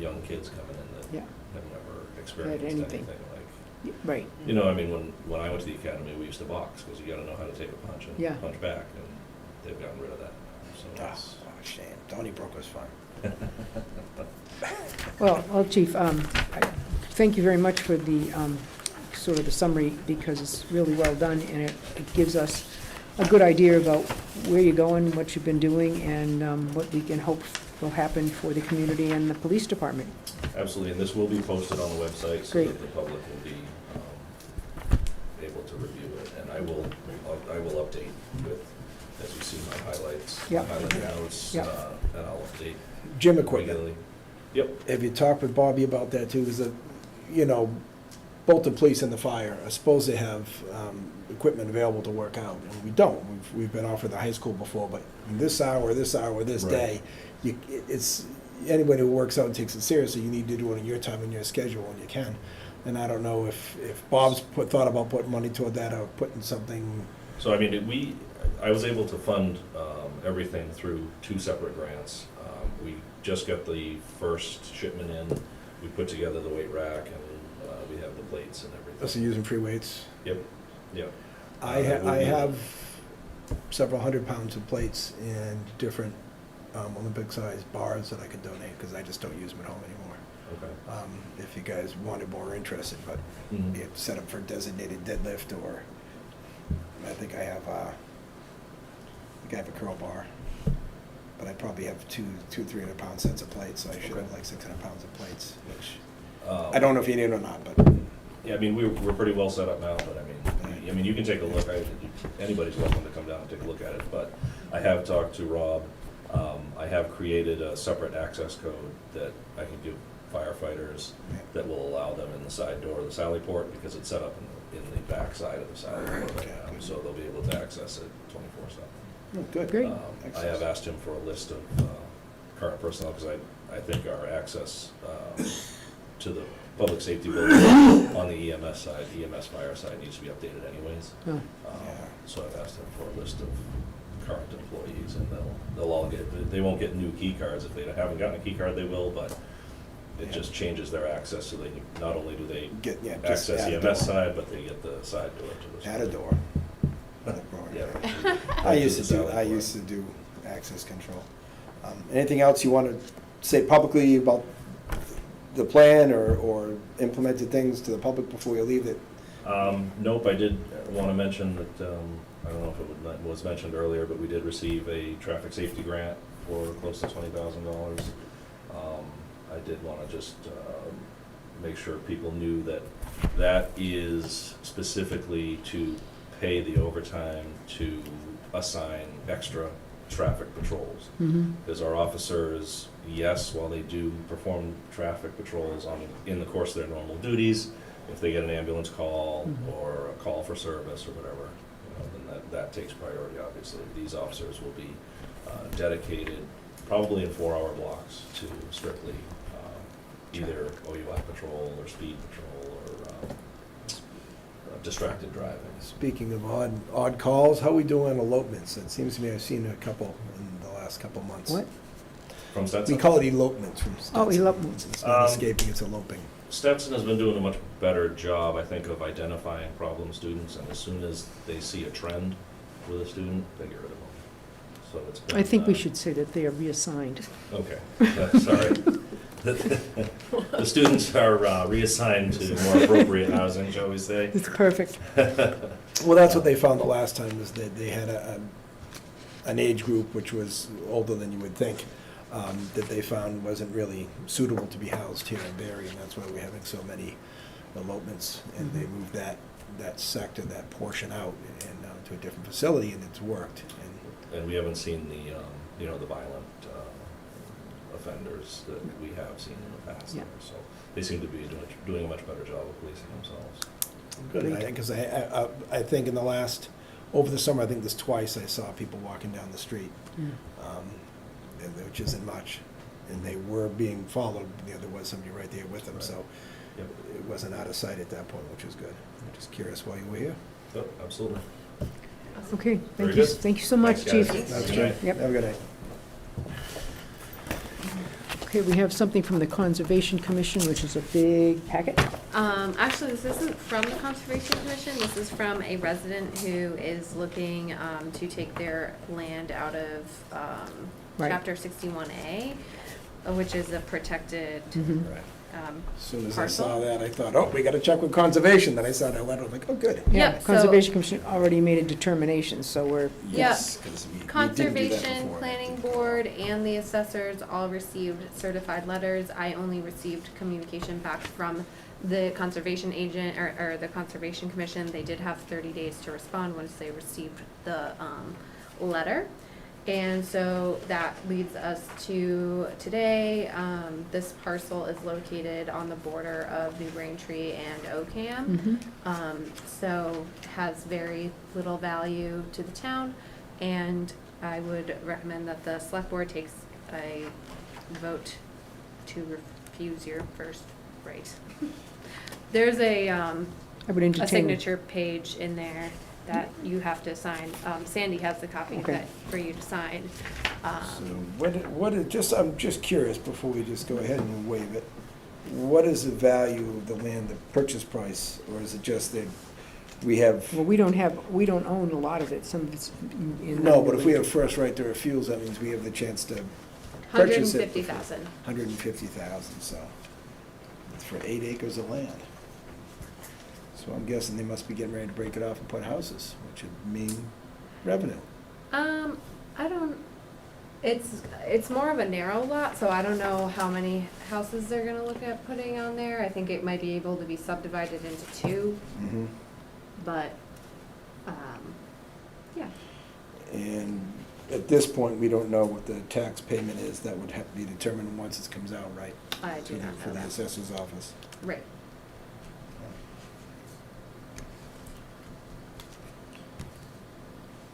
young kids coming in that Yeah. have never experienced anything. anything like, Right, I mean, when I went to the academy, we used to box, because you gotta know how to take a punch Yeah. and punch back, and they've gotten rid of that. So Oh, it's, shame. Tony broke his fun. well, Chief, thank you very much for the, sort of the summary, because it's really well done, and it gives us a good idea about where you're going, what you've been doing, and what we can hope will happen for the community and the police department. absolutely, and this will be posted on the website so Great. that the public will be able to review it, and I will update with, as you see my highlights, Yep. highlighted notes, Yep. And I'll update Gym equipment. regularly. Yep, Have you talked with Bobby about that too? Because, both the police and the fire are supposed to have equipment available to work out, and we don't. We've been offered the high school before, but this hour, this Right. day, it's, anybody who works out and takes it seriously, you need to do it on your time and your schedule when you can. And I don't know if Bob's thought about putting money toward that or putting something, so I mean, I was able to fund everything through 2 separate grants. We just got the first shipment in, we put together the weight rack, and we have the plates and everything. also using free weights. Yep. I have several hundred pounds of plates and different Olympic-sized bars that I could donate, because I just don't use them at home anymore. Okay. If you guys wanted more interested, but Mhm. you have to set up for designated deadlift, or I think I have a curl bar, but I probably have 300 pound sets of plates, so I should have Okay. like 600 pounds of plates, which Um, I don't know if you need it or not, but Yeah, I mean, we're pretty well set up now, but I mean, you can take a look. Anybody's welcome to come down and take a look at it, but I have talked to Rob. I have created a separate access code that I can give firefighters that will allow them in the side door of the Sally Port, because it's set up in the back side of the Sally Port right now, so they'll be able to access it 24/7. oh, good. Great. I have asked him for a list of current personnel, because I think our access to the public safety building on the EMS side, EMS fire side, needs to be updated anyways. Oh, So I've asked him for a list of current employees, and they'll all they won't get new key cards. If they haven't gotten a key card, they will, but it just changes their access, so they, not only do they Just access add a the EMS door. side, but they get the side door to the. Add a door. Yeah. I used to do access control. Anything else you want to say publicly about the plan or implemented things to the public before you leave that? Nope, I did want to mention that, I don't know if it was mentioned earlier, but we did receive a traffic safety grant for close to $20,000. I did want to just make sure people knew that that is specifically to pay the overtime to assign extra traffic patrols. Mhm. Because our officers, yes, while they do perform traffic patrols in the course of their normal duties, if they get an ambulance call Mhm. or a call for service or whatever, then that takes priority, obviously. These officers will be dedicated, probably in 4-hour blocks, to strictly either OUF patrol or speed patrol or distracted driving. Speaking of odd calls, how are we doing on elopements? It seems to me I've seen a couple in the last couple months. What? From We Stetson? call it elopements from Stetson. Oh, elopements. It's not escaping, it's eloping. Stetson has been doing a much better job, I think, of identifying problem students, and as soon as they see a trend with a student, they get rid of them. So it's been, I think we should say that they are reassigned. Okay, sorry. The students are reassigned to more appropriate housing, shall we say. It's perfect. Well, that's what they found the last time, is that they had an age group which was older than you would think, that they found wasn't really suitable to be housed here in Barre, and that's why we're having so many elopements. And they moved that sector, that portion out, and to a different facility, and it's worked. And we haven't seen the violent offenders that we have seen in the past Yeah. there. So they seem to be doing a much better job of policing themselves. Good, because I think in the last, over the summer, I think there's twice I saw people walking down the street, which isn't much, and they were being followed, there was somebody right there with them, Right. so Yep. it wasn't out of sight at that point, which was good. I'm just curious why you were here. Oh, absolutely. Okay, Very thank you, good. thank you so much, Thanks, Chief. guys. That's Good true. night. Yep. Have a good night. Okay, we have something from the Conservation Commission, which is a big packet. Actually, this isn't from the Conservation Commission, this is from a resident who is looking, to take their land out of, Right. chapter 61A, which is a protected, Mhm. Right. um, As soon as I Parcel? saw that, I thought, oh, we gotta check with conservation, then I saw that letter, I'm like, oh, good. Yeah, Yep, so- Conservation Commission already made a determination, so we're, Yes, 'cause we didn't do that Conservation, before. Planning Board, and the assessors all received certified letters. I only received communication back from the conservation agent, or the Conservation Commission. They did have 30 days to respond once they received the, letter. And so that leads us to today. This parcel is located on the border of New Braintree and Ocam. So has very little value to the town, and I would recommend that the select board takes a vote to refuse your first right. There's I would a entertain. signature page in there that you have to sign. Sandy has the copy of Okay. that for you to sign. So I'm just curious, before we just go ahead and waive it, what is the value of the land, the purchase price, or is it just that we have? Well, we don't own a lot of it, some of it's in. No, but if we have first right to refuse, that means we have the chance to purchase it. 150,000. 150,000, so it's for 8 acres of land. So I'm guessing they must be getting ready to break it off and put houses, which would mean revenue. I don't, it's more of a narrow lot, so I don't know how many houses they're gonna look at putting on there. I think it might be able to be subdivided into two, Mhm. but, yeah. And at this point, we don't know what the tax payment is. That would have to be determined once it comes out, right? I do not For know the that. assessor's office. Right.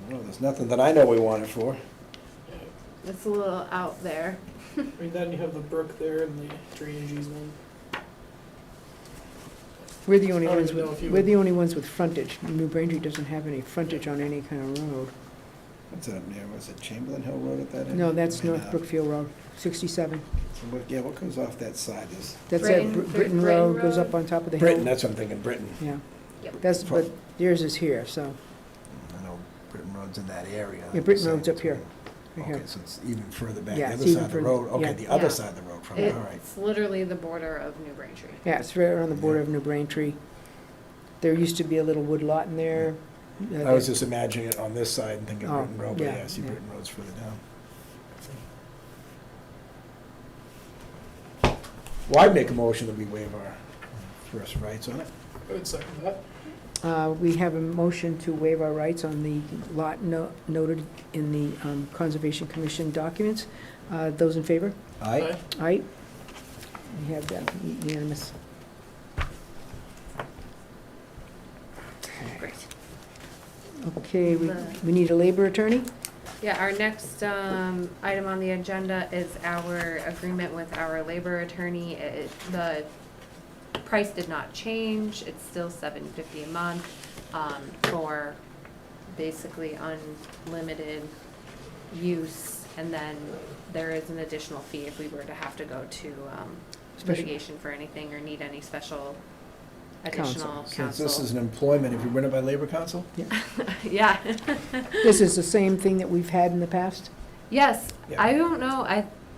Well, there's nothing that I know we want it for. It's a little out there. I mean, then you have the brook there and the drainage easement. We're the only I don't ones even know with, if you we're would- the only ones with frontage. New Braintree doesn't have any frontage on any kind of road. What's that near? Was it Chamberlain Hill Road at that end? No, that's I mean, North Brookfield Road, 67. So what comes off that side is? That's Britton- that Britton Britton Road, goes Road? up on top of the hill. Britain, that's what I'm thinking, Britain. Yeah, Yep. that's, but yours is here, so, I know Britain Road's in that area. Yeah, Britain Road's up here. I Okay, have- so it's even further back, Yeah, the it's other even side of the further- road, okay, yeah. the other Yeah. side of the road from it, all right. It's literally the border of New Braintree. Yeah, it's right on the border of New Braintree. There used to be a little wood lot in there. I was just imagining it on this side and thinking Oh, Britton Road, but yeah, yeah, I see yeah. Britton Road's further down. Well, I'd make a motion that we waive our first rights on it. I would second that. We have a motion to waive our rights on the lot noted in the Conservation Commission documents. Those in favor? Aye? Aye. We have that unanimous. Great. Okay, we need a labor attorney? Yeah, our next item on the agenda is our agreement with our labor attorney. The price did not change. It's still $750 a month for basically unlimited use. And then there is an additional fee if we were to have to go to Special- litigation for anything or need any special additional Since counsel. this is an employment, if we run it by Labor Council? Yeah. This is the same thing that we've had in the past? Yes, Yeah. I don't know,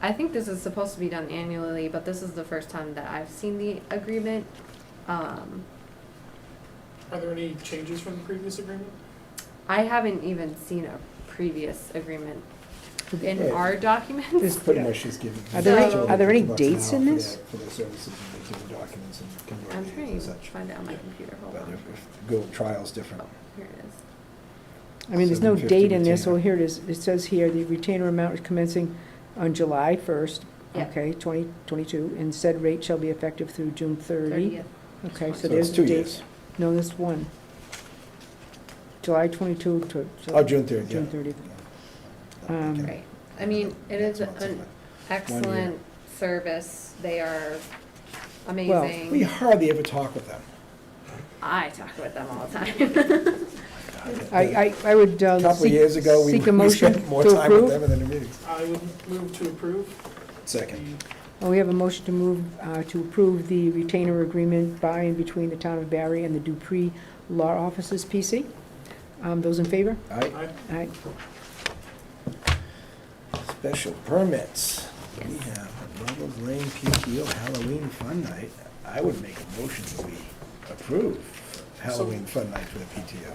I think this is supposed to be done annually, but this is the first time that I've seen the agreement. Are there any changes from the previous agreement? I haven't even seen a previous agreement in Yeah. our documents. This- Pretty much just giving. Are there any- $250 are there any an dates hour in for this? their- For their services and they do the documents and I'm convert trying it and to such. find it on my computer, hold But on. if go trial's different. Oh, here it is. I mean, there's no 750 date in this, so retainer. here it is. It says here, the retainer amount is commencing on July 1st, Yeah. okay, 2022, and said rate shall be effective through June 30. 30th. Okay, so So there's it's the 2 date. years. No, that's one. July 22 to. Oh, June 30th, yeah. June 30th. Yeah. Okay. Right, I mean, it is That's an months excellent service, they are We amazing. hardly ever talk with them. I talk with them all the time. I would A couple of years ago, we seek a we motion spent more to time with approve. them than the meetings. I would move to approve Second. Well, we have a motion to move, to approve the retainer agreement by and between the town of Barre and the Dupere Law Offices, PC. Those in favor? Aye. Aye. Aye. Special permits. We Yes. have Ruggles Lane PTO Halloween Fun Night. I would make a motion that we approve Halloween Fun Night for the PTO.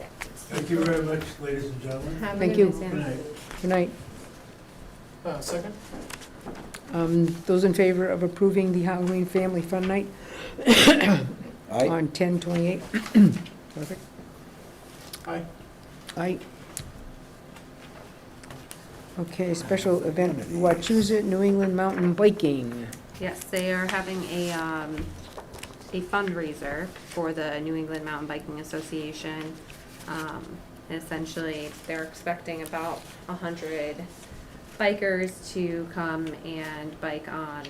Thank you very much, ladies and gentlemen. Have a Thank good you. night, Sam. Good night. Good night. Second? Those in favor of approving the Halloween Family Fun Night Aye? on 10/28? Perfect. Aye. Aye. Okay, special event, Wachusett New England Mountain Biking. Yes, they are having a fundraiser for the New England Mountain Biking Association. Essentially, they're expecting about 100 bikers to come and bike on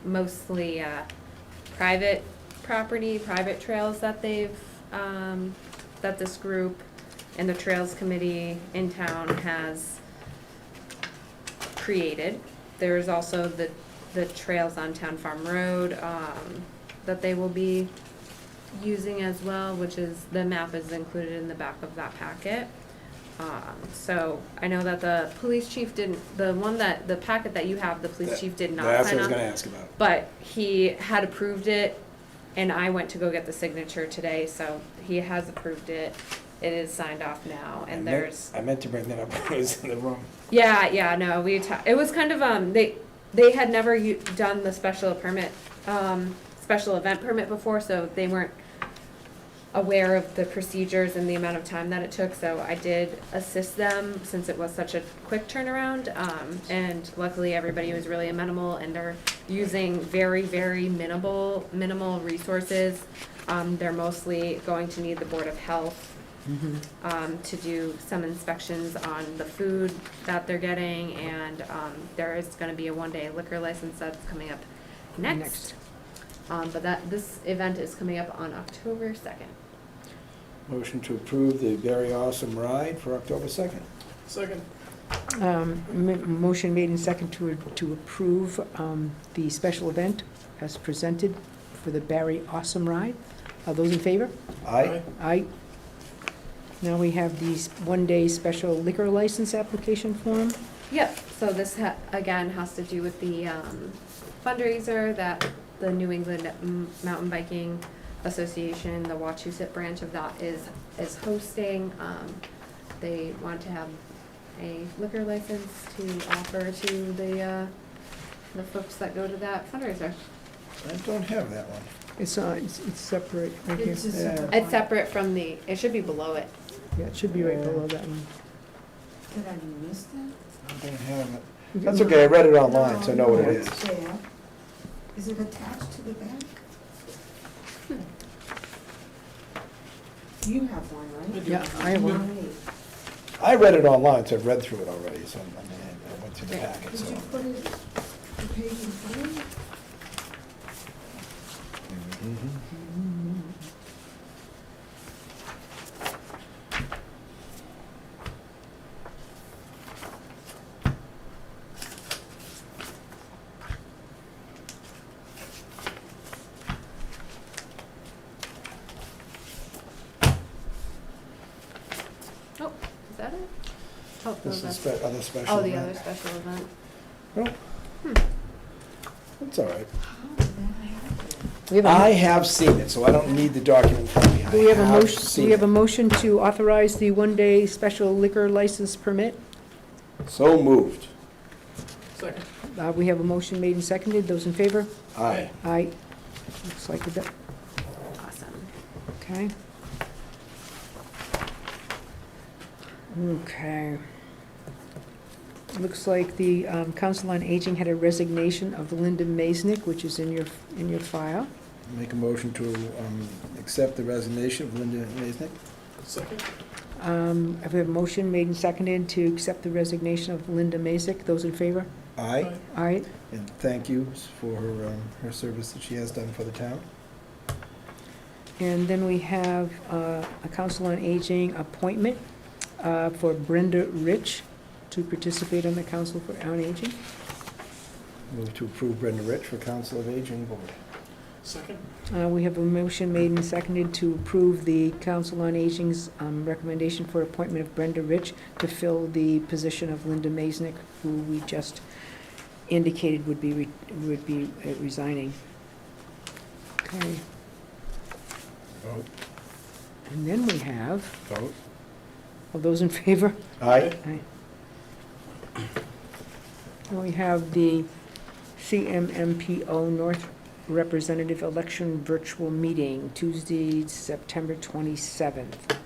mostly private property, private trails that they've, that this group and the Trails Committee in town has created. There's also the trails on Town Farm Road that they will be using as well, which is, the map is included in the back of that packet. So I know that the police chief didn't, the packet that you have, the police chief did not That's what I sign was on. gonna ask about. But he had approved it, and I went to go get the signature today, so he has approved it. It is signed off now, and there's. I meant to bring that up when I was in the room. Yeah, no, it was kind of, they had never done the special permit, special event permit before, so they weren't aware of the procedures and the amount of time that it took, so I did assist them since it was such a quick turnaround, and luckily everybody was really amenable, and they're using very, very minimal resources. They're mostly going to need the Board of Health to do some inspections on the food that they're getting, and there is gonna be a one-day liquor license that's coming up next. But this event is coming up on October 2nd. Motion to approve the Very Awesome Ride for October 2nd. Second? Motion made and second to approve the special event as presented for the Barre Awesome Ride. Are those in favor? Aye? Aye. Now we have these one-day special liquor license application form. Yep, so this again has to do with the fundraiser that the New England Mountain Biking Association, the Wachusett branch of that is hosting. They want to have a liquor license to offer to the folks that go to that fundraiser. I don't have that one. It's separate right here. It's a Yeah. separate It's one. separate from it should be below it. Yeah, it should be right below that one. Did I miss that? I don't have it. That's okay, I read it online, so I know what it No, is. it's there. Is it attached to the back? You have one, right? Yeah, I have one. Right. I read it online, so I've read through it already, so I went through the packet, Did so. you put it, the page in front of you? Oh, is that it? Oh, no, This is that's, other special. oh, the event. other special event. Well, that's all right. Oh, then I have it. We have a- I have seen it, so I don't need the document from me. Do we have a motion, do seen we have a it. motion to authorize the one-day special liquor license permit? So moved. Second. We have a motion made and seconded. Those in favor? Aye. Aye. Looks like it, Awesome. okay. Okay. Looks like the Council on Aging had a resignation of Linda Maisnick, which is in your file. Make a motion to accept the resignation of Linda Maisnick. Second. I have a motion made and seconded to accept the resignation of Linda Maisnick. Those in favor? Aye, Aye. and thank you for her service that she has done for the town. And then we have a Council on Aging appointment for Brenda Rich to participate on the Council on Aging. Move to approve Brenda Rich for Council of Aging Board. Second. We have a motion made and seconded to approve the Council on Aging's recommendation for appointment of Brenda Rich to fill the position of Linda Maisnick, who we just indicated would be resigning. Okay, Vote. and then we have, Vote. all those in favor? Aye. Aye. And we have the CMMPO North Representative Election Virtual Meeting, Tuesday, September 27th.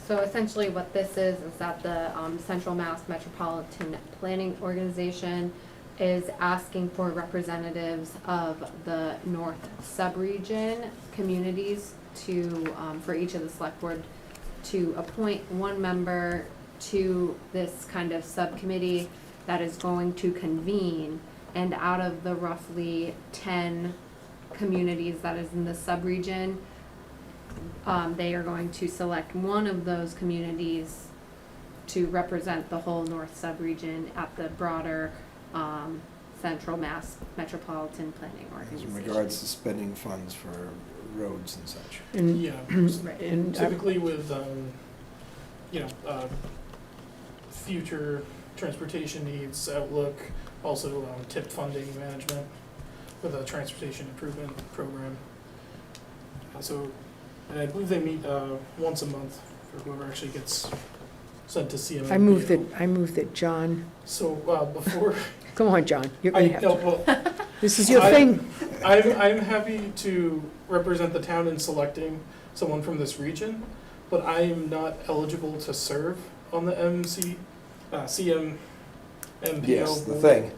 So essentially what this is that the Central Mass Metropolitan Planning Organization is asking for representatives of the North Subregion communities to, for each of the select board, to appoint one member to this kind of subcommittee that is going to convene, and out of the roughly 10 communities that is in the subregion, they are going to select one of those communities to represent the whole North Subregion at the broader Central Mass Metropolitan Planning As Organization. in regards to spending funds for roads and such. And, Yeah. and Typically with, future transportation needs, outlook, also tip funding management with a transportation improvement program. So, and I believe they meet once a month for whoever actually gets sent to CMMPO. I move that John, So, before, come on, John, you're I, gonna have no, to, well, this is your I- thing. I'm happy to represent the town in selecting someone from this region, but I am not eligible to serve on the CMMPO Yes, the board. thing.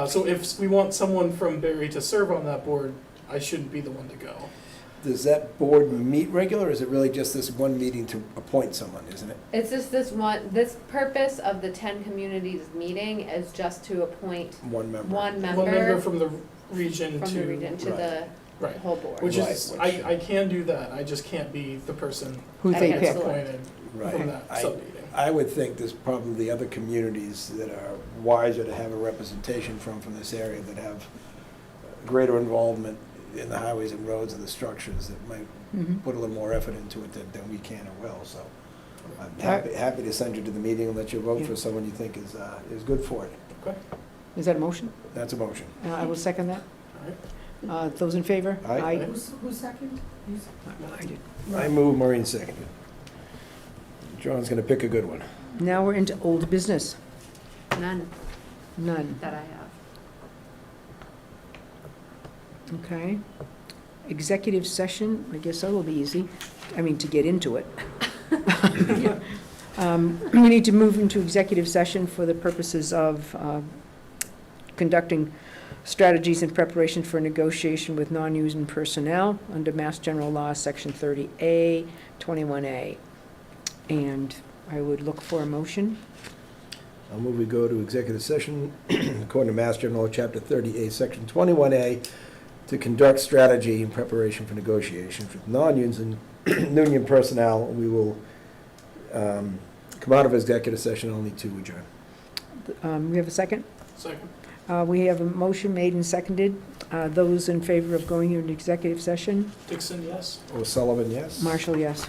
So if we want someone from Barre to serve on that board, I shouldn't be the one to go. Does that board meet regular, or is it really just this one meeting to appoint someone, isn't it? It's just this purpose of the 10 communities meeting is just to appoint One member. one One member member from the region from to. the region to right. the Right, whole board. which is, Right, I can do that, I just can't be the person Who I they get pick. to- appointed Right. from that I- sub-meeting. I would think there's probably other communities that are wiser to have a representation from this area that have greater involvement in the highways and roads and the structures that might Mhm. put a little more effort into it than we can or will, so. I'm happy to send you to the meeting and let you vote for someone you think is good for it. Okay, Is that a motion? That's a motion. I will second that. all right. Those in favor? Aye. Who's second? I did. I move, Maureen seconded. John's gonna pick a good one. Now we're into old business. None None, that I have. okay. Executive session, I guess that will be easy, I mean, to get into it. We need to move into executive session for the purposes of conducting strategies in preparation for negotiation with non-union personnel under Mass General Law, Section 30A, 21A. And I would look for a motion. I'll move we go to executive session according to Mass General Law, Chapter 30A, Section 21A, to conduct strategy in preparation for negotiations with non-unions and union personnel. We will come out of executive session only to adjourn. We have a second? Second. We have a motion made and seconded. Those in favor of going into executive session? Dixon, yes? O'Sullivan, yes? Marshall, yes.